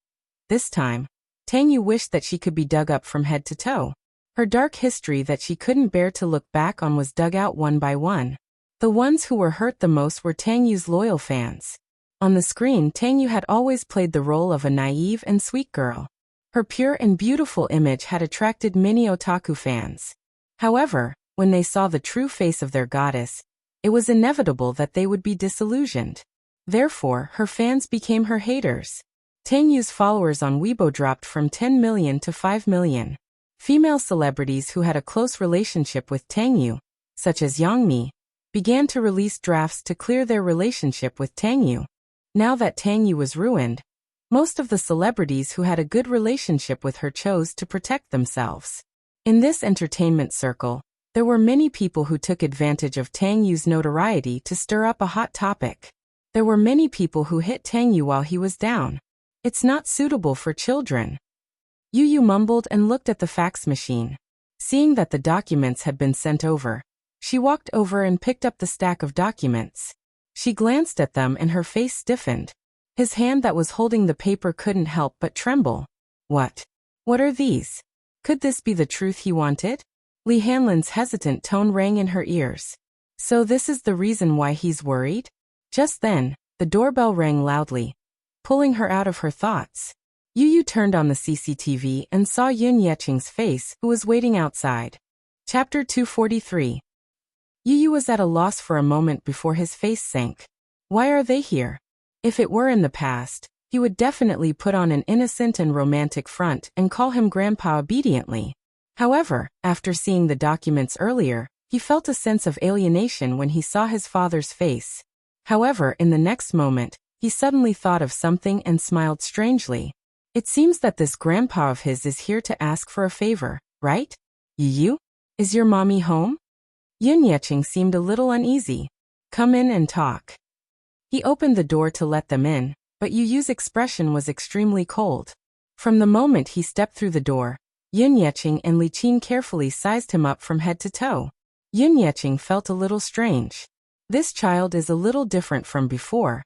This time, Tang Yu wished that she could be dug up from head to toe. Her dark history that she couldn't bear to look back on was dug out one by one. The ones who were hurt the most were Tang Yu's loyal fans. On the screen, Tang Yu had always played the role of a naive and sweet girl. Her pure and beautiful image had attracted many otaku fans. However, when they saw the true face of their goddess, it was inevitable that they would be disillusioned. Therefore, her fans became her haters. Tangyu's followers on Weibo dropped from 10 million to 5 million. Female celebrities who had a close relationship with Tangyu, such as Yangmi, began to release drafts to clear their relationship with Tangyu. Now that Tangyu was ruined, most of the celebrities who had a good relationship with her chose to protect themselves. In this entertainment circle, there were many people who took advantage of Tangyu's notoriety to stir up a hot topic. There were many people who hit Tangyu while he was down. It's not suitable for children. Yu mumbled and looked at the fax machine. Seeing that the documents had been sent over, she walked over and picked up the stack of documents. She glanced at them and her face stiffened. His hand that was holding the paper couldn't help but tremble. What? What are these? Could this be the truth he wanted? Li Hanlin's hesitant tone rang in her ears. So this is the reason why he's worried? Just then, the doorbell rang loudly, pulling her out of her thoughts. Yu turned on the CCTV and saw Yun Yeching's face, who was waiting outside. Chapter 243. Yu was at a loss for a moment before his face sank. Why are they here? If it were in the past, he would definitely put on an innocent and romantic front and call him Grandpa obediently. However, after seeing the documents earlier, he felt a sense of alienation when he saw his father's face. However, in the next moment, he suddenly thought of something and smiled strangely. It seems that this grandpa of his is here to ask for a favor, right? Yu? Is your mommy home? Yun Yeching seemed a little uneasy. Come in and talk. He opened the door to let them in, but Yu's expression was extremely cold. From the moment he stepped through the door, Yun Yeching and Li Qin carefully sized him up from head to toe. Yun Yeching felt a little strange. This child is a little different from before.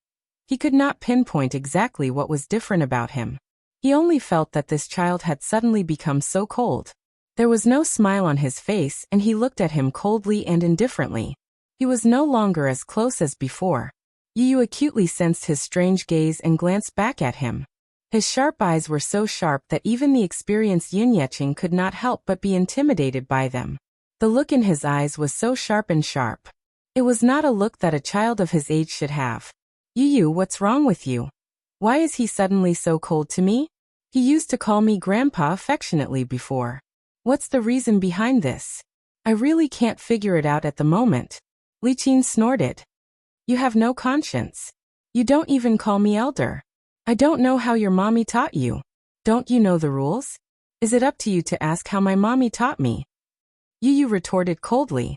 He could not pinpoint exactly what was different about him. He only felt that this child had suddenly become so cold. There was no smile on his face and he looked at him coldly and indifferently. He was no longer as close as before. Yu acutely sensed his strange gaze and glanced back at him. His sharp eyes were so sharp that even the experienced Yun Yeching could not help but be intimidated by them. The look in his eyes was so sharp and sharp. It was not a look that a child of his age should have. Yu, what's wrong with you? Why is he suddenly so cold to me? He used to call me Grandpa affectionately before. What's the reason behind this? I really can't figure it out at the moment. Li Qin snorted. You have no conscience. You don't even call me elder. I don't know how your mommy taught you. Don't you know the rules? Is it up to you to ask how my mommy taught me? Yu retorted coldly.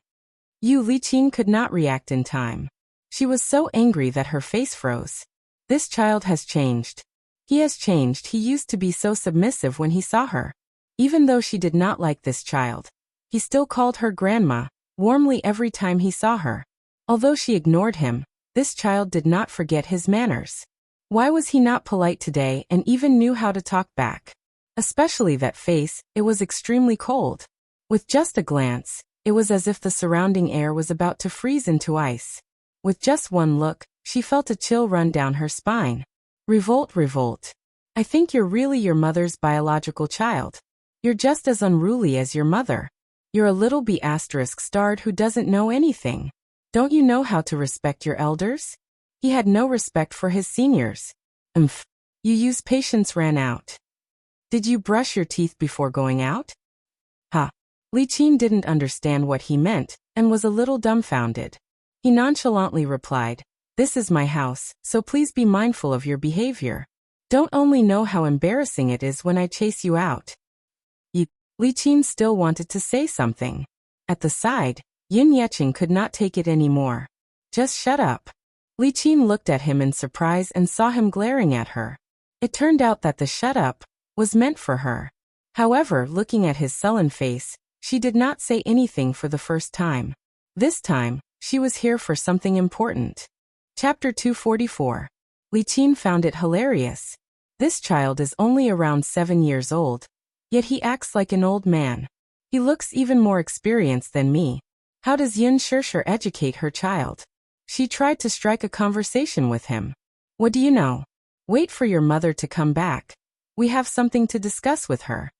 Li Qin could not react in time. She was so angry that her face froze. This child has changed. He has changed. He used to be so submissive when he saw her. Even though she did not like this child, he still called her grandma, warmly every time he saw her. Although she ignored him, this child did not forget his manners. Why was he not polite today and even knew how to talk back? Especially that face, it was extremely cold. With just a glance, it was as if the surrounding air was about to freeze into ice. With just one look, she felt a chill run down her spine. Revolt. I think you're really your mother's biological child. You're just as unruly as your mother. You're a little B***starred who doesn't know anything. Don't you know how to respect your elders? He had no respect for his seniors. Yu's patience ran out. Did you brush your teeth before going out? Li Qin didn't understand what he meant, and was a little dumbfounded. He nonchalantly replied, This is my house, so please be mindful of your behavior. Don't only know how embarrassing it is when I chase you out. Li Qin still wanted to say something. At the side, Yun Yeching could not take it anymore. Just shut up. Li Qin looked at him in surprise and saw him glaring at her. It turned out that the shut up was meant for her. However, looking at his sullen face, she did not say anything for the first time. This time, she was here for something important. Chapter 244. Li Qin found it hilarious. This child is only around 7 years old, yet he acts like an old man. He looks even more experienced than me. How does Yun Shishir educate her child? She tried to strike a conversation with him. What do you know? Wait for your mother to come back. We have something to discuss with her.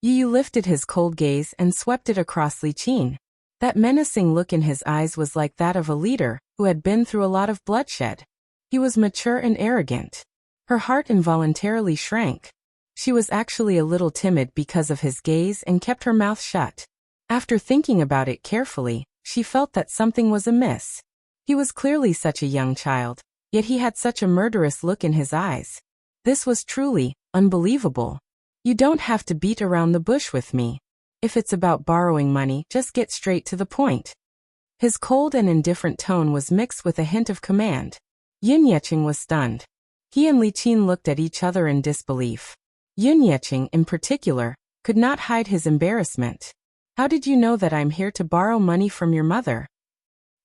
Yu lifted his cold gaze and swept it across Li Qin. That menacing look in his eyes was like that of a leader who had been through a lot of bloodshed. He was mature and arrogant. Her heart involuntarily shrank. She was actually a little timid because of his gaze and kept her mouth shut. After thinking about it carefully, she felt that something was amiss. He was clearly such a young child, yet he had such a murderous look in his eyes. This was truly unbelievable. You don't have to beat around the bush with me. If it's about borrowing money, just get straight to the point. His cold and indifferent tone was mixed with a hint of command. Yin Yeqing was stunned. He and Li Qin looked at each other in disbelief. Yin Yeqing, in particular, could not hide his embarrassment. How did you know that I'm here to borrow money from your mother?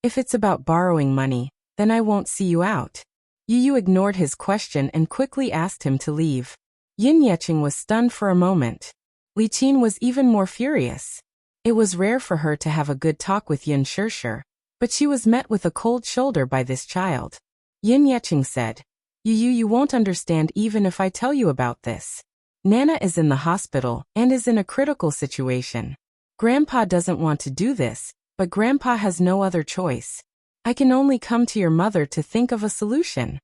If it's about borrowing money, then I won't see you out. Yu ignored his question and quickly asked him to leave. Yin Yeqing was stunned for a moment. Li Qin was even more furious. It was rare for her to have a good talk with Yin Shirshir, but she was met with a cold shoulder by this child. Yin Yeqing said, You won't understand even if I tell you about this. Nana is in the hospital and is in a critical situation. Grandpa doesn't want to do this, but Grandpa has no other choice. I can only come to your mother to think of a solution.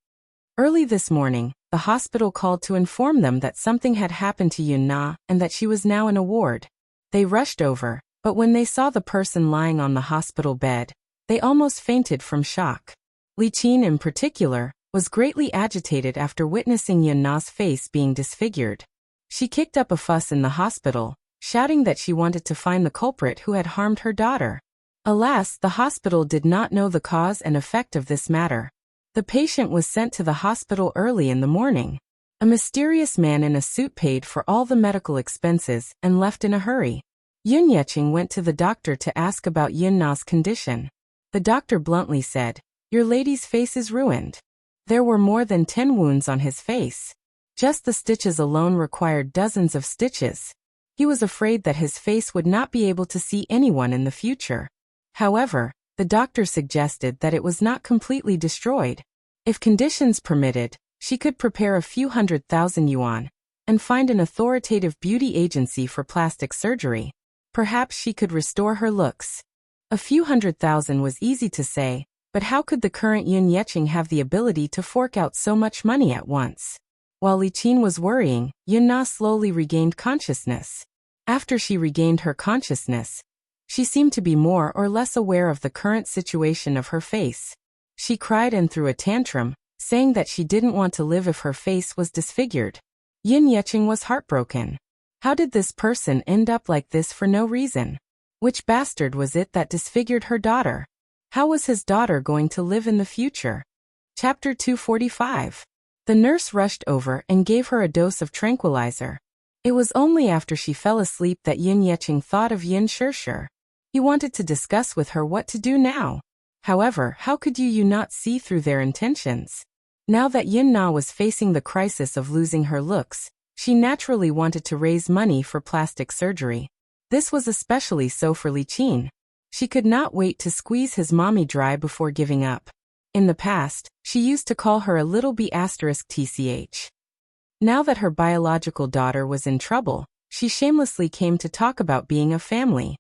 Early this morning, the hospital called to inform them that something had happened to Yun Na and that she was now in a ward. They rushed over, but when they saw the person lying on the hospital bed, they almost fainted from shock. Li Qin, in particular, was greatly agitated after witnessing Yun Na's face being disfigured. She kicked up a fuss in the hospital, shouting that she wanted to find the culprit who had harmed her daughter. Alas, the hospital did not know the cause and effect of this matter. The patient was sent to the hospital early in the morning. A mysterious man in a suit paid for all the medical expenses and left in a hurry. Yin Yeqing went to the doctor to ask about Yun Na's condition. The doctor bluntly said, Your lady's face is ruined. There were more than 10 wounds on his face. Just the stitches alone required dozens of stitches. He was afraid that his face would not be able to see anyone in the future. However, the doctor suggested that it was not completely destroyed. If conditions permitted, she could prepare a few 100,000 yuan and find an authoritative beauty agency for plastic surgery. Perhaps she could restore her looks. A few 100,000 was easy to say, but how could the current Yin Yeqing have the ability to fork out so much money at once? While Li Qin was worrying, Yun Na slowly regained consciousness. After she regained her consciousness, she seemed to be more or less aware of the current situation of her face. She cried and threw a tantrum, saying that she didn't want to live if her face was disfigured. Yin Yeqing was heartbroken. How did this person end up like this for no reason? Which bastard was it that disfigured her daughter? How was his daughter going to live in the future? Chapter 245. The nurse rushed over and gave her a dose of tranquilizer. It was only after she fell asleep that Yin Yeqing thought of Yin Shirshir. He wanted to discuss with her what to do now. However, how could you not see through their intentions? Now that Yun Na was facing the crisis of losing her looks, she naturally wanted to raise money for plastic surgery. This was especially so for Li Qin. She could not wait to squeeze his mommy dry before giving up. In the past, she used to call her a little b*tch. Now that her biological daughter was in trouble, she shamelessly came to talk about being a family.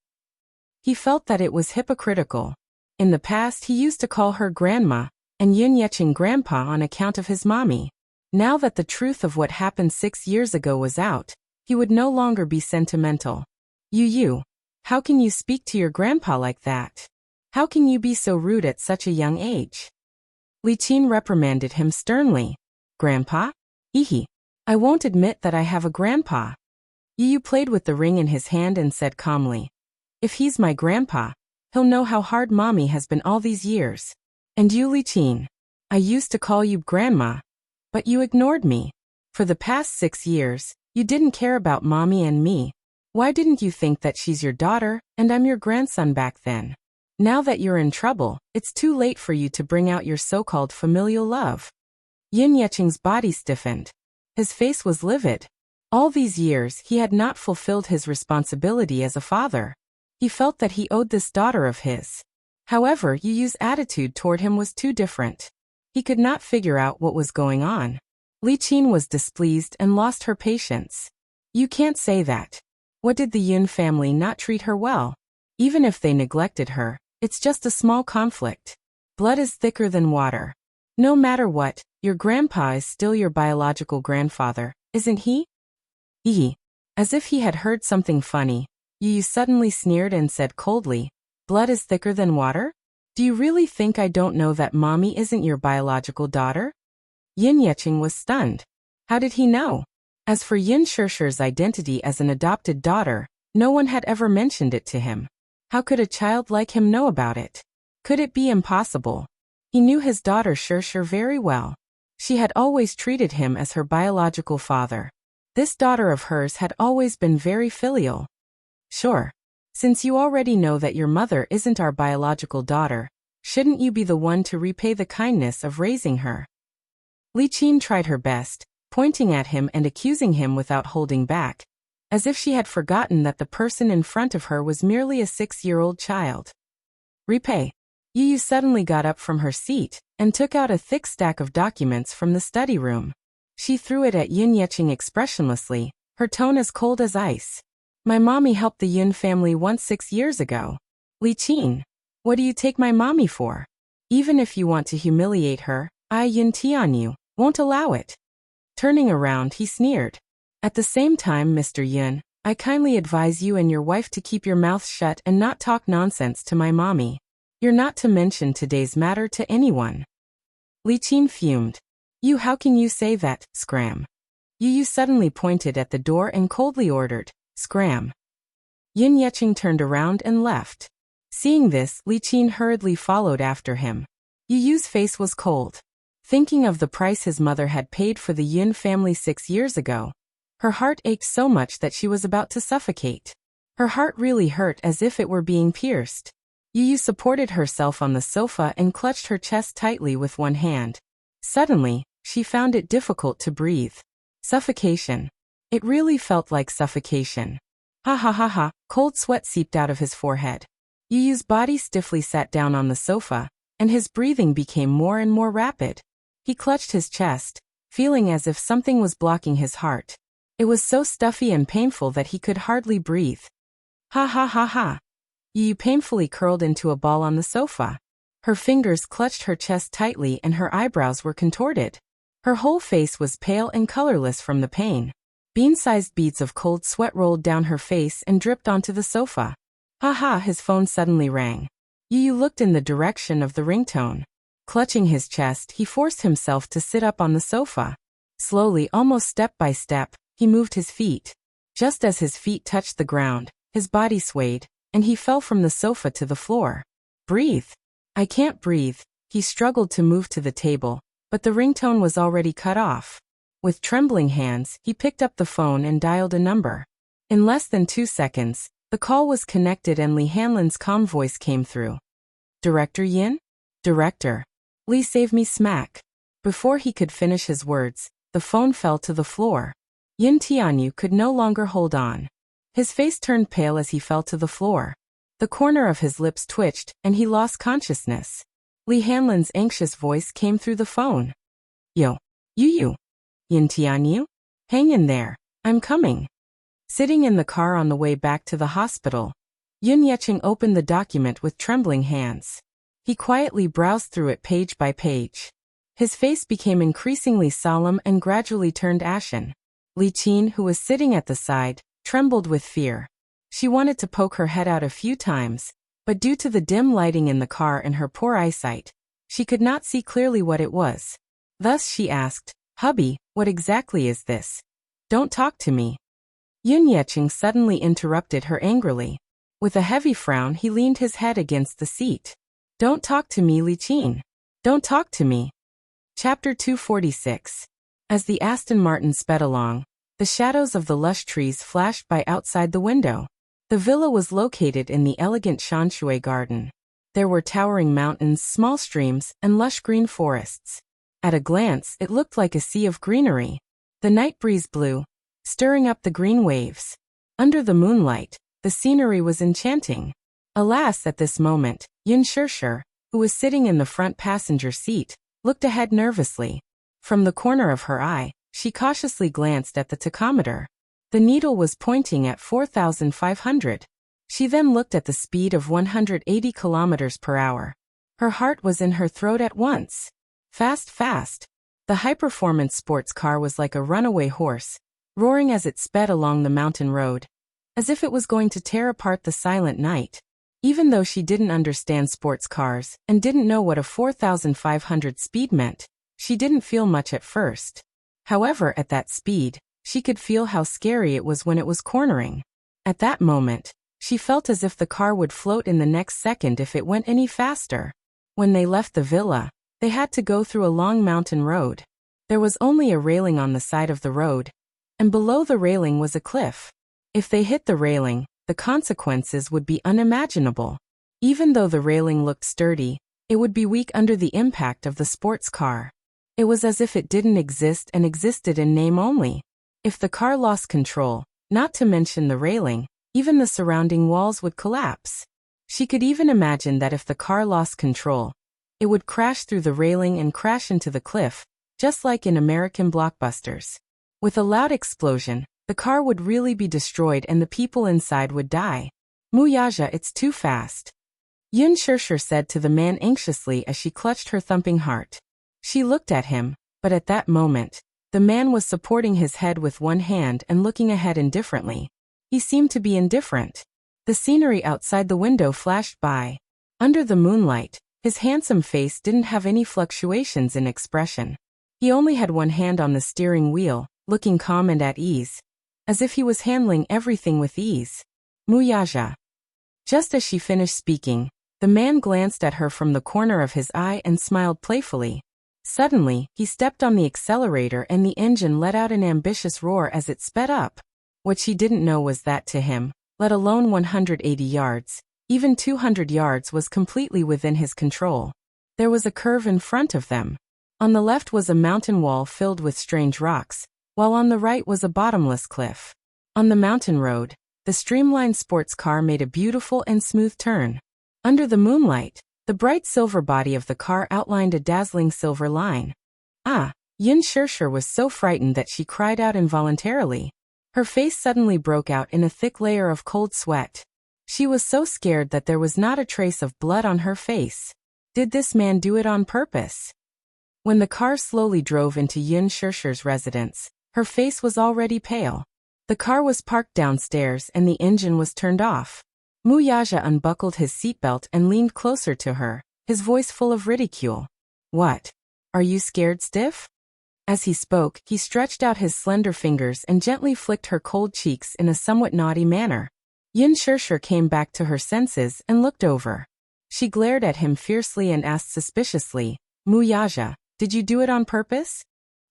He felt that it was hypocritical. In the past he used to call her grandma, and Yin Yeqing grandpa on account of his mommy. Now that the truth of what happened 6 years ago was out, he would no longer be sentimental. How can you speak to your grandpa like that? How can you be so rude at such a young age? Li Qin reprimanded him sternly. Grandpa? I won't admit that I have a grandpa. Yu played with the ring in his hand and said calmly, If he's my grandpa, he'll know how hard mommy has been all these years. And you, Li Qin, I used to call you grandma, but you ignored me. For the past 6 years, you didn't care about mommy and me. Why didn't you think that she's your daughter and I'm your grandson back then? Now that you're in trouble, it's too late for you to bring out your so-called familial love. Yin Yeqing's body stiffened. His face was livid. All these years he had not fulfilled his responsibility as a father. He felt that he owed this daughter of his. However, Yu's attitude toward him was too different. He could not figure out what was going on. Li Qin was displeased and lost her patience. You can't say that. What did the Yun family not treat her well? Even if they neglected her, it's just a small conflict. Blood is thicker than water. No matter what, your grandpa is still your biological grandfather, isn't he? As if he had heard something funny, Yu suddenly sneered and said coldly, blood is thicker than water? Do you really think I don't know that mommy isn't your biological daughter? Yin Yeqing was stunned. How did he know? As for Yin Shishir's identity as an adopted daughter, no one had ever mentioned it to him. How could a child like him know about it? Could it be impossible? He knew his daughter Shishir very well. She had always treated him as her biological father. This daughter of hers had always been very filial. Sure. Since you already know that your mother isn't our biological daughter, shouldn't you be the one to repay the kindness of raising her? Li Qin tried her best, pointing at him and accusing him without holding back, as if she had forgotten that the person in front of her was merely a 6-year-old child. Repay. Yu suddenly got up from her seat and took out a thick stack of documents from the study room. She threw it at Yin Yeqing expressionlessly, her tone as cold as ice. My mommy helped the Yun family once 6 years ago. Li Qin, what do you take my mommy for? Even if you want to humiliate her, I Yun Tianyu won't allow it. Turning around, he sneered. At the same time, Mr. Yun, I kindly advise you and your wife to keep your mouths shut and not talk nonsense to my mommy. You're not to mention today's matter to anyone. Li Qin fumed. You, how can you say that, scram? Yu suddenly pointed at the door and coldly ordered, scram. Yin Yeqing turned around and left. Seeing this, Li Qin hurriedly followed after him. Yu's face was cold. Thinking of the price his mother had paid for the Yun family 6 years ago, her heart ached so much that she was about to suffocate. Her heart really hurt as if it were being pierced. Yu supported herself on the sofa and clutched her chest tightly with one hand. Suddenly, she found it difficult to breathe. Suffocation. It really felt like suffocation. Ha ha ha ha, cold sweat seeped out of his forehead. Yu's body stiffly sat down on the sofa, and his breathing became more and more rapid. He clutched his chest, feeling as if something was blocking his heart. It was so stuffy and painful that he could hardly breathe. Ha ha ha ha. Yu painfully curled into a ball on the sofa. Her fingers clutched her chest tightly and her eyebrows were contorted. Her whole face was pale and colorless from the pain. Bean-sized beads of cold sweat rolled down her face and dripped onto the sofa. Ha ha, his phone suddenly rang. Yu looked in the direction of the ringtone. Clutching his chest, he forced himself to sit up on the sofa. Slowly, almost step by step, he moved his feet. Just as his feet touched the ground, his body swayed, and he fell from the sofa to the floor. Breathe. I can't breathe. He struggled to move to the table, but the ringtone was already cut off. With trembling hands, he picked up the phone and dialed a number. In less than 2 seconds, the call was connected and Li Hanlin's calm voice came through. Director Yin? Director. Li, save me smack. Before he could finish his words, the phone fell to the floor. Yin Tianyu could no longer hold on. His face turned pale as he fell to the floor. The corner of his lips twitched, and he lost consciousness. Li Hanlin's anxious voice came through the phone. Yo. Yu. Yin Tianyu? Hang in there. I'm coming. Sitting in the car on the way back to the hospital, Yin Yeqing opened the document with trembling hands. He quietly browsed through it page by page. His face became increasingly solemn and gradually turned ashen. Li Qin, who was sitting at the side, trembled with fear. She wanted to poke her head out a few times, but due to the dim lighting in the car and her poor eyesight, she could not see clearly what it was. Thus she asked, Hubby, what exactly is this? Don't talk to me. Yin Yeqing suddenly interrupted her angrily. With a heavy frown, he leaned his head against the seat. Don't talk to me, Li Qin. Don't talk to me. Chapter 246. As the Aston Martin sped along, the shadows of the lush trees flashed by outside the window. The villa was located in the elegant Shanshui garden. There were towering mountains, small streams, and lush green forests. At a glance, it looked like a sea of greenery. The night breeze blew, stirring up the green waves. Under the moonlight, the scenery was enchanting. Alas, at this moment, Yin Shishir, who was sitting in the front passenger seat, looked ahead nervously. From the corner of her eye, she cautiously glanced at the tachometer. The needle was pointing at 4,500. She then looked at the speed of 180 kilometers per hour. Her heart was in her throat at once. Fast, fast. The high-performance sports car was like a runaway horse, roaring as it sped along the mountain road, as if it was going to tear apart the silent night. Even though she didn't understand sports cars and didn't know what a 4,500 speed meant, she didn't feel much at first. However, at that speed, she could feel how scary it was when it was cornering. At that moment, she felt as if the car would float in the next second if it went any faster. When they left the villa, they had to go through a long mountain road. There was only a railing on the side of the road, and below the railing was a cliff. If they hit the railing, the consequences would be unimaginable. Even though the railing looked sturdy, it would be weak under the impact of the sports car. It was as if it didn't exist and existed in name only. If the car lost control, not to mention the railing, even the surrounding walls would collapse. She could even imagine that if the car lost control, it would crash through the railing and crash into the cliff, just like in American blockbusters. With a loud explosion, the car would really be destroyed and the people inside would die. Muyaja, it's too fast. Yun Shirshir said to the man anxiously as she clutched her thumping heart. She looked at him, but at that moment, the man was supporting his head with one hand and looking ahead indifferently. He seemed to be indifferent. The scenery outside the window flashed by. Under the moonlight, his handsome face didn't have any fluctuations in expression. He only had one hand on the steering wheel, looking calm and at ease, as if he was handling everything with ease. Muyaja. Just as she finished speaking, the man glanced at her from the corner of his eye and smiled playfully. Suddenly, he stepped on the accelerator and the engine let out an ambitious roar as it sped up. What she didn't know was that to him, let alone 180 yards, even 200 yards was completely within his control. There was a curve in front of them. On the left was a mountain wall filled with strange rocks, while on the right was a bottomless cliff. On the mountain road, the streamlined sports car made a beautiful and smooth turn. Under the moonlight, the bright silver body of the car outlined a dazzling silver line. Ah! Yun Shirshir was so frightened that she cried out involuntarily. Her face suddenly broke out in a thick layer of cold sweat. She was so scared that there was not a trace of blood on her face. Did this man do it on purpose? When the car slowly drove into Yun Shirshir's residence, her face was already pale. The car was parked downstairs and the engine was turned off. Muyaja unbuckled his seatbelt and leaned closer to her, his voice full of ridicule. What? Are you scared stiff? As he spoke, he stretched out his slender fingers and gently flicked her cold cheeks in a somewhat naughty manner. Yun Shirshir came back to her senses and looked over. She glared at him fiercely and asked suspiciously, Muyaja, did you do it on purpose?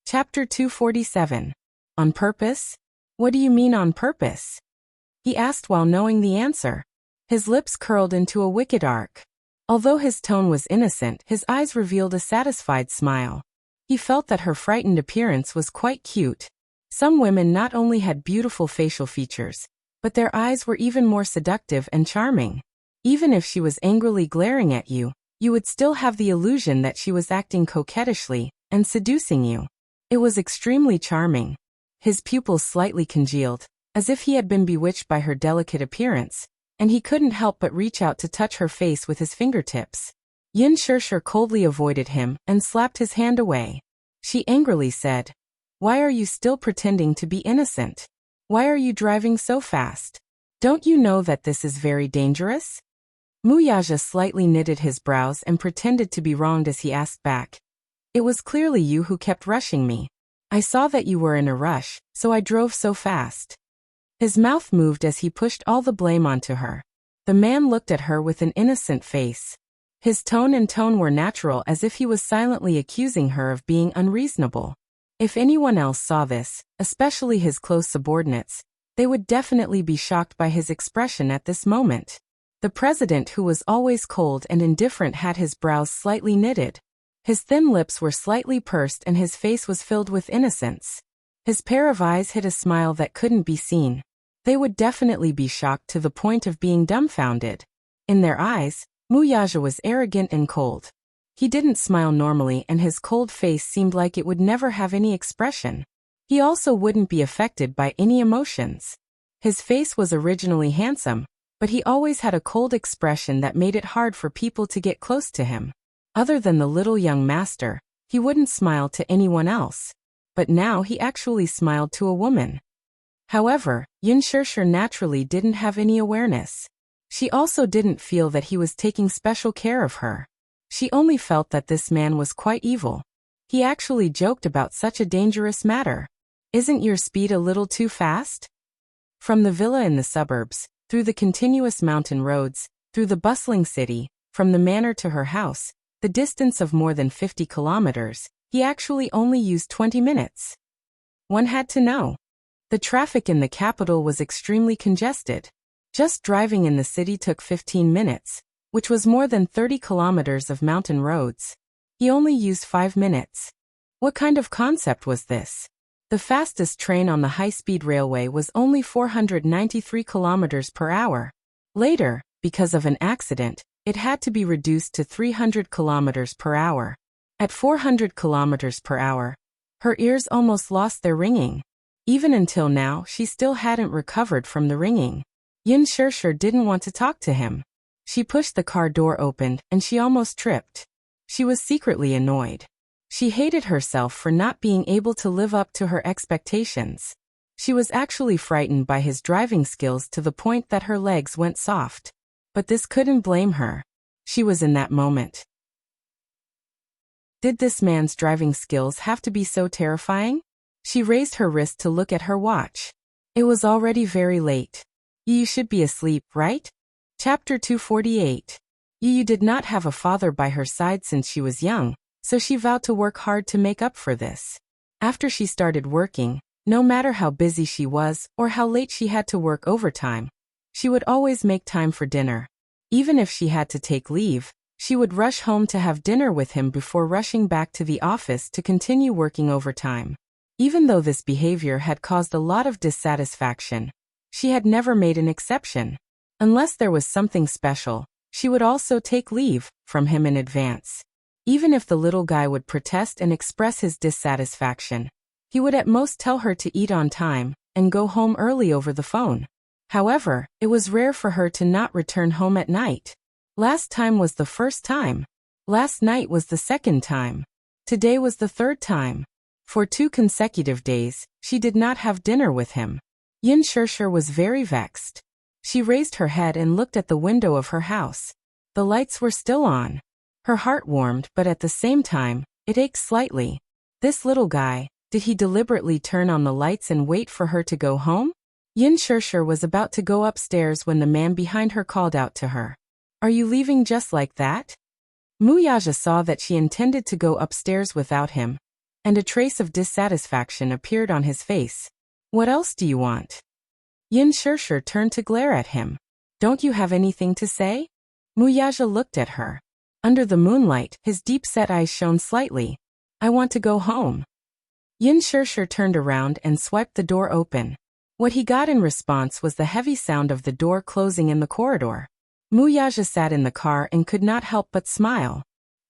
Chapter 247. On purpose? What do you mean on purpose? He asked while knowing the answer. His lips curled into a wicked arc. Although his tone was innocent, his eyes revealed a satisfied smile. He felt that her frightened appearance was quite cute. Some women not only had beautiful facial features, but their eyes were even more seductive and charming. Even if she was angrily glaring at you, you would still have the illusion that she was acting coquettishly and seducing you. It was extremely charming. His pupils slightly congealed, as if he had been bewitched by her delicate appearance, and he couldn't help but reach out to touch her face with his fingertips. Yun Shirshir coldly avoided him and slapped his hand away. She angrily said, Why are you still pretending to be innocent? Why are you driving so fast? Don't you know that this is very dangerous? Muyaja slightly knitted his brows and pretended to be wronged as he asked back. It was clearly you who kept rushing me. I saw that you were in a rush, so I drove so fast. His mouth moved as he pushed all the blame onto her. The man looked at her with an innocent face. His tone and tone were natural, as if he was silently accusing her of being unreasonable. If anyone else saw this, especially his close subordinates, they would definitely be shocked by his expression at this moment. The president, who was always cold and indifferent, had his brows slightly knitted. His thin lips were slightly pursed and his face was filled with innocence. His pair of eyes hid a smile that couldn't be seen. They would definitely be shocked to the point of being dumbfounded. In their eyes, Muyaja was arrogant and cold. He didn't smile normally and his cold face seemed like it would never have any expression. He also wouldn't be affected by any emotions. His face was originally handsome, but he always had a cold expression that made it hard for people to get close to him. Other than the little young master, he wouldn't smile to anyone else. But now he actually smiled to a woman. However, Yin Shirshir naturally didn't have any awareness. She also didn't feel that he was taking special care of her. She only felt that this man was quite evil. He actually joked about such a dangerous matter. Isn't your speed a little too fast? From the villa in the suburbs, through the continuous mountain roads, through the bustling city, from the manor to her house, the distance of more than 50 kilometers, he actually only used 20 minutes. One had to know. The traffic in the capital was extremely congested. Just driving in the city took 15 minutes, which was more than 30 kilometers of mountain roads. He only used 5 minutes. What kind of concept was this? The fastest train on the high-speed railway was only 493 kilometers per hour. Later, because of an accident, it had to be reduced to 300 kilometers per hour. At 400 kilometers per hour, her ears almost lost their ringing. Even until now, she still hadn't recovered from the ringing. Yin Shirshir didn't want to talk to him. She pushed the car door open and she almost tripped. She was secretly annoyed. She hated herself for not being able to live up to her expectations. She was actually frightened by his driving skills to the point that her legs went soft. But this couldn't blame her. She was in that moment. Did this man's driving skills have to be so terrifying? She raised her wrist to look at her watch. It was already very late. You should be asleep, right? Chapter 248. Yu did not have a father by her side since she was young, so she vowed to work hard to make up for this. After she started working, no matter how busy she was or how late she had to work overtime, she would always make time for dinner. Even if she had to take leave, she would rush home to have dinner with him before rushing back to the office to continue working overtime. Even though this behavior had caused a lot of dissatisfaction, she had never made an exception. Unless there was something special, she would also take leave from him in advance. Even if the little guy would protest and express his dissatisfaction, he would at most tell her to eat on time and go home early over the phone. However, it was rare for her to not return home at night. Last time was the first time. Last night was the second time. Today was the third time. For 2 consecutive days, she did not have dinner with him. Yin Shirshir was very vexed. She raised her head and looked at the window of her house. The lights were still on. Her heart warmed, but at the same time, it ached slightly. This little guy, did he deliberately turn on the lights and wait for her to go home? Yin Shirshir was about to go upstairs when the man behind her called out to her. Are you leaving just like that? Muyaja saw that she intended to go upstairs without him, and a trace of dissatisfaction appeared on his face. What else do you want? Yin Shirshir turned to glare at him. Don't you have anything to say? Muyaja looked at her. Under the moonlight, his deep-set eyes shone slightly. I want to go home. Yin Shirshir turned around and swiped the door open. What he got in response was the heavy sound of the door closing in the corridor. Muyaja sat in the car and could not help but smile.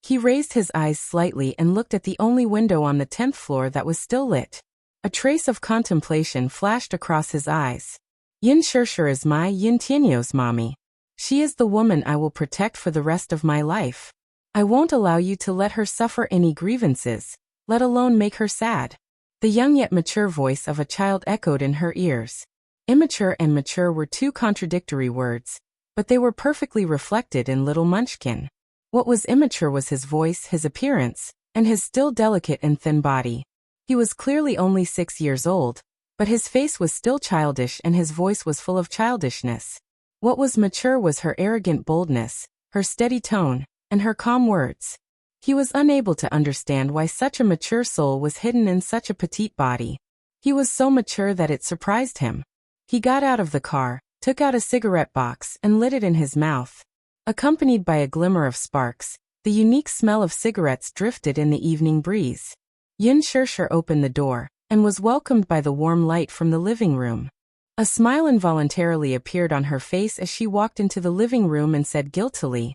He raised his eyes slightly and looked at the only window on the 10th floor that was still lit. A trace of contemplation flashed across his eyes. Yin Shirshir is my Yin Tianyo's mommy. She is the woman I will protect for the rest of my life. I won't allow you to let her suffer any grievances, let alone make her sad. The young yet mature voice of a child echoed in her ears. Immature and mature were 2 contradictory words, but they were perfectly reflected in little Munchkin. What was immature was his voice, his appearance, and his still delicate and thin body. He was clearly only 6 years old, but his face was still childish and his voice was full of childishness. What was mature was her arrogant boldness, her steady tone, and her calm words. He was unable to understand why such a mature soul was hidden in such a petite body. He was so mature that it surprised him. He got out of the car, took out a cigarette box and lit it in his mouth. Accompanied by a glimmer of sparks, the unique smell of cigarettes drifted in the evening breeze. Yin Shirshir opened the door, and was welcomed by the warm light from the living room. A smile involuntarily appeared on her face as she walked into the living room and said guiltily,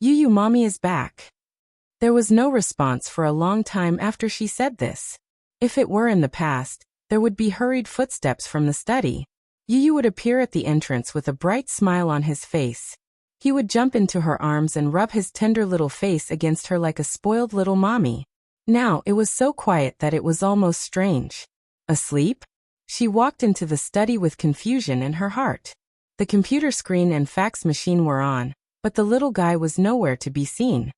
Yu Mommy is back. There was no response for a long time after she said this. If it were in the past, there would be hurried footsteps from the study. Yu would appear at the entrance with a bright smile on his face. He would jump into her arms and rub his tender little face against her like a spoiled little mommy. Now it was so quiet that it was almost strange. Asleep? She walked into the study with confusion in her heart. The computer screen and fax machine were on, but the little guy was nowhere to be seen.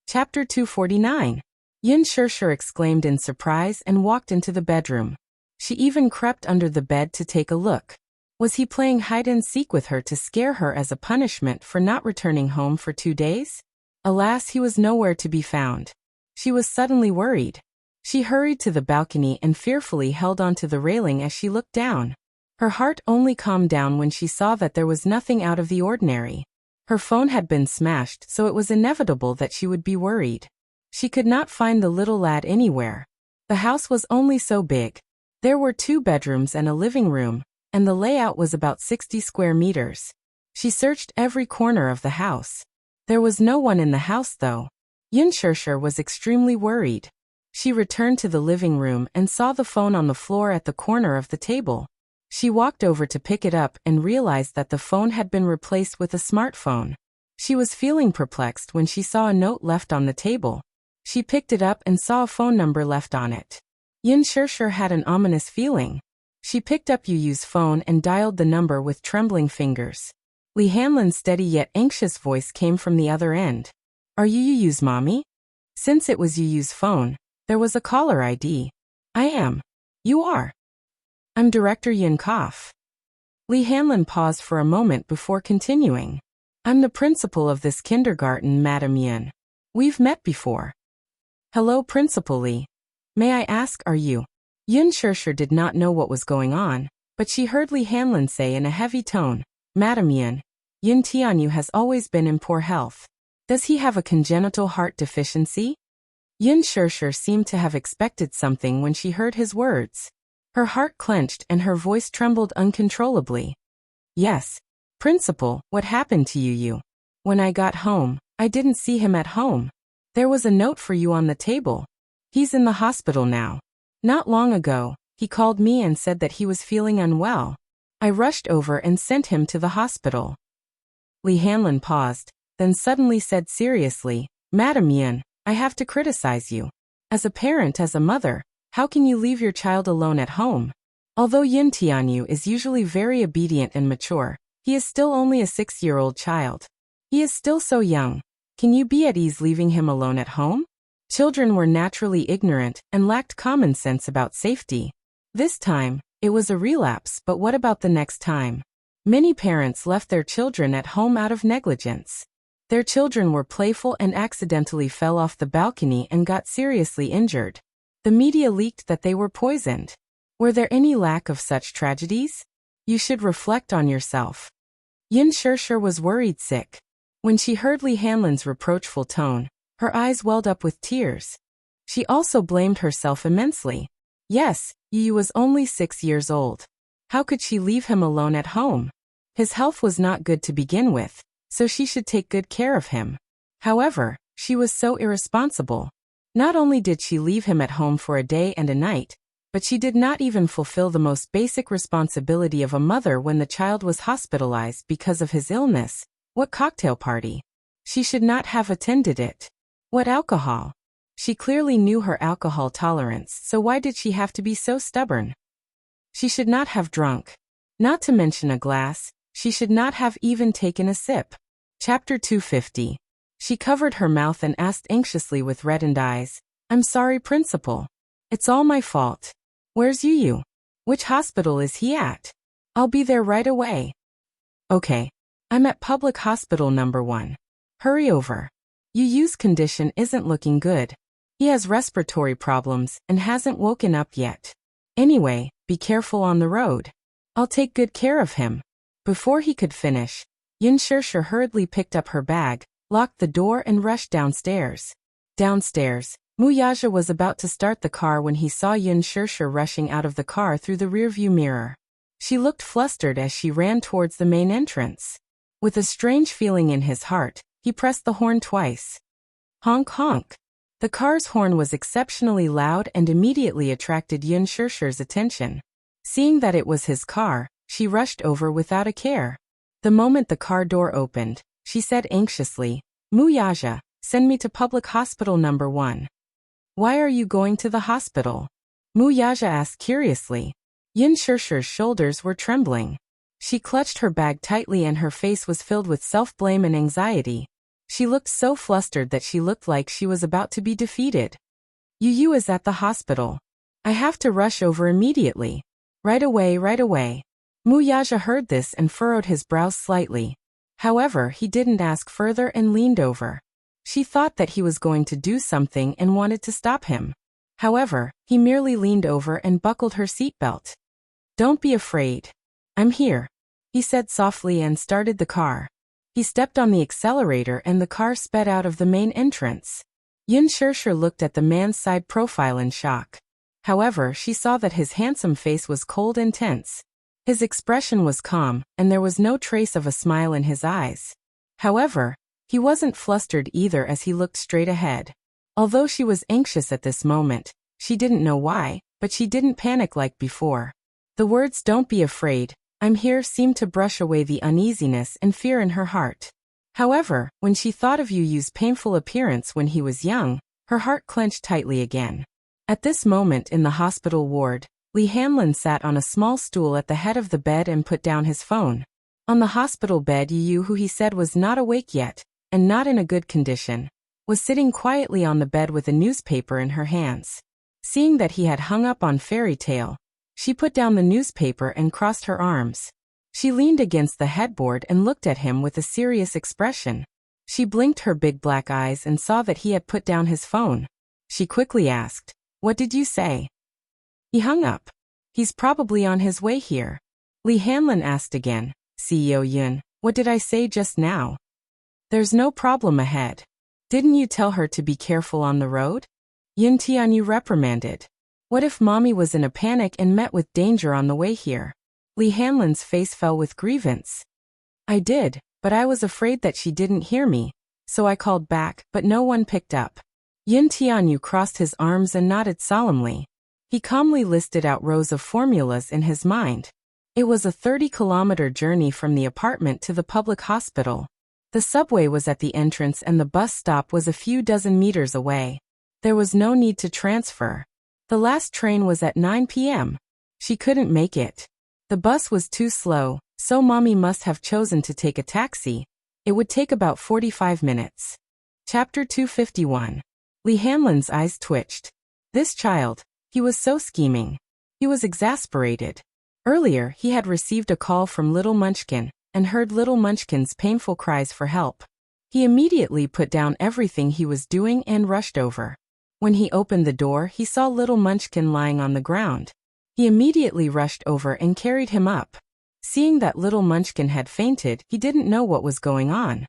Chapter 249. Yin Shirshir exclaimed in surprise and walked into the bedroom. She even crept under the bed to take a look. Was he playing hide-and-seek with her to scare her as a punishment for not returning home for 2 days? Alas, he was nowhere to be found. She was suddenly worried. She hurried to the balcony and fearfully held onto the railing as she looked down. Her heart only calmed down when she saw that there was nothing out of the ordinary. Her phone had been smashed, so it was inevitable that she would be worried. She could not find the little lad anywhere. The house was only so big. There were 2 bedrooms and a living room, and the layout was about 60 square meters. She searched every corner of the house. There was no one in the house though. Yin Shirshir was extremely worried. She returned to the living room and saw the phone on the floor at the corner of the table. She walked over to pick it up and realized that the phone had been replaced with a smartphone. She was feeling perplexed when she saw a note left on the table. She picked it up and saw a phone number left on it. Yin Shirshir had an ominous feeling. She picked up Yu's phone and dialed the number with trembling fingers. Li Hanlin's steady yet anxious voice came from the other end. Are you Yu's mommy? Since it was Yu's phone, there was a caller ID. I am. You are. I'm Director Yin Koff. Li Hanlin paused for a moment before continuing. I'm the principal of this kindergarten, Madam Yin. We've met before. Hello, Principal Li. May I ask, are you? Yin Shirshir did not know what was going on, but she heard Li Hanlin say in a heavy tone, Madam Yin, Yin Tianyu has always been in poor health. Does he have a congenital heart deficiency? Yin Shirshir seemed to have expected something when she heard his words. Her heart clenched and her voice trembled uncontrollably. Yes. Principal, what happened to you? When I got home, I didn't see him at home. There was a note for you on the table. He's in the hospital now. Not long ago, he called me and said that he was feeling unwell. I rushed over and sent him to the hospital. Li Hanlin paused, then suddenly said seriously, Madam Yin, I have to criticize you. As a parent, as a mother, how can you leave your child alone at home? Although Yin Tianyu is usually very obedient and mature, he is still only a 6-year-old child. He is still so young. Can you be at ease leaving him alone at home? Children were naturally ignorant and lacked common sense about safety. This time, it was a relapse, but what about the next time? Many parents left their children at home out of negligence. Their children were playful and accidentally fell off the balcony and got seriously injured. The media leaked that they were poisoned. Were there any lack of such tragedies? You should reflect on yourself. Yin Shirshir was worried sick. When she heard Li Hanlin's reproachful tone, her eyes welled up with tears. She also blamed herself immensely. Yes, Yu was only 6 years old. How could she leave him alone at home? His health was not good to begin with, so she should take good care of him. However, she was so irresponsible. Not only did she leave him at home for a day and a night, but she did not even fulfill the most basic responsibility of a mother when the child was hospitalized because of his illness. What cocktail party? She should not have attended it. What alcohol? She clearly knew her alcohol tolerance, so why did she have to be so stubborn? She should not have drunk. Not to mention a glass, she should not have even taken a sip. Chapter 250. She covered her mouth and asked anxiously with reddened eyes, I'm sorry, Principal. It's all my fault. Where's Yu? Which hospital is he at? I'll be there right away. Okay. I'm at Public Hospital number 1. Hurry over. Yu's condition isn't looking good. He has respiratory problems and hasn't woken up yet. Anyway, be careful on the road. I'll take good care of him. Before he could finish, Yin Shirshir hurriedly picked up her bag, locked the door and rushed downstairs. Downstairs, Muyaja was about to start the car when he saw Yin Shirshir rushing out of the car through the rearview mirror. She looked flustered as she ran towards the main entrance. With a strange feeling in his heart, he pressed the horn twice. Honk honk. The car's horn was exceptionally loud and immediately attracted Yun Shirshir's attention. Seeing that it was his car, she rushed over without a care. The moment the car door opened, she said anxiously, "Muyaja, send me to public hospital number 1. "Why are you going to the hospital?" Muyaja asked curiously. Yun Shirshir's shoulders were trembling. She clutched her bag tightly and her face was filled with self-blame and anxiety. She looked so flustered that she looked like she was about to be defeated. "Yu is at the hospital. I have to rush over immediately. Right away, right away." Muyaja heard this and furrowed his brows slightly. However, he didn't ask further and leaned over. She thought that he was going to do something and wanted to stop him. However, he merely leaned over and buckled her seatbelt. "Don't be afraid. I'm here," he said softly and started the car. He stepped on the accelerator and the car sped out of the main entrance. Yun Shirshir looked at the man's side profile in shock. However, she saw that his handsome face was cold and tense. His expression was calm, and there was no trace of a smile in his eyes. However, he wasn't flustered either as he looked straight ahead. Although she was anxious at this moment, she didn't know why, but she didn't panic like before. The words "don't be afraid, I'm here" seemed to brush away the uneasiness and fear in her heart. However, when she thought of Yu's painful appearance when he was young, her heart clenched tightly again. At this moment in the hospital ward, Lee Hanlon sat on a small stool at the head of the bed and put down his phone. On the hospital bed, Yu, who he said was not awake yet, and not in a good condition, was sitting quietly on the bed with a newspaper in her hands. Seeing that he had hung up on Fairy Tale, she put down the newspaper and crossed her arms. She leaned against the headboard and looked at him with a serious expression. She blinked her big black eyes and saw that he had put down his phone. She quickly asked, "What did you say?" "He hung up. He's probably on his way here." Lee Hanlon asked again, "CEO Yun, what did I say just now?" "There's no problem ahead. Didn't you tell her to be careful on the road?" Yun Tianyu reprimanded. "What if Mommy was in a panic and met with danger on the way here?" Lee Hanlon's face fell with grievance. "I did, but I was afraid that she didn't hear me, so I called back, but no one picked up." Yun Tianyu crossed his arms and nodded solemnly. He calmly listed out rows of formulas in his mind. It was a 30-kilometer journey from the apartment to the public hospital. The subway was at the entrance and the bus stop was a few dozen meters away. There was no need to transfer. The last train was at 9 p.m. She couldn't make it. The bus was too slow, so Mommy must have chosen to take a taxi. It would take about 45 minutes. Chapter 251. Lee Hanlon's eyes twitched. This child. He was so scheming. He was exasperated. Earlier, he had received a call from Little Munchkin, and heard Little Munchkin's painful cries for help. He immediately put down everything he was doing and rushed over. When he opened the door, he saw Little Munchkin lying on the ground. He immediately rushed over and carried him up. Seeing that Little Munchkin had fainted, he didn't know what was going on.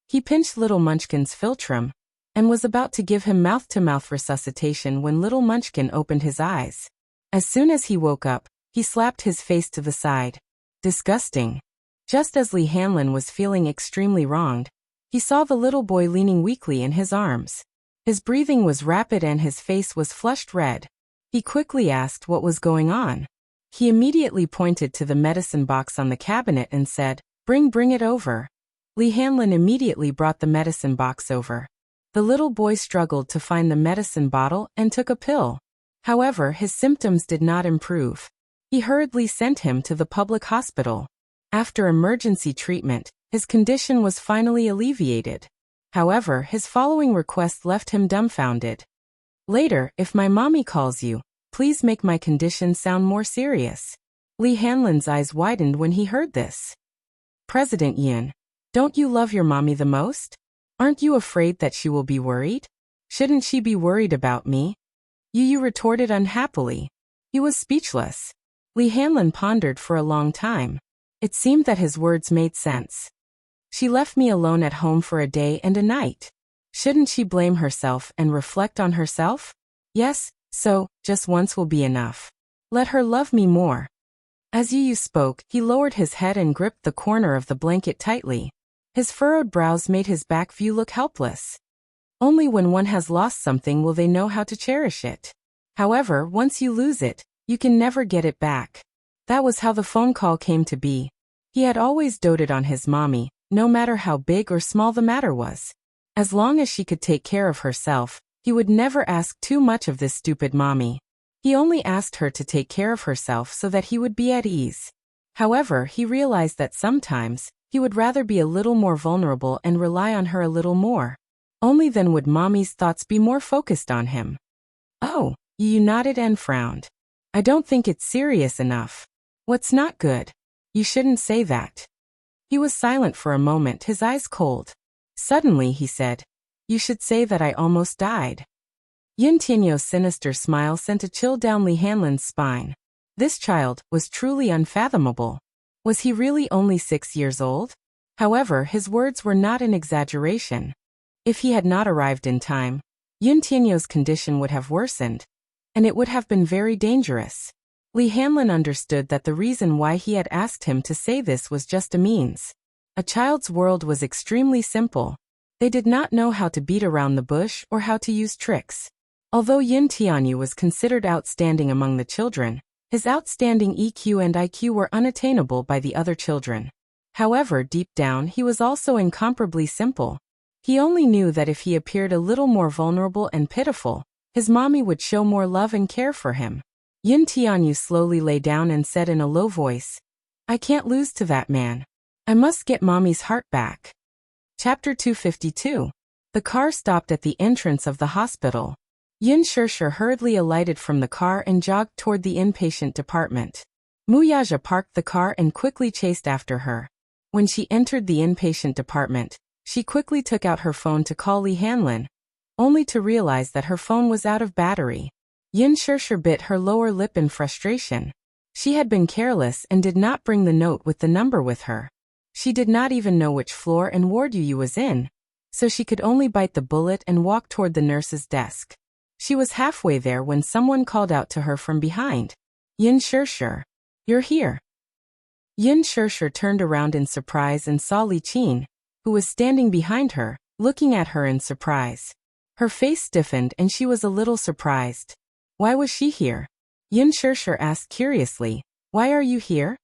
He pinched Little Munchkin's philtrum, and was about to give him mouth-to-mouth resuscitation when Little Munchkin opened his eyes. As soon as he woke up, he slapped his face to the side. Disgusting. Just as Lee Hanlon was feeling extremely wronged, he saw the little boy leaning weakly in his arms. His breathing was rapid and his face was flushed red. He quickly asked what was going on. He immediately pointed to the medicine box on the cabinet and said, Bring it over." Lee Hanlon immediately brought the medicine box over. The little boy struggled to find the medicine bottle and took a pill. However, his symptoms did not improve. He hurriedly sent him to the public hospital. After emergency treatment, his condition was finally alleviated. However, his following request left him dumbfounded. "Later, if my mommy calls you, please make my condition sound more serious." Lee Hanlon's eyes widened when he heard this. "President Yun, don't you love your mommy the most? Aren't you afraid that she will be worried? Shouldn't she be worried about me?" Yu retorted unhappily. He was speechless. Lee Hanlon pondered for a long time. It seemed that his words made sense. She left me alone at home for a day and a night. Shouldn't she blame herself and reflect on herself? Yes, so, just once will be enough. Let her love me more. As Yu spoke, he lowered his head and gripped the corner of the blanket tightly. His furrowed brows made his back view look helpless. Only when one has lost something will they know how to cherish it. However, once you lose it, you can never get it back. That was how the phone call came to be. He had always doted on his mommy, no matter how big or small the matter was. As long as she could take care of herself, he would never ask too much of this stupid mommy. He only asked her to take care of herself so that he would be at ease. However, he realized that sometimes, he would rather be a little more vulnerable and rely on her a little more. Only then would mommy's thoughts be more focused on him. Oh, you nodded and frowned. I don't think it's serious enough. What's not good? You shouldn't say that. He was silent for a moment, his eyes cold. Suddenly he said, you should say that I almost died. Yin Tianyu's sinister smile sent a chill down Li Hanlin's spine. This child was truly unfathomable. Was he really only 6 years old? However, his words were not an exaggeration. If he had not arrived in time, Yin Tianyu's condition would have worsened, and it would have been very dangerous. Li Hanlin understood that the reason why he had asked him to say this was just a means. A child's world was extremely simple. They did not know how to beat around the bush or how to use tricks. Although Yin Tianyu was considered outstanding among the children, his outstanding EQ and IQ were unattainable by the other children. However, deep down he was also incomparably simple. He only knew that if he appeared a little more vulnerable and pitiful, his mommy would show more love and care for him. Yin Tianyu slowly lay down and said in a low voice, I can't lose to that man. I must get mommy's heart back. Chapter 252. The car stopped at the entrance of the hospital. Yin Shishir hurriedly alighted from the car and jogged toward the inpatient department. Muyaja parked the car and quickly chased after her. When she entered the inpatient department, she quickly took out her phone to call Li Hanlin, only to realize that her phone was out of battery. Yin Shishir bit her lower lip in frustration. She had been careless and did not bring the note with the number with her. She did not even know which floor and ward Yu was in, so she could only bite the bullet and walk toward the nurse's desk. She was halfway there when someone called out to her from behind. Yin Shishir, you're here. Yin Shishir turned around in surprise and saw Li Qin, who was standing behind her, looking at her in surprise. Her face stiffened and she was a little surprised. Why was she here? Yin Shishir asked curiously, why are you here?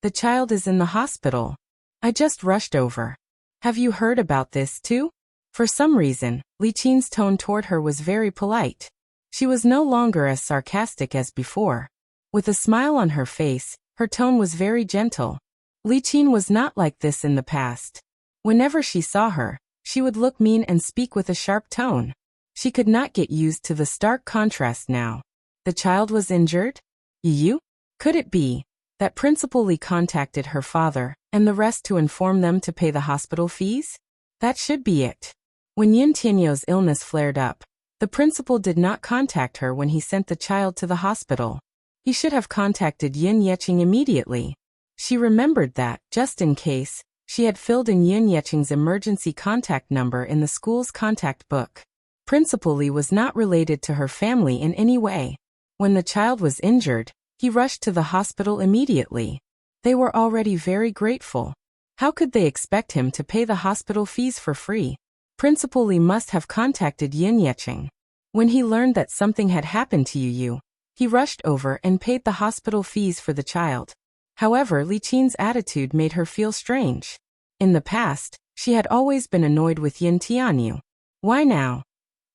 The child is in the hospital. I just rushed over. Have you heard about this too? For some reason, Li Qin's tone toward her was very polite. She was no longer as sarcastic as before. With a smile on her face, her tone was very gentle. Li Qin was not like this in the past. Whenever she saw her, she would look mean and speak with a sharp tone. She could not get used to the stark contrast now. The child was injured? You? Could it be that Principal Li contacted her father and the rest to inform them to pay the hospital fees? That should be it. When Yin Tianyu's illness flared up, the principal did not contact her when he sent the child to the hospital. He should have contacted Yin Yeqing immediately. She remembered that, just in case, she had filled in Yin Yeqing's emergency contact number in the school's contact book. Principal Li was not related to her family in any way. When the child was injured, he rushed to the hospital immediately. They were already very grateful. How could they expect him to pay the hospital fees for free? Principal Li must have contacted Yin Yeqing. When he learned that something had happened to Yu, he rushed over and paid the hospital fees for the child. However, Li Qin's attitude made her feel strange. In the past, she had always been annoyed with Yin Tianyu. Why now?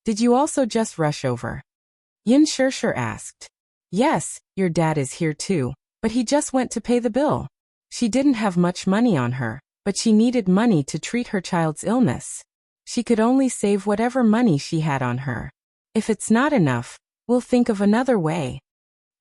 Did you also just rush over? Yin Shishir asked. Yes, your dad is here too, but he just went to pay the bill. She didn't have much money on her, but she needed money to treat her child's illness. She could only save whatever money she had on her. If it's not enough, we'll think of another way.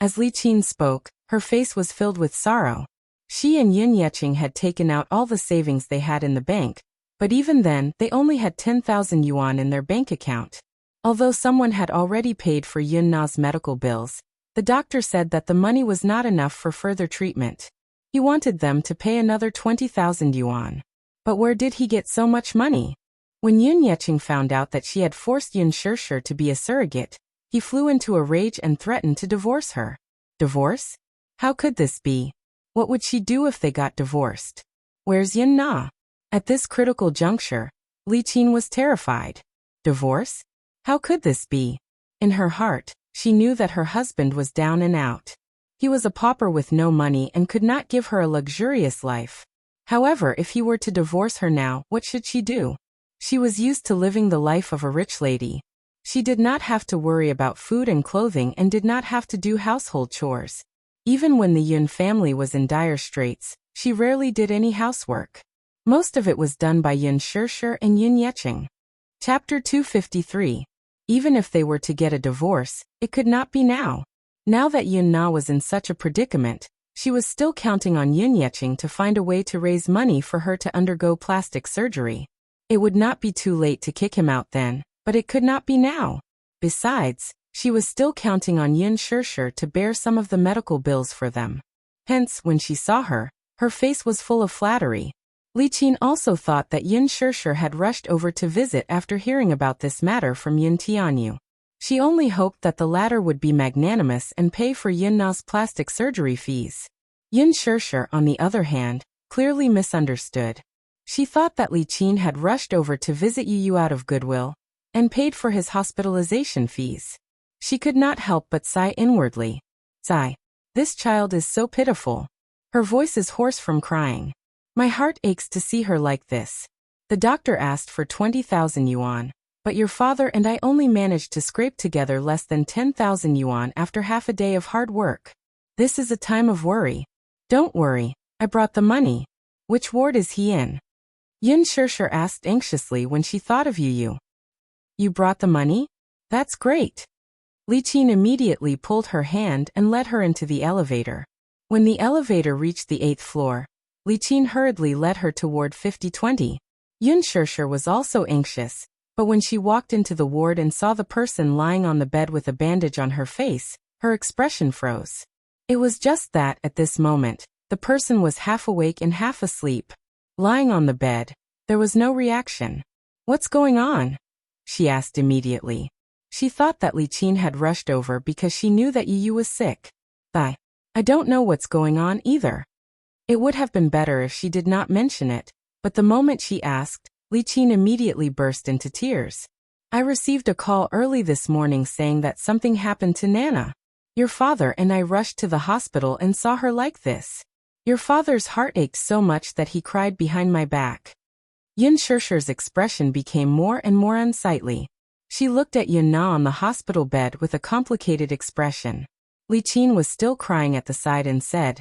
As Li Qin spoke, her face was filled with sorrow. She and Yin Yeqing had taken out all the savings they had in the bank, but even then they only had 10,000 yuan in their bank account. Although someone had already paid for Yin Na's medical bills, the doctor said that the money was not enough for further treatment. He wanted them to pay another 20,000 yuan. But where did he get so much money? When Yin Yeqing found out that she had forced Yin Shishir to be a surrogate, he flew into a rage and threatened to divorce her. Divorce? How could this be? What would she do if they got divorced? Where's Yin Na? At this critical juncture, Li Qin was terrified. Divorce? How could this be? In her heart, she knew that her husband was down and out. He was a pauper with no money and could not give her a luxurious life. However, if he were to divorce her now, what should she do? She was used to living the life of a rich lady. She did not have to worry about food and clothing and did not have to do household chores. Even when the Yun family was in dire straits, she rarely did any housework. Most of it was done by Yun Shirshir and Yun Yecheng. Chapter 253. Even if they were to get a divorce, it could not be now. Now that Yun Na was in such a predicament, she was still counting on Yun Yecheng to find a way to raise money for her to undergo plastic surgery. It would not be too late to kick him out then, but it could not be now. Besides, she was still counting on Yun Shirshir to bear some of the medical bills for them. Hence, when she saw her, her face was full of flattery. Li Qin also thought that Yun Shirshir had rushed over to visit after hearing about this matter from Yun Tianyu. She only hoped that the latter would be magnanimous and pay for Yun Na's plastic surgery fees. Yun Shirshir, on the other hand, clearly misunderstood. She thought that Li Qin had rushed over to visit Yu out of goodwill and paid for his hospitalization fees. She could not help but sigh inwardly. Sigh. This child is so pitiful. Her voice is hoarse from crying. My heart aches to see her like this. The doctor asked for 20,000 yuan, but your father and I only managed to scrape together less than 10,000 yuan after half a day of hard work. This is a time of worry. Don't worry, I brought the money. Which ward is he in? Yun Shirshir asked anxiously when she thought of Yu. You brought the money? That's great. Li Qin immediately pulled her hand and led her into the elevator. When the elevator reached the 8th floor, Li Qin hurriedly led her toward 5020. Yun Shirshir was also anxious, but when she walked into the ward and saw the person lying on the bed with a bandage on her face, her expression froze. It was just that, at this moment, the person was half awake and half asleep. Lying on the bed, there was no reaction. What's going on? She asked immediately. She thought that Li Qin had rushed over because she knew that Yu was sick. I don't know what's going on either. It would have been better if she did not mention it, but the moment she asked, Li Qin immediately burst into tears. I received a call early this morning saying that something happened to Nana. Your father and I rushed to the hospital and saw her like this. Your father's heart ached so much that he cried behind my back. Yun Shirshir's expression became more and more unsightly. She looked at Yun Na on the hospital bed with a complicated expression. Li Qin was still crying at the side and said,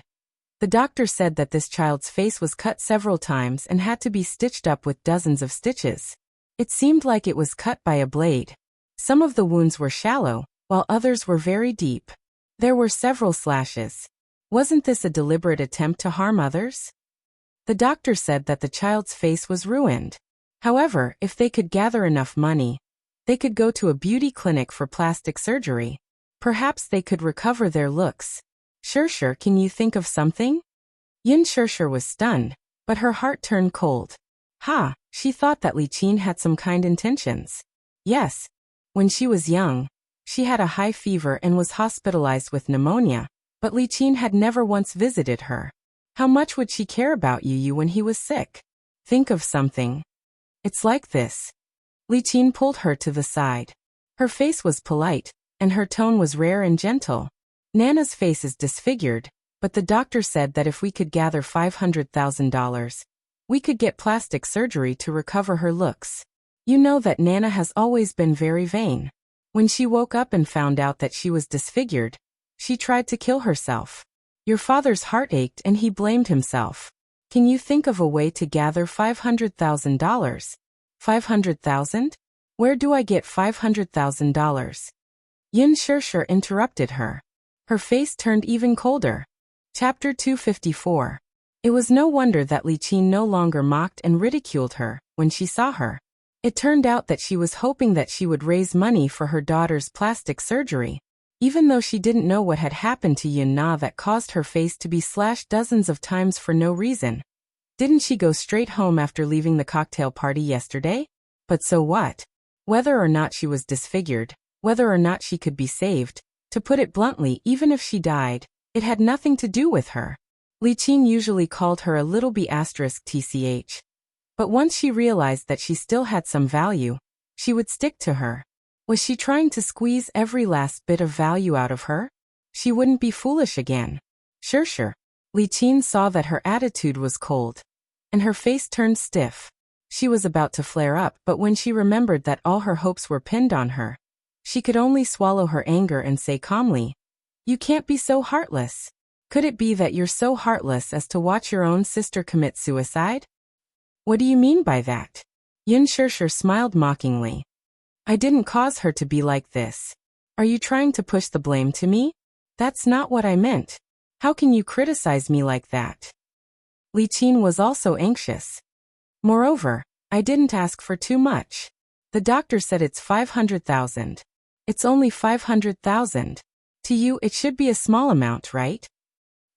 the doctor said that this child's face was cut several times and had to be stitched up with dozens of stitches. It seemed like it was cut by a blade. Some of the wounds were shallow, while others were very deep. There were several slashes. Wasn't this a deliberate attempt to harm others? The doctor said that the child's face was ruined. However, if they could gather enough money, they could go to a beauty clinic for plastic surgery. Perhaps they could recover their looks. Shirshir, can you think of something? Yun Shirshir was stunned, but her heart turned cold. She thought that Li Qin had some kind intentions. Yes. When she was young, she had a high fever and was hospitalized with pneumonia, but Li Qin had never once visited her. How much would she care about Yu when he was sick? Think of something. It's like this. Li Qin pulled her to the side. Her face was polite, and her tone was rare and gentle. Nana's face is disfigured, but the doctor said that if we could gather $500,000, we could get plastic surgery to recover her looks. You know that Nana has always been very vain. When she woke up and found out that she was disfigured, she tried to kill herself. Your father's heart ached and he blamed himself. Can you think of a way to gather $500,000? 500,000? Where do I get $500,000? Yun Shirshir interrupted her. Her face turned even colder. Chapter 254. It was no wonder that Li Qin no longer mocked and ridiculed her when she saw her. It turned out that she was hoping that she would raise money for her daughter's plastic surgery, even though she didn't know what had happened to Yun Na that caused her face to be slashed dozens of times for no reason. Didn't she go straight home after leaving the cocktail party yesterday? But so what? Whether or not she was disfigured, whether or not she could be saved, to put it bluntly, even if she died, it had nothing to do with her. Li Qin usually called her a little b*tch. But once she realized that she still had some value, she would stick to her. Was she trying to squeeze every last bit of value out of her? She wouldn't be foolish again. Sure. Li Qin saw that her attitude was cold, and her face turned stiff. She was about to flare up, but when she remembered that all her hopes were pinned on her, she could only swallow her anger and say calmly, "You can't be so heartless. Could it be that you're so heartless as to watch your own sister commit suicide?" "What do you mean by that?" Yin Shishir smiled mockingly. "I didn't cause her to be like this. Are you trying to push the blame to me? That's not what I meant. How can you criticize me like that?" Li Qin was also anxious. "Moreover, I didn't ask for too much. The doctor said it's 500,000. It's only 500,000. To you it should be a small amount, right?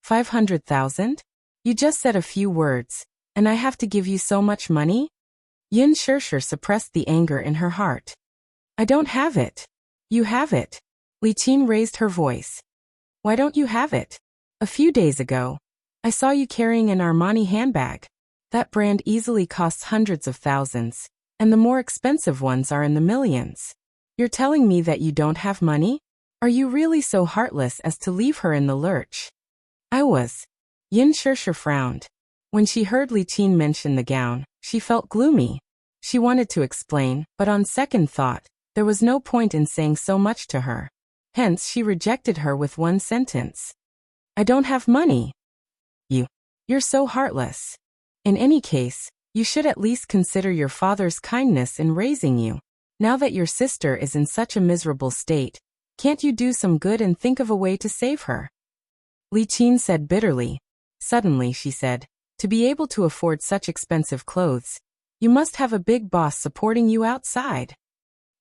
500,000? You just said a few words, and I have to give you so much money?" Yin Shishir suppressed the anger in her heart. "I don't have it." "You have it." Li Qin raised her voice. "Why don't you have it? A few days ago, I saw you carrying an Armani handbag. That brand easily costs hundreds of thousands, and the more expensive ones are in the millions. You're telling me that you don't have money? Are you really so heartless as to leave her in the lurch?" "I was." Yin Shishir frowned. When she heard Li Qin mention the gown, she felt gloomy. She wanted to explain, but on second thought, there was no point in saying so much to her. Hence she rejected her with one sentence. "I don't have money." You're so heartless. In any case, you should at least consider your father's kindness in raising you. Now that your sister is in such a miserable state, can't you do some good and think of a way to save her?" Li Qin said bitterly. Suddenly she said, "To be able to afford such expensive clothes, you must have a big boss supporting you outside."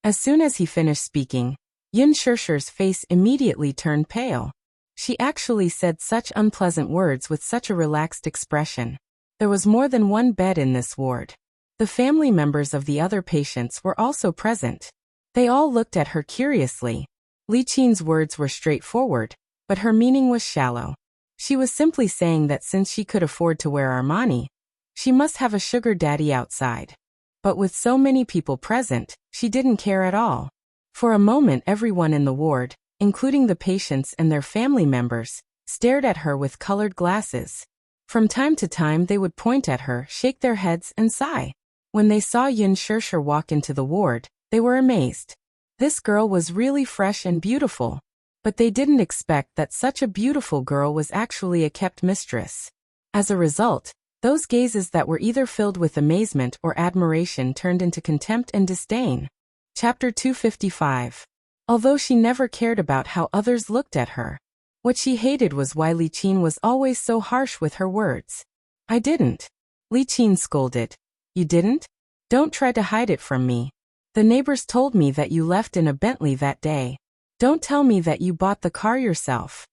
As soon as he finished speaking, Yin Shishir's face immediately turned pale. She actually said such unpleasant words with such a relaxed expression. There was more than one bed in this ward. The family members of the other patients were also present. They all looked at her curiously. Li Qin's words were straightforward, but her meaning was shallow. She was simply saying that since she could afford to wear Armani, she must have a sugar daddy outside. But with so many people present, she didn't care at all. For a moment everyone in the ward, including the patients and their family members, stared at her with colored glasses. From time to time they would point at her, shake their heads, and sigh. When they saw Yin Shishir walk into the ward, they were amazed. This girl was really fresh and beautiful. But they didn't expect that such a beautiful girl was actually a kept mistress. As a result, those gazes that were either filled with amazement or admiration turned into contempt and disdain. Chapter 255. Although she never cared about how others looked at her, what she hated was why Li Qin was always so harsh with her words. "I didn't." Li Qin scolded. "You didn't? Don't try to hide it from me. The neighbors told me that you left in a Bentley that day. Don't tell me that you bought the car yourself."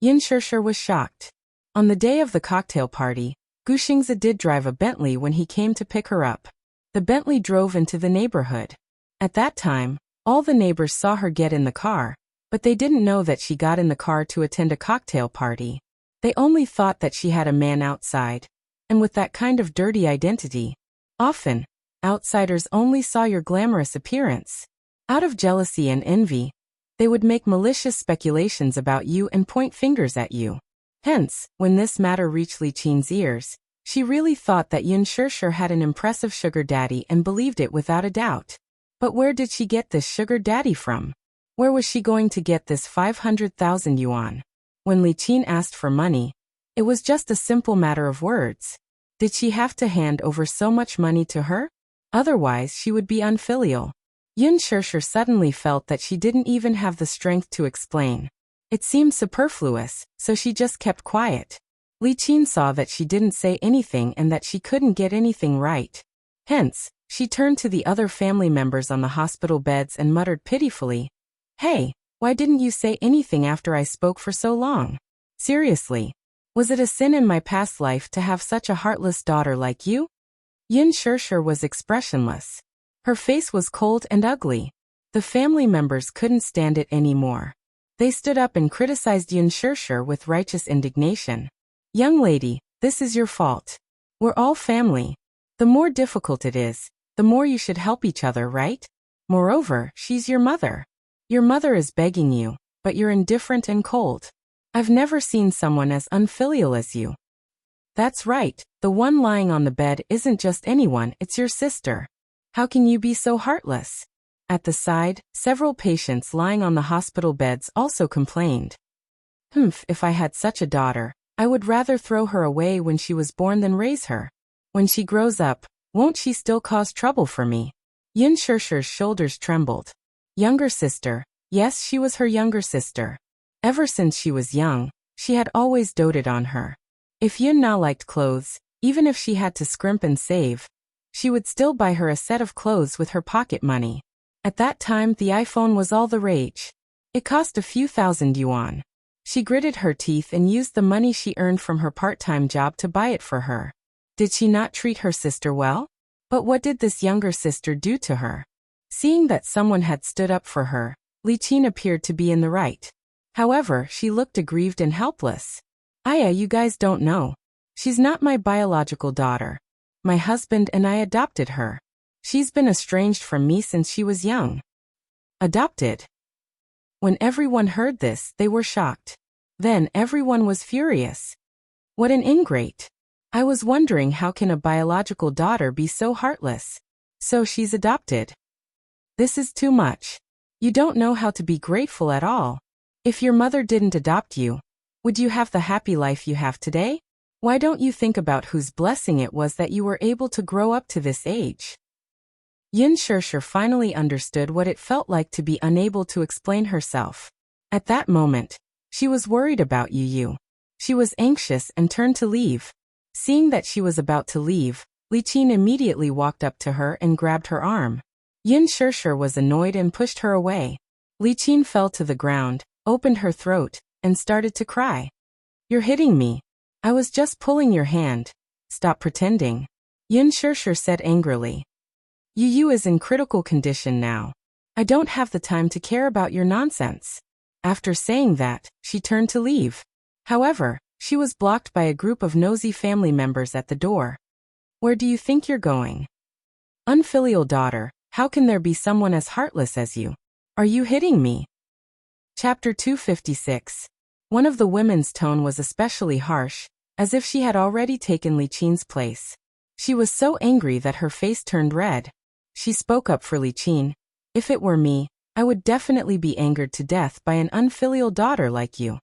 Yin Shishir was shocked. On the day of the cocktail party, Gu Xingzi did drive a Bentley when he came to pick her up. The Bentley drove into the neighborhood. At that time, all the neighbors saw her get in the car, but they didn't know that she got in the car to attend a cocktail party. They only thought that she had a man outside, and with that kind of dirty identity, often, outsiders only saw your glamorous appearance. Out of jealousy and envy, they would make malicious speculations about you and point fingers at you. Hence, when this matter reached Li Qin's ears, she really thought that Yin Shishir had an impressive sugar daddy and believed it without a doubt. But where did she get this sugar daddy from? Where was she going to get this 500,000 yuan? When Li Qin asked for money, it was just a simple matter of words. Did she have to hand over so much money to her? Otherwise she would be unfilial. Yin Shishir suddenly felt that she didn't even have the strength to explain. It seemed superfluous, so she just kept quiet. Li Qin saw that she didn't say anything and that she couldn't get anything right. Hence, she turned to the other family members on the hospital beds and muttered pitifully, "Hey, why didn't you say anything after I spoke for so long? Seriously, was it a sin in my past life to have such a heartless daughter like you?" Yin Shishir was expressionless. Her face was cold and ugly. The family members couldn't stand it anymore. They stood up and criticized Yin Shishir with righteous indignation. "Young lady, this is your fault. We're all family. The more difficult it is, the more you should help each other, right? Moreover, she's your mother. Your mother is begging you, but you're indifferent and cold. I've never seen someone as unfilial as you. That's right, the one lying on the bed isn't just anyone, it's your sister. How can you be so heartless? At the side, several patients lying on the hospital beds also complained. If I had such a daughter, I would rather throw her away when she was born than raise her. When she grows up, won't she still cause trouble for me? Yin Shishir's shoulders trembled. Younger sister, yes, she was her younger sister. Ever since she was young, she had always doted on her. If Yin Na liked clothes, even if she had to scrimp and save, she would still buy her a set of clothes with her pocket money. At that time, the iPhone was all the rage. It cost a few thousand yuan. She gritted her teeth and used the money she earned from her part-time job to buy it for her. Did she not treat her sister well? But what did this younger sister do to her? Seeing that someone had stood up for her, Li Qin appeared to be in the right. However, she looked aggrieved and helpless. Aya, you guys don't know. She's not my biological daughter. My husband and I adopted her. She's been estranged from me since she was young. Adopted? When everyone heard this, they were shocked. Then everyone was furious. What an ingrate. I was wondering, how can a biological daughter be so heartless? So she's adopted. This is too much. You don't know how to be grateful at all. If your mother didn't adopt you, would you have the happy life you have today? Why don't you think about whose blessing it was that you were able to grow up to this age? Yin Shishir finally understood what it felt like to be unable to explain herself. At that moment, she was worried about Yu. She was anxious and turned to leave. Seeing that she was about to leave, Li Qin immediately walked up to her and grabbed her arm. Yin Shishir was annoyed and pushed her away. Li Qin fell to the ground, opened her throat, and started to cry. You're hitting me. I was just pulling your hand. Stop pretending. Yin Shishir said angrily. Yu is in critical condition now. I don't have the time to care about your nonsense. After saying that, she turned to leave. However, she was blocked by a group of nosy family members at the door. Where do you think you're going? Unfilial daughter, how can there be someone as heartless as you? Are you hitting me? Chapter 256. One of the women's tone was especially harsh, as if she had already taken Li Qin's place. She was so angry that her face turned red. She spoke up for Li Qin. If it were me, I would definitely be angered to death by an unfilial daughter like you.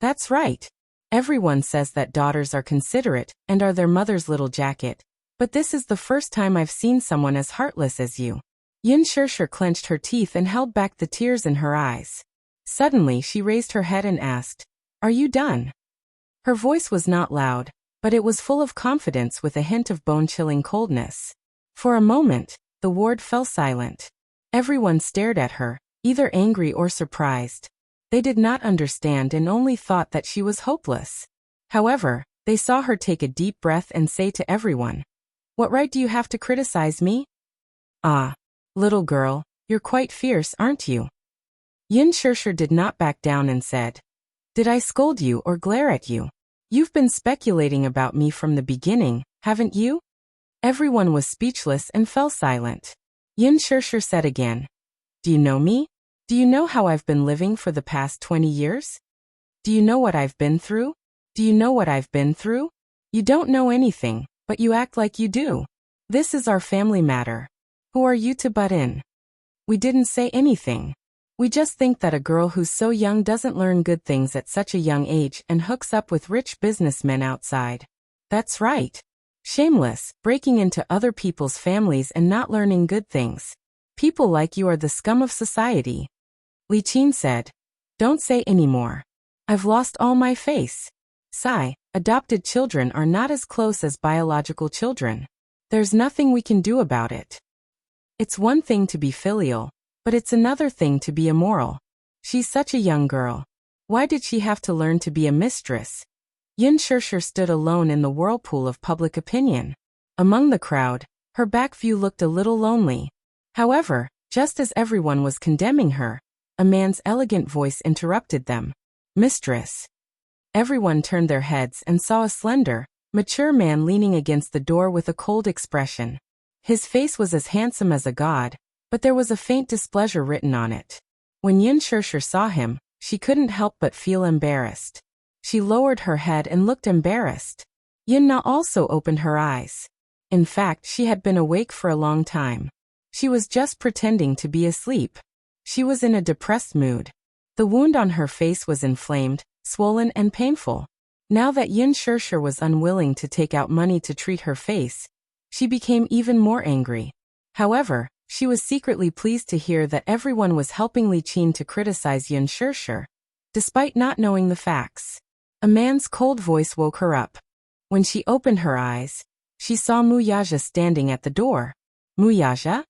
That's right. Everyone says that daughters are considerate and are their mother's little jacket, but this is the first time I've seen someone as heartless as you. Yin Shishir clenched her teeth and held back the tears in her eyes. Suddenly she raised her head and asked, Are you done? Her voice was not loud, but it was full of confidence with a hint of bone-chilling coldness. For a moment, the ward fell silent. Everyone stared at her, either angry or surprised. They did not understand and only thought that she was hopeless. However, they saw her take a deep breath and say to everyone, What right do you have to criticize me? Ah, little girl, you're quite fierce, aren't you? Yin Shishir did not back down and said, Did I scold you or glare at you? You've been speculating about me from the beginning, haven't you? Everyone was speechless and fell silent. Yin Shishir said again, Do you know me? Do you know how I've been living for the past 20 years? Do you know what I've been through? Do you know what I've been through? You don't know anything, but you act like you do. This is our family matter. Who are you to butt in? We didn't say anything. We just think that a girl who's so young doesn't learn good things at such a young age and hooks up with rich businessmen outside. That's right. Shameless, breaking into other people's families and not learning good things. People like you are the scum of society. Li Qin said, Don't say any more. I've lost all my face. Sigh, adopted children are not as close as biological children. There's nothing we can do about it. It's one thing to be filial, but it's another thing to be immoral. She's such a young girl. Why did she have to learn to be a mistress? Yin Shishir stood alone in the whirlpool of public opinion. Among the crowd, her back view looked a little lonely. However, just as everyone was condemning her, a man's elegant voice interrupted them. Mistress. Everyone turned their heads and saw a slender, mature man leaning against the door with a cold expression. His face was as handsome as a god, but there was a faint displeasure written on it. When Yin Shirshir saw him, she couldn't help but feel embarrassed. She lowered her head and looked embarrassed. Yin Na also opened her eyes. In fact, she had been awake for a long time. She was just pretending to be asleep. She was in a depressed mood. The wound on her face was inflamed, swollen and painful. Now that Yin Shirshir was unwilling to take out money to treat her face, she became even more angry. However, she was secretly pleased to hear that everyone was helping Li Qin to criticize Yin Shirshir, despite not knowing the facts. A man's cold voice woke her up. When she opened her eyes, she saw Mu Yaja standing at the door. Mu Yaja?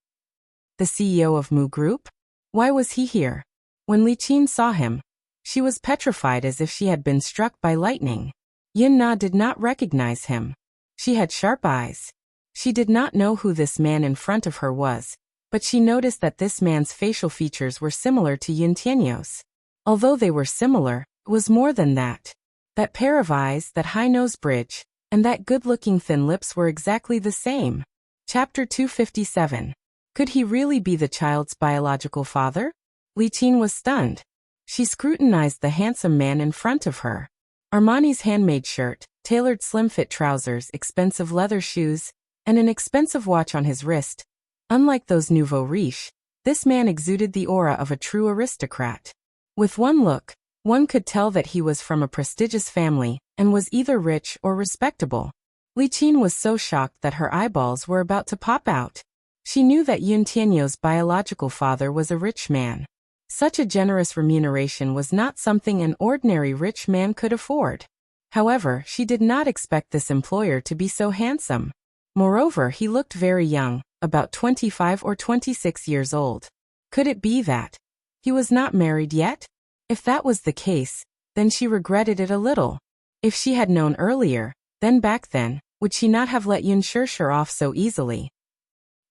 The CEO of Mu Group? Why was he here? When Li Qin saw him, she was petrified as if she had been struck by lightning. Yin Na did not recognize him. She had sharp eyes. She did not know who this man in front of her was, but she noticed that this man's facial features were similar to Yin Tianyou's. Although they were similar, it was more than that. That pair of eyes, that high nose bridge, and that good-looking thin lips were exactly the same. Chapter 257. Could he really be the child's biological father? Li Qin was stunned. She scrutinized the handsome man in front of her. Armani's handmade shirt, tailored slim-fit trousers, expensive leather shoes, and an expensive watch on his wrist. Unlike those nouveau riche, this man exuded the aura of a true aristocrat. With one look, one could tell that he was from a prestigious family and was either rich or respectable. Li Qin was so shocked that her eyeballs were about to pop out. She knew that Yin Tianyou's biological father was a rich man. Such a generous remuneration was not something an ordinary rich man could afford. However, she did not expect this employer to be so handsome. Moreover, he looked very young, about 25 or 26 years old. Could it be that he was not married yet? If that was the case, then she regretted it a little. If she had known earlier, then back then, would she not have let Yin Shirshir off so easily?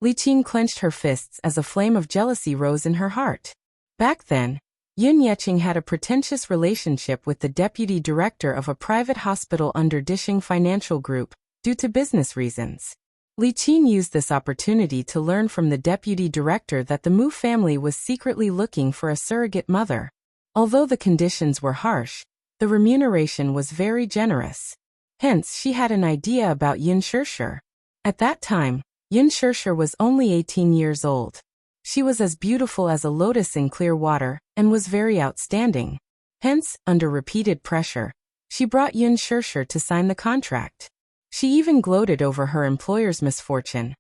Li Qin clenched her fists as a flame of jealousy rose in her heart. Back then, Yin Yeqing had a pretentious relationship with the deputy director of a private hospital under Dishing Financial Group, due to business reasons. Li Qin used this opportunity to learn from the deputy director that the Mu family was secretly looking for a surrogate mother. Although the conditions were harsh, the remuneration was very generous. Hence, she had an idea about Yin Shirshir. At that time, Yin Shirshir was only 18 years old. She was as beautiful as a lotus in clear water, and was very outstanding. Hence, under repeated pressure, she brought Yin Shirshir to sign the contract. She even gloated over her employer's misfortune,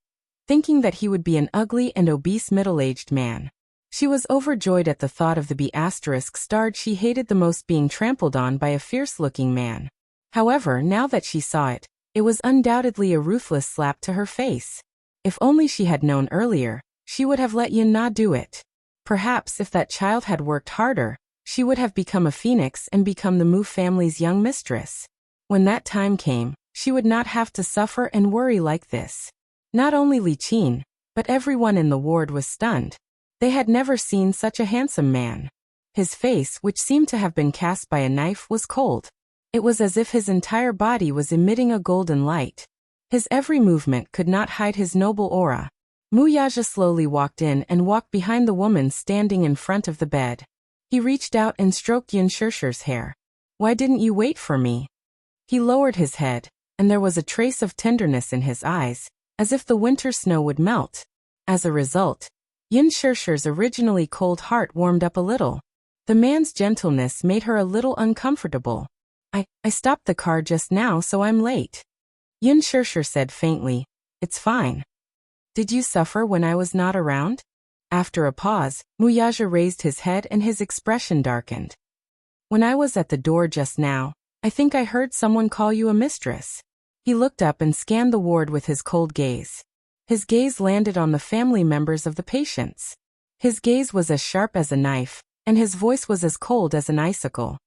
thinking that he would be an ugly and obese middle-aged man. She was overjoyed at the thought of the B***starred she hated the most being trampled on by a fierce-looking man. However, now that she saw it, it was undoubtedly a ruthless slap to her face. If only she had known earlier, she would have let Yin Na do it. Perhaps if that child had worked harder, she would have become a phoenix and become the Mu family's young mistress. When that time came, she would not have to suffer and worry like this. Not only Li Qin, but everyone in the ward was stunned. They had never seen such a handsome man. His face, which seemed to have been cast by a knife, was cold. It was as if his entire body was emitting a golden light. His every movement could not hide his noble aura. Mu Yaja slowly walked in and walked behind the woman standing in front of the bed. He reached out and stroked Yin Shirshir's hair. "Why didn't you wait for me?" He lowered his head, and there was a trace of tenderness in his eyes, as if the winter snow would melt. As a result, Yin Shirshir's originally cold heart warmed up a little. The man's gentleness made her a little uncomfortable. I stopped the car just now, so I'm late." Yin Shirshir said faintly, "It's fine. Did you suffer when I was not around?" After a pause, Mu Yaja raised his head and his expression darkened. "When I was at the door just now, I think I heard someone call you a mistress." He looked up and scanned the ward with his cold gaze. His gaze landed on the family members of the patients. His gaze was as sharp as a knife, and his voice was as cold as an icicle.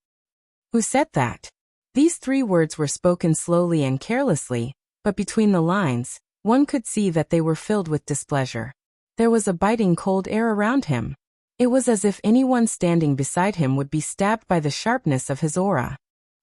"Who said that?" These 3 words were spoken slowly and carelessly, but between the lines, one could see that they were filled with displeasure. There was a biting cold air around him. It was as if anyone standing beside him would be stabbed by the sharpness of his aura.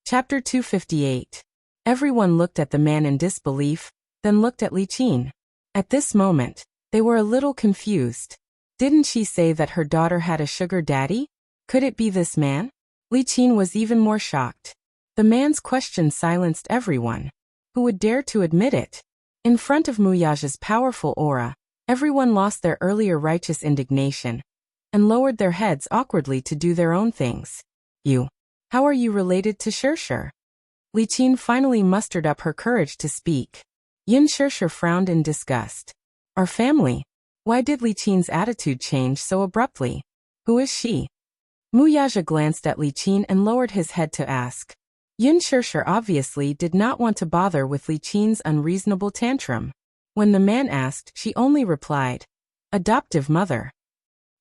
Chapter 258. Everyone looked at the man in disbelief, then looked at Li Qin. At this moment, they were a little confused. Didn't she say that her daughter had a sugar daddy? Could it be this man? Li Qin was even more shocked. The man's question silenced everyone. Who would dare to admit it? In front of Muyaja's powerful aura, everyone lost their earlier righteous indignation and lowered their heads awkwardly to do their own things. You. How are you related to Shirshir? Li Qin finally mustered up her courage to speak. Yin Shirshir frowned in disgust. Our family? Why did Li Qin's attitude change so abruptly? Who is she? Muyaja glanced at Li Qin and lowered his head to ask. Yin Shirshir obviously did not want to bother with Li Qin's unreasonable tantrum. When the man asked, she only replied, adoptive mother.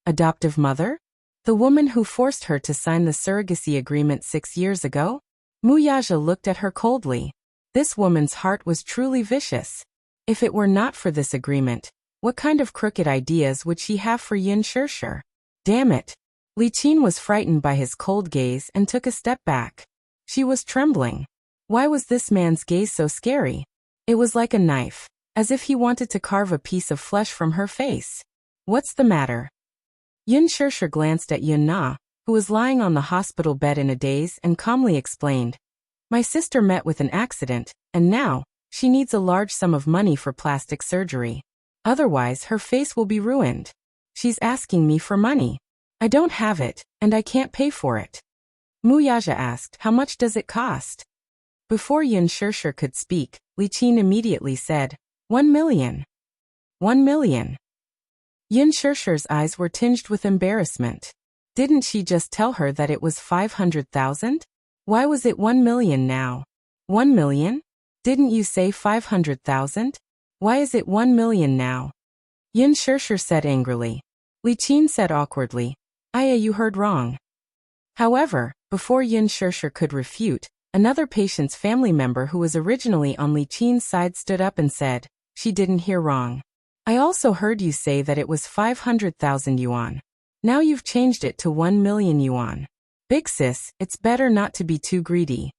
Adoptive mother? The woman who forced her to sign the surrogacy agreement 6 years ago? Muyaja looked at her coldly. This woman's heart was truly vicious. If it were not for this agreement, what kind of crooked ideas would she have for Yin Shirshir? Damn it. Li Qin was frightened by his cold gaze and took a step back. She was trembling. Why was this man's gaze so scary? It was like a knife, as if he wanted to carve a piece of flesh from her face. What's the matter? Yin Shirshir glanced at Yun Na, who was lying on the hospital bed in a daze, and calmly explained. My sister met with an accident, and now, she needs a large sum of money for plastic surgery. Otherwise, her face will be ruined. She's asking me for money. I don't have it, and I can't pay for it. Muyaja asked, how much does it cost? Before Yin Shirshir could speak, Li Qin immediately said, 1 million. 1 million. Yin Shirshir's eyes were tinged with embarrassment. Didn't she just tell her that it was 500,000? Why was it 1 million now? 1 million? Didn't you say 500,000? Why is it 1 million now? Yin Shirshir said angrily. Li Qin said awkwardly, Aya, you heard wrong. However, before Yin Shirshir could refute, another patient's family member who was originally on Li Qin's side stood up and said, she didn't hear wrong. I also heard you say that it was 500,000 yuan. Now you've changed it to 1 million yuan. Big sis, it's better not to be too greedy.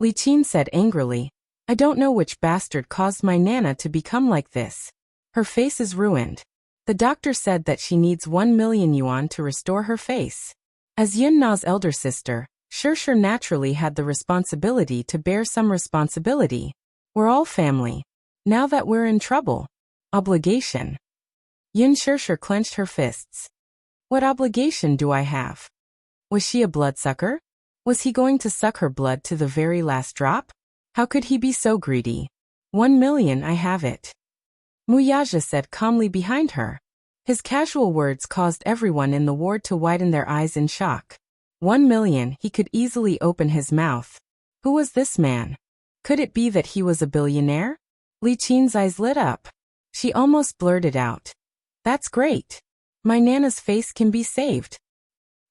Li Qin said angrily, I don't know which bastard caused my Nana to become like this. Her face is ruined. The doctor said that she needs 1 million yuan to restore her face. As Yin Na's elder sister, Shirshir naturally had the responsibility to bear some responsibility. We're all family. Now that we're in trouble. Obligation. Yin Shirshir clenched her fists. What obligation do I have? Was she a bloodsucker? Was he going to suck her blood to the very last drop? How could he be so greedy? 1 million, I have it. Muyaja said calmly behind her. His casual words caused everyone in the ward to widen their eyes in shock. 1 million, he could easily open his mouth. Who was this man? Could it be that he was a billionaire? Li Qin's eyes lit up. She almost blurted out. That's great. My Nana's face can be saved.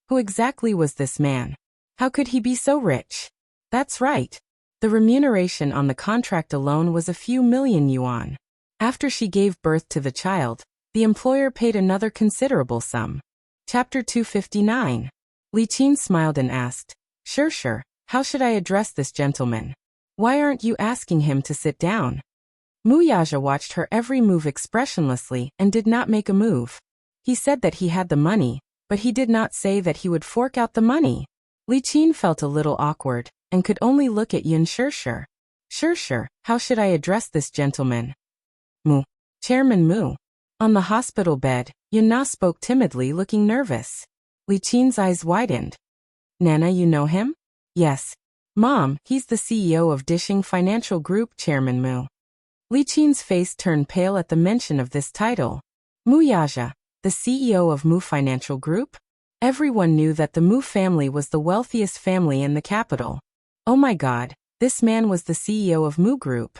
Who exactly was this man? How could he be so rich? That's right. The remuneration on the contract alone was a few million yuan. After she gave birth to the child, the employer paid another considerable sum. Chapter 259. Li Qin smiled and asked, Shirshir, how should I address this gentleman? Why aren't you asking him to sit down? Muyaja watched her every move expressionlessly and did not make a move. He said that he had the money, but he did not say that he would fork out the money. Li Qin felt a little awkward, and could only look at Yin Shirshir. Shirshir, how should I address this gentleman? Mu. Chairman Mu. On the hospital bed, Yun Na spoke timidly, looking nervous. Li Qin's eyes widened. Nana, you know him? Yes. Mom, he's the CEO of Dishing Financial Group, Chairman Mu. Li Qin's face turned pale at the mention of this title. Muyaja, the CEO of Mu Financial Group? Everyone knew that the Mu family was the wealthiest family in the capital. Oh my god, this man was the CEO of Mu Group.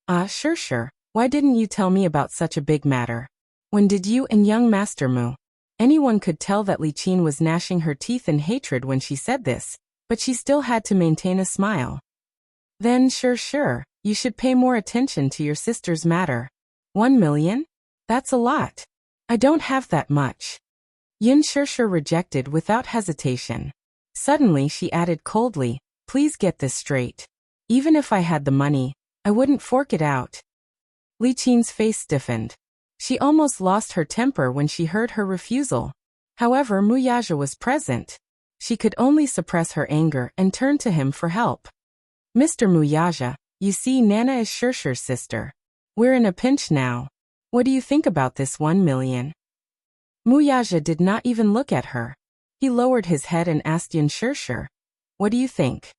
Shirshir, why didn't you tell me about such a big matter? When did you and young Master Mu? Anyone could tell that Li Qin was gnashing her teeth in hatred when she said this, but she still had to maintain a smile. Then Shirshir, you should pay more attention to your sister's matter. 1 million? That's a lot. I don't have that much. Yin Shirshir rejected without hesitation. Suddenly she added coldly, please get this straight. Even if I had the money, I wouldn't fork it out. Li Qin's face stiffened. She almost lost her temper when she heard her refusal. However, Muyaja was present. She could only suppress her anger and turn to him for help. Mr. Muyaja, you see, Nana is Shirshir's sister. We're in a pinch now. What do you think about this 1 million? Muyaja did not even look at her. He lowered his head and asked Yin Shirshir, what do you think?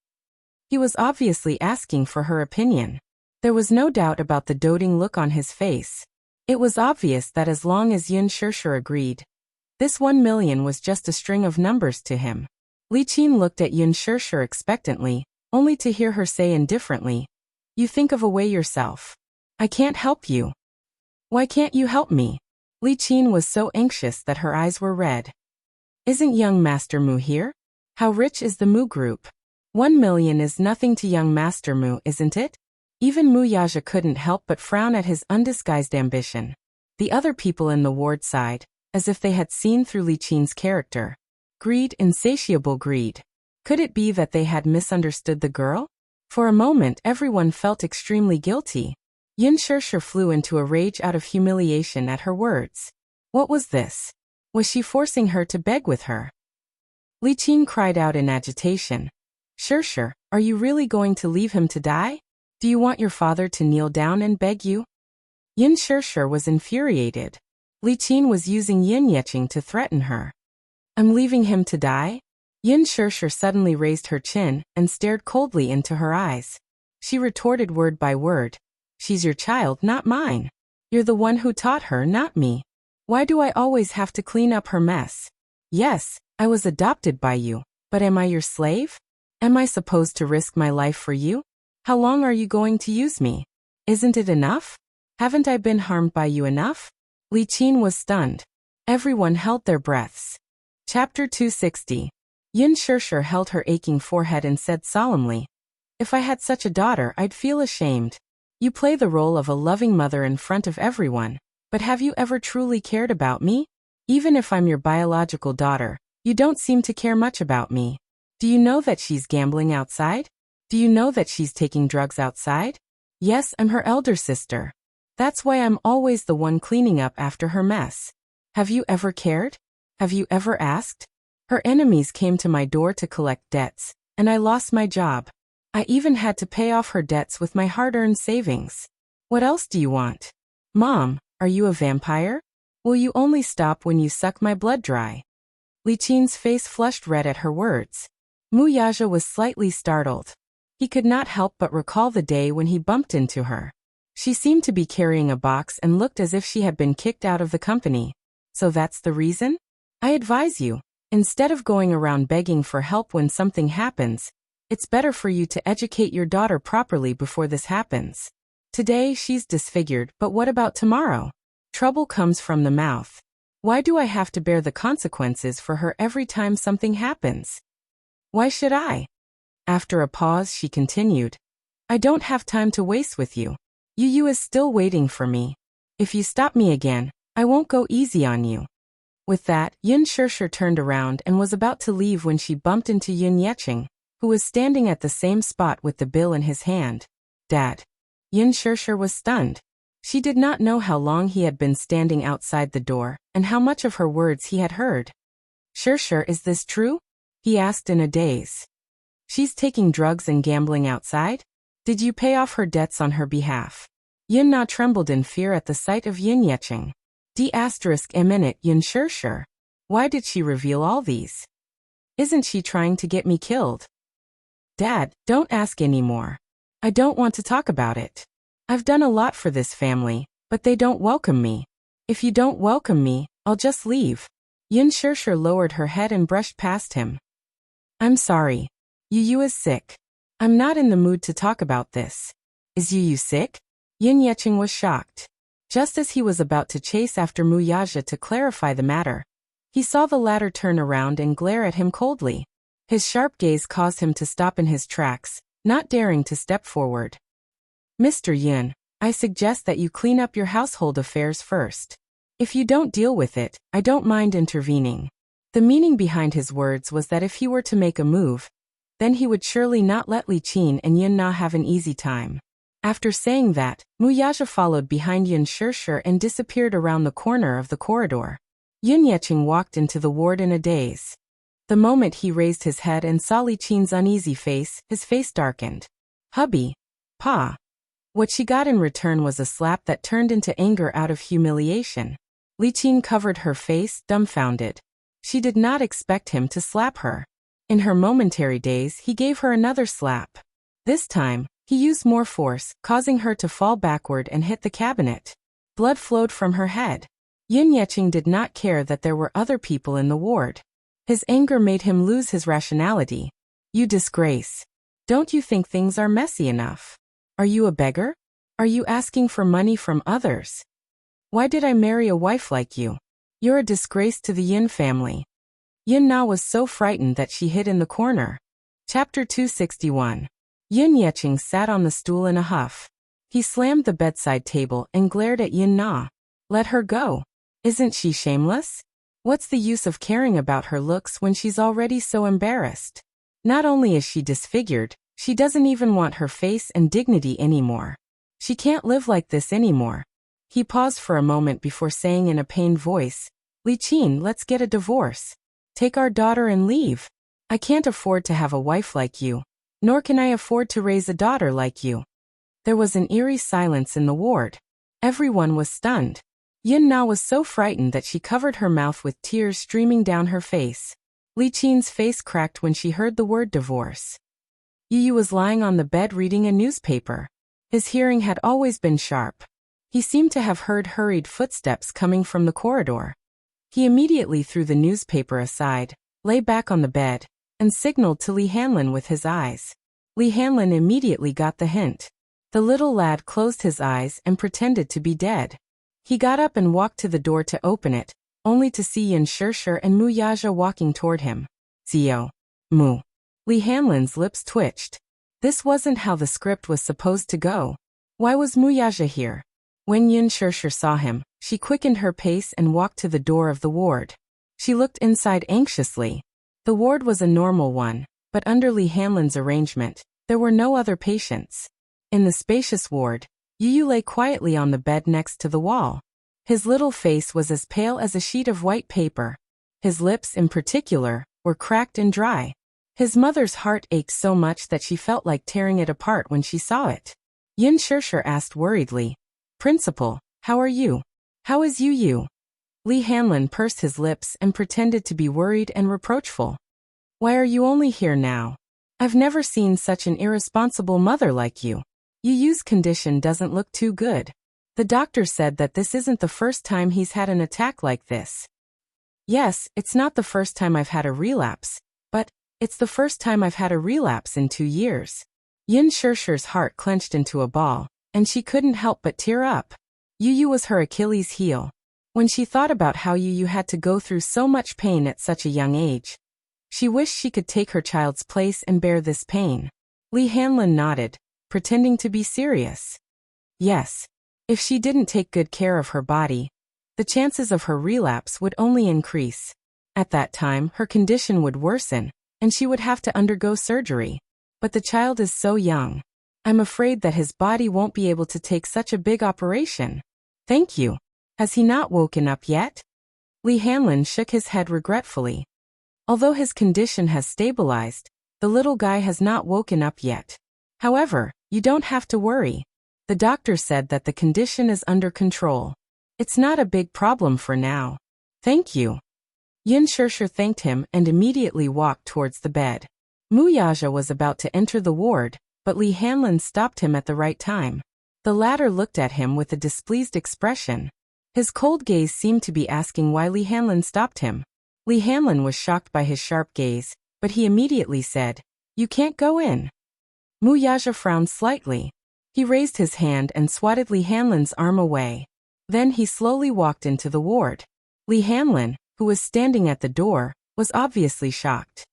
He was obviously asking for her opinion. There was no doubt about the doting look on his face. It was obvious that as long as Yin Shirshir agreed, this 1 million was just a string of numbers to him. Li Qin looked at Yin Shirshir expectantly, only to hear her say indifferently, you think of a way yourself. I can't help you. Why can't you help me? Li Qin was so anxious that her eyes were red. Isn't young Master Mu here? How rich is the Mu group? 1 million is nothing to young Master Mu, isn't it? Even Muyaja couldn't help but frown at his undisguised ambition. The other people in the ward sighed, as if they had seen through Li Qin's character. Greed, insatiable greed. Could it be that they had misunderstood the girl? For a moment everyone felt extremely guilty. Yin Shirshir flew into a rage out of humiliation at her words. What was this? Was she forcing her to beg with her? Li Qin cried out in agitation. Shirshir, are you really going to leave him to die? Do you want your father to kneel down and beg you? Yin Shirshir was infuriated. Li Qin was using Yin Yeqing to threaten her. I'm leaving him to die? Yin Shirshir suddenly raised her chin and stared coldly into her eyes. She retorted word by word. She's your child, not mine. You're the one who taught her, not me. Why do I always have to clean up her mess? Yes, I was adopted by you, but am I your slave? Am I supposed to risk my life for you? How long are you going to use me? Isn't it enough? Haven't I been harmed by you enough? Li Qin was stunned. Everyone held their breaths. Chapter 260. Yin Shirshir held her aching forehead and said solemnly, if I had such a daughter, I'd feel ashamed. You play the role of a loving mother in front of everyone, but have you ever truly cared about me? Even if I'm your biological daughter, you don't seem to care much about me. Do you know that she's gambling outside? Do you know that she's taking drugs outside? Yes, I'm her elder sister. That's why I'm always the one cleaning up after her mess. Have you ever cared? Have you ever asked? Her enemies came to my door to collect debts, and I lost my job. I even had to pay off her debts with my hard-earned savings. What else do you want? Mom, are you a vampire? Will you only stop when you suck my blood dry? Li Qin's face flushed red at her words. Muyaja was slightly startled. He could not help but recall the day when he bumped into her. She seemed to be carrying a box and looked as if she had been kicked out of the company. So that's the reason? I advise you, instead of going around begging for help when something happens, it's better for you to educate your daughter properly before this happens. Today she's disfigured, but what about tomorrow? Trouble comes from the mouth. Why do I have to bear the consequences for her every time something happens? Why should I? After a pause, she continued, I don't have time to waste with you. Yu is still waiting for me. If you stop me again, I won't go easy on you. With that, Yin Shirshir turned around and was about to leave when she bumped into Yin Yeqing, who was standing at the same spot with the bill in his hand. Dad. Yin Shirshir was stunned. She did not know how long he had been standing outside the door, and how much of her words he had heard. Shirshir, is this true? He asked in a daze. She's taking drugs and gambling outside? Did you pay off her debts on her behalf? Yin Na trembled in fear at the sight of Yin Yeqing. D****, Yin Shirshir. Why did she reveal all these? Isn't she trying to get me killed? Dad, don't ask anymore. I don't want to talk about it. I've done a lot for this family, but they don't welcome me. If you don't welcome me, I'll just leave. Yin Shirshir lowered her head and brushed past him. I'm sorry. Yu is sick. I'm not in the mood to talk about this. Is Yu sick? Yin Yeqing was shocked. Just as he was about to chase after Muyaja to clarify the matter, he saw the latter turn around and glare at him coldly. His sharp gaze caused him to stop in his tracks, not daring to step forward. Mr. Yin, I suggest that you clean up your household affairs first. If you don't deal with it, I don't mind intervening. The meaning behind his words was that if he were to make a move, then he would surely not let Li Qin and Yin Na have an easy time. After saying that, Muyaja followed behind Yun Shirshir and disappeared around the corner of the corridor. Yun Yecheng walked into the ward in a daze. The moment he raised his head and saw Li Qin's uneasy face, his face darkened. Hubby. Pa. What she got in return was a slap that turned into anger out of humiliation. Li Qin covered her face, dumbfounded. She did not expect him to slap her. In her momentary daze, he gave her another slap. This time, he used more force, causing her to fall backward and hit the cabinet. Blood flowed from her head. Yun Yecheng did not care that there were other people in the ward. His anger made him lose his rationality. You disgrace. Don't you think things are messy enough? Are you a beggar? Are you asking for money from others? Why did I marry a wife like you? You're a disgrace to the Yin family. Yin Na was so frightened that she hid in the corner. Chapter 261. Yun Yecheng sat on the stool in a huff. He slammed the bedside table and glared at Yin Na. Let her go. Isn't she shameless? What's the use of caring about her looks when she's already so embarrassed? Not only is she disfigured, she doesn't even want her face and dignity anymore. She can't live like this anymore. He paused for a moment before saying in a pained voice, Li Qin, let's get a divorce. Take our daughter and leave. I can't afford to have a wife like you. Nor can I afford to raise a daughter like you. There was an eerie silence in the ward. Everyone was stunned. Yin Na was so frightened that she covered her mouth with tears streaming down her face. Li Qin's face cracked when she heard the word divorce. Yu was lying on the bed reading a newspaper. His hearing had always been sharp. He seemed to have heard hurried footsteps coming from the corridor. He immediately threw the newspaper aside, lay back on the bed, and signaled to Li Hanlin with his eyes. Li Hanlin immediately got the hint. The little lad closed his eyes and pretended to be dead. He got up and walked to the door to open it, only to see Yin Shirshir and Mu Yaja walking toward him. Zio. Mu. Li Hanlin's lips twitched. This wasn't how the script was supposed to go. Why was Mu Yaja here? When Yin Shirshir saw him, she quickened her pace and walked to the door of the ward. She looked inside anxiously. The ward was a normal one, but under Li Hanlin's arrangement, there were no other patients. In the spacious ward, Yu lay quietly on the bed next to the wall. His little face was as pale as a sheet of white paper. His lips, in particular, were cracked and dry. His mother's heart ached so much that she felt like tearing it apart when she saw it. Yin Shirshir asked worriedly, Principal, how are you? How is Yu? Li Hanlin pursed his lips and pretended to be worried and reproachful. Why are you only here now? I've never seen such an irresponsible mother like you. Yu's condition doesn't look too good. The doctor said that this isn't the first time he's had an attack like this. Yes, it's not the first time I've had a relapse, but it's the first time I've had a relapse in 2 years. Yin Shirshir's heart clenched into a ball, and she couldn't help but tear up. Yu was her Achilles heel. When she thought about how Yu had to go through so much pain at such a young age, she wished she could take her child's place and bear this pain. Li Hanlin nodded, pretending to be serious. Yes. If she didn't take good care of her body, the chances of her relapse would only increase. At that time, her condition would worsen, and she would have to undergo surgery. But the child is so young. I'm afraid that his body won't be able to take such a big operation. Thank you. Has he not woken up yet? Li Hanlin shook his head regretfully. Although his condition has stabilized, the little guy has not woken up yet. However, you don't have to worry. The doctor said that the condition is under control. It's not a big problem for now. Thank you. Yin Shirshir thanked him and immediately walked towards the bed. Mu Yaja was about to enter the ward, but Li Hanlin stopped him at the right time. The latter looked at him with a displeased expression. His cold gaze seemed to be asking why Li Hanlin stopped him. Li Hanlin was shocked by his sharp gaze, but he immediately said, You can't go in. Mu Yaja frowned slightly. He raised his hand and swatted Li Hanlin's arm away. Then he slowly walked into the ward. Li Hanlin, who was standing at the door, was obviously shocked.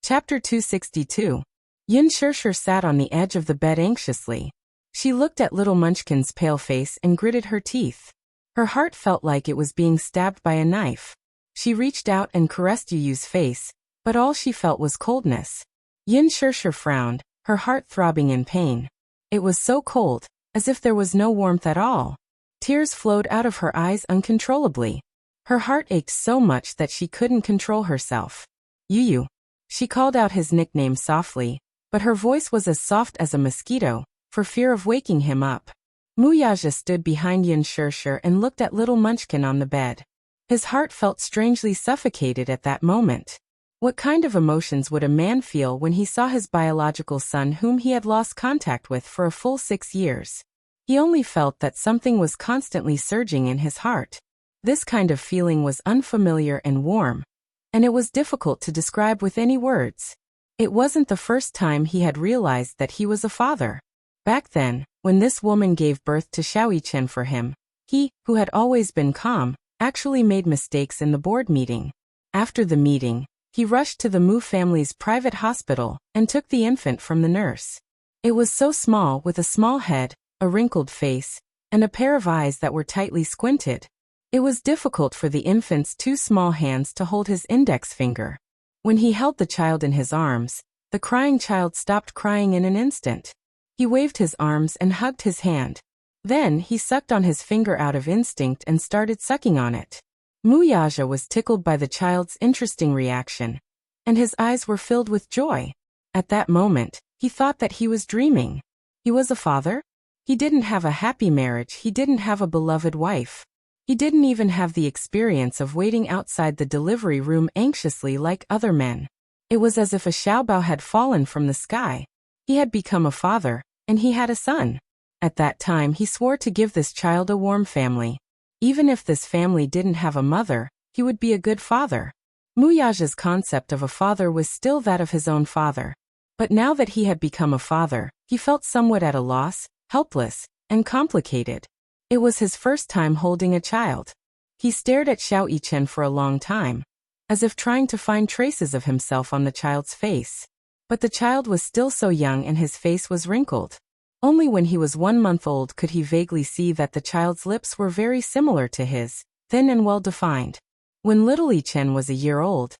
Chapter 262. Yin Shirshir sat on the edge of the bed anxiously. She looked at little Munchkin's pale face and gritted her teeth. Her heart felt like it was being stabbed by a knife. She reached out and caressed Yu's face, but all she felt was coldness. Yin Shirshir frowned, her heart throbbing in pain. It was so cold, as if there was no warmth at all. Tears flowed out of her eyes uncontrollably. Her heart ached so much that she couldn't control herself. Yu. She called out his nickname softly, but her voice was as soft as a mosquito, for fear of waking him up. Muyaja stood behind Yin Shirshir and looked at little Munchkin on the bed. His heart felt strangely suffocated at that moment. What kind of emotions would a man feel when he saw his biological son whom he had lost contact with for a full 6 years? He only felt that something was constantly surging in his heart. This kind of feeling was unfamiliar and warm, and it was difficult to describe with any words. It wasn't the first time he had realized that he was a father. Back then, when this woman gave birth to Xiaoyichen for him, he, who had always been calm, actually made mistakes in the board meeting. After the meeting, he rushed to the Mu family's private hospital and took the infant from the nurse. It was so small, with a small head, a wrinkled face, and a pair of eyes that were tightly squinted. It was difficult for the infant's 2 small hands to hold his index finger. When he held the child in his arms, the crying child stopped crying in an instant. He waved his arms and hugged his hand. Then he sucked on his finger out of instinct and started sucking on it. Muyaja was tickled by the child's interesting reaction, and his eyes were filled with joy. At that moment, he thought that he was dreaming. He was a father? He didn't have a happy marriage, he didn't have a beloved wife. He didn't even have the experience of waiting outside the delivery room anxiously like other men. It was as if a xiaobao had fallen from the sky. He had become a father, and he had a son. At that time he swore to give this child a warm family. Even if this family didn't have a mother, he would be a good father. Muyaja's concept of a father was still that of his own father. But now that he had become a father, he felt somewhat at a loss, helpless, and complicated. It was his first time holding a child. He stared at Xiaoyichen for a long time, as if trying to find traces of himself on the child's face. But the child was still so young and his face was wrinkled. Only when he was 1 month old could he vaguely see that the child's lips were very similar to his, thin and well-defined. When little Chen was a year old,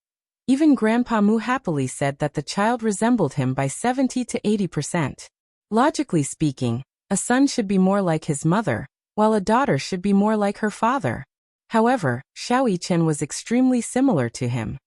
even Grandpa Mu happily said that the child resembled him by 70 to 80%. Logically speaking, a son should be more like his mother, while a daughter should be more like her father. However, Xiaoyichen was extremely similar to him.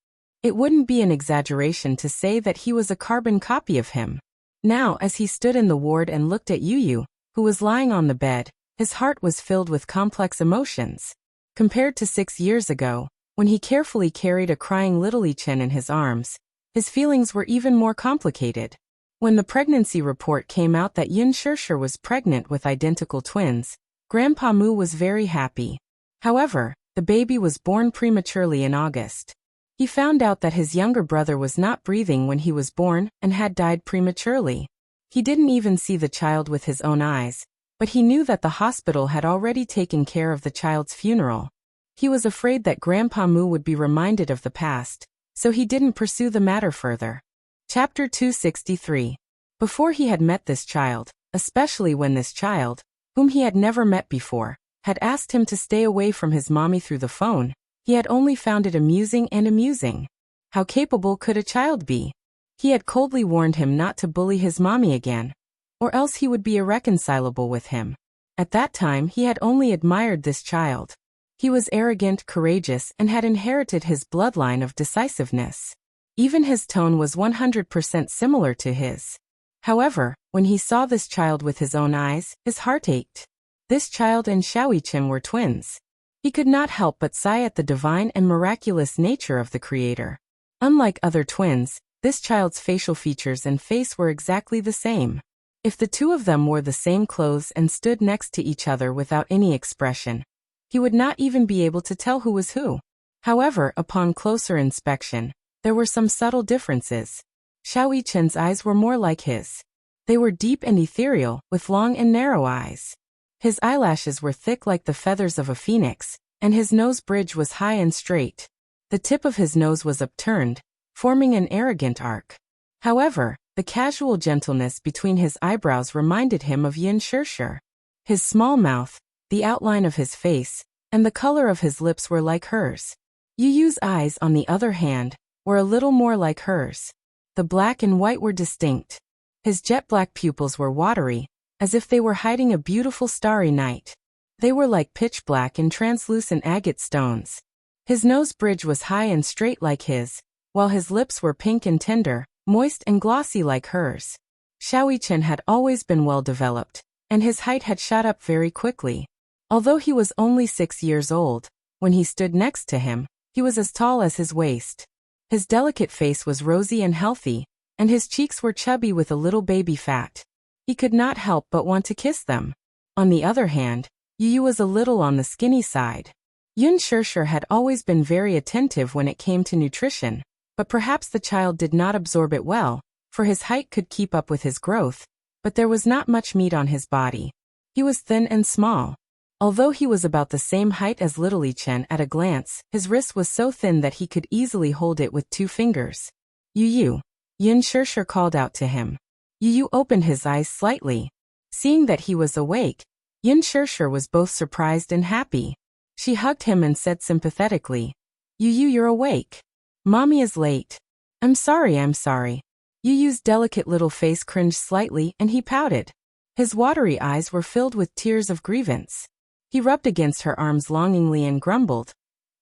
It wouldn't be an exaggeration to say that he was a carbon copy of him. Now, as he stood in the ward and looked at Yu, who was lying on the bed, his heart was filled with complex emotions. Compared to 6 years ago, when he carefully carried a crying little Chen in his arms, his feelings were even more complicated. When the pregnancy report came out that Yin Shirshir was pregnant with identical twins, Grandpa Mu was very happy. However, the baby was born prematurely in August. He found out that his younger brother was not breathing when he was born and had died prematurely. He didn't even see the child with his own eyes, but he knew that the hospital had already taken care of the child's funeral. He was afraid that Grandpa Mu would be reminded of the past, so he didn't pursue the matter further. Chapter 263. Before he had met this child, especially when this child, whom he had never met before, had asked him to stay away from his mommy through the phone, he had only found it amusing and amusing. How capable could a child be? He had coldly warned him not to bully his mommy again, or else he would be irreconcilable with him. At that time he had only admired this child. He was arrogant, courageous, and had inherited his bloodline of decisiveness. Even his tone was 100% similar to his. However, when he saw this child with his own eyes, his heart ached. This child and Xiaoyichen were twins. He could not help but sigh at the divine and miraculous nature of the Creator. Unlike other twins, this child's facial features and face were exactly the same. If the two of them wore the same clothes and stood next to each other without any expression, he would not even be able to tell who was who. However, upon closer inspection, there were some subtle differences. Xiaoyichen's eyes were more like his. They were deep and ethereal, with long and narrow eyes. His eyelashes were thick like the feathers of a phoenix, and his nose bridge was high and straight. The tip of his nose was upturned, forming an arrogant arc. However, the casual gentleness between his eyebrows reminded him of Yin Shirshir. His small mouth, the outline of his face, and the color of his lips were like hers. Yu's eyes, on the other hand, were a little more like hers. The black and white were distinct. His jet black pupils were watery, as if they were hiding a beautiful starry night. They were like pitch black and translucent agate stones. His nose bridge was high and straight like his, while his lips were pink and tender, moist and glossy like hers. Xiaoyichen had always been well developed, and his height had shot up very quickly. Although he was only 6 years old, when he stood next to him, he was as tall as his waist. His delicate face was rosy and healthy, and his cheeks were chubby with a little baby fat. He could not help but want to kiss them. On the other hand, Yu was a little on the skinny side. Yun Shirshir had always been very attentive when it came to nutrition, but perhaps the child did not absorb it well, for his height could keep up with his growth, but there was not much meat on his body. He was thin and small. Although he was about the same height as Little Chen at a glance, his wrist was so thin that he could easily hold it with 2 fingers. Yu. Yun Shirshir called out to him. Yu opened his eyes slightly. Seeing that he was awake, Yun Shirshir was both surprised and happy. She hugged him and said sympathetically, Yu, you're awake. Mommy is late. I'm sorry. Yu's delicate little face cringed slightly and he pouted. His watery eyes were filled with tears of grievance. He rubbed against her arms longingly and grumbled.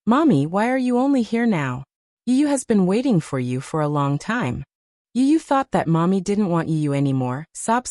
Mommy, why are you only here now? Yu has been waiting for you for a long time. Yu thought that Mommy didn't want Yu anymore. Sob.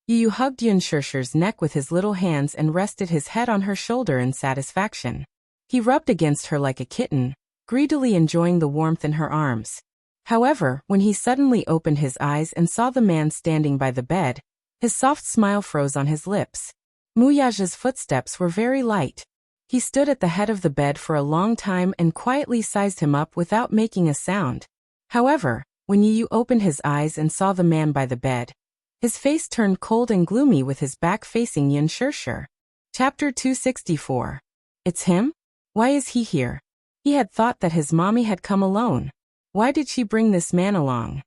Yu hugged Yun Shirshir's neck with his little hands and rested his head on her shoulder in satisfaction. He rubbed against her like a kitten, greedily enjoying the warmth in her arms. However, when he suddenly opened his eyes and saw the man standing by the bed, his soft smile froze on his lips. Muyaja's footsteps were very light. He stood at the head of the bed for a long time and quietly sized him up without making a sound. However, when Yu opened his eyes and saw the man by the bed, his face turned cold and gloomy with his back facing Yun Shirshir. Chapter 264. It's him? Why is he here? He had thought that his mommy had come alone. Why did she bring this man along?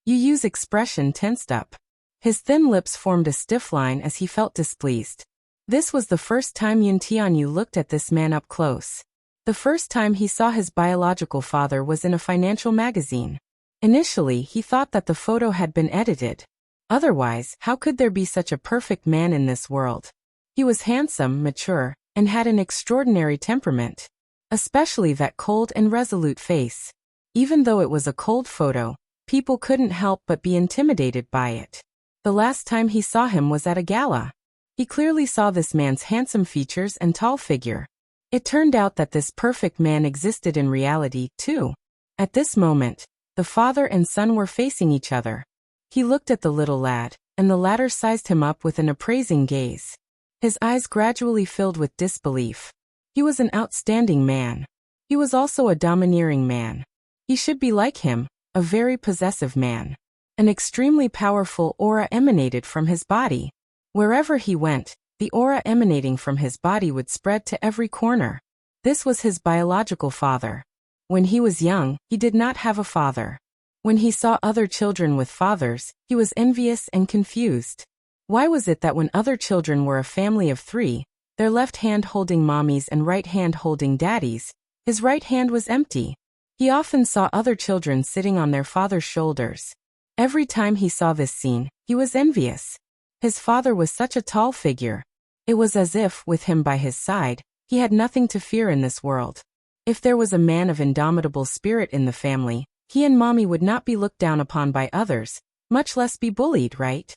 Yu's expression tensed up. His thin lips formed a stiff line as he felt displeased. This was the first time Yun Tianyu looked at this man up close. The first time he saw his biological father was in a financial magazine. Initially, he thought that the photo had been edited. Otherwise, how could there be such a perfect man in this world? He was handsome, mature, and had an extraordinary temperament. Especially that cold and resolute face. Even though it was a cold photo, people couldn't help but be intimidated by it. The last time he saw him was at a gala. He clearly saw this man's handsome features and tall figure. It turned out that this perfect man existed in reality, too. At this moment, the father and son were facing each other. He looked at the little lad, and the latter sized him up with an appraising gaze. His eyes gradually filled with disbelief. He was an outstanding man. He was also a domineering man. He should be like him, a very possessive man. An extremely powerful aura emanated from his body. Wherever he went, the aura emanating from his body would spread to every corner. This was his biological father. When he was young, he did not have a father. When he saw other children with fathers, he was envious and confused. Why was it that when other children were a family of 3, their left hand holding mommies and right hand holding daddies, his right hand was empty? He often saw other children sitting on their father's shoulders. Every time he saw this scene, he was envious. His father was such a tall figure. It was as if, with him by his side, he had nothing to fear in this world. If there was a man of indomitable spirit in the family, he and Mommy would not be looked down upon by others, much less be bullied, right?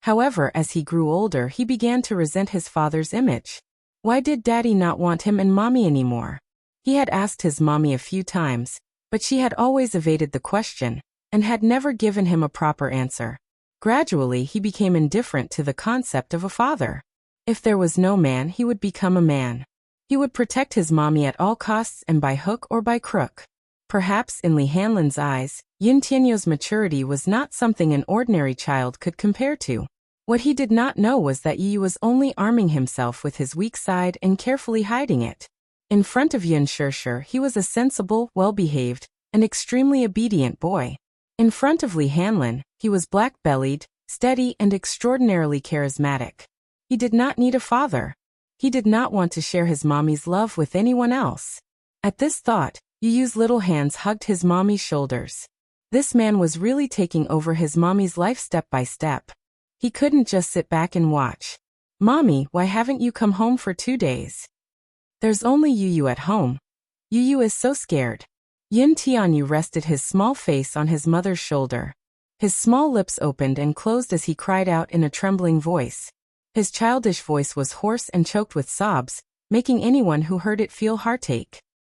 However, as he grew older, he began to resent his father's image. Why did Daddy not want him and Mommy anymore? He had asked his Mommy a few times, but she had always evaded the question, and had never given him a proper answer. Gradually, he became indifferent to the concept of a father. If there was no man, he would become a man. He would protect his Mommy at all costs and by hook or by crook. Perhaps in Li Hanlin's eyes, Yun Tianyu's maturity was not something an ordinary child could compare to. What he did not know was that Yi was only arming himself with his weak side and carefully hiding it. In front of Yun Shirshir, he was a sensible, well-behaved, and extremely obedient boy. In front of Li Hanlin, he was black-bellied, steady and extraordinarily charismatic. He did not need a father. He did not want to share his mommy's love with anyone else. At this thought, Yu's little hands hugged his mommy's shoulders. This man was really taking over his mommy's life step by step. He couldn't just sit back and watch. Mommy, why haven't you come home for 2 days? There's only Yu at home. Yu is so scared. Yin Tianyu rested his small face on his mother's shoulder. His small lips opened and closed as he cried out in a trembling voice. His childish voice was hoarse and choked with sobs, making anyone who heard it feel heartache.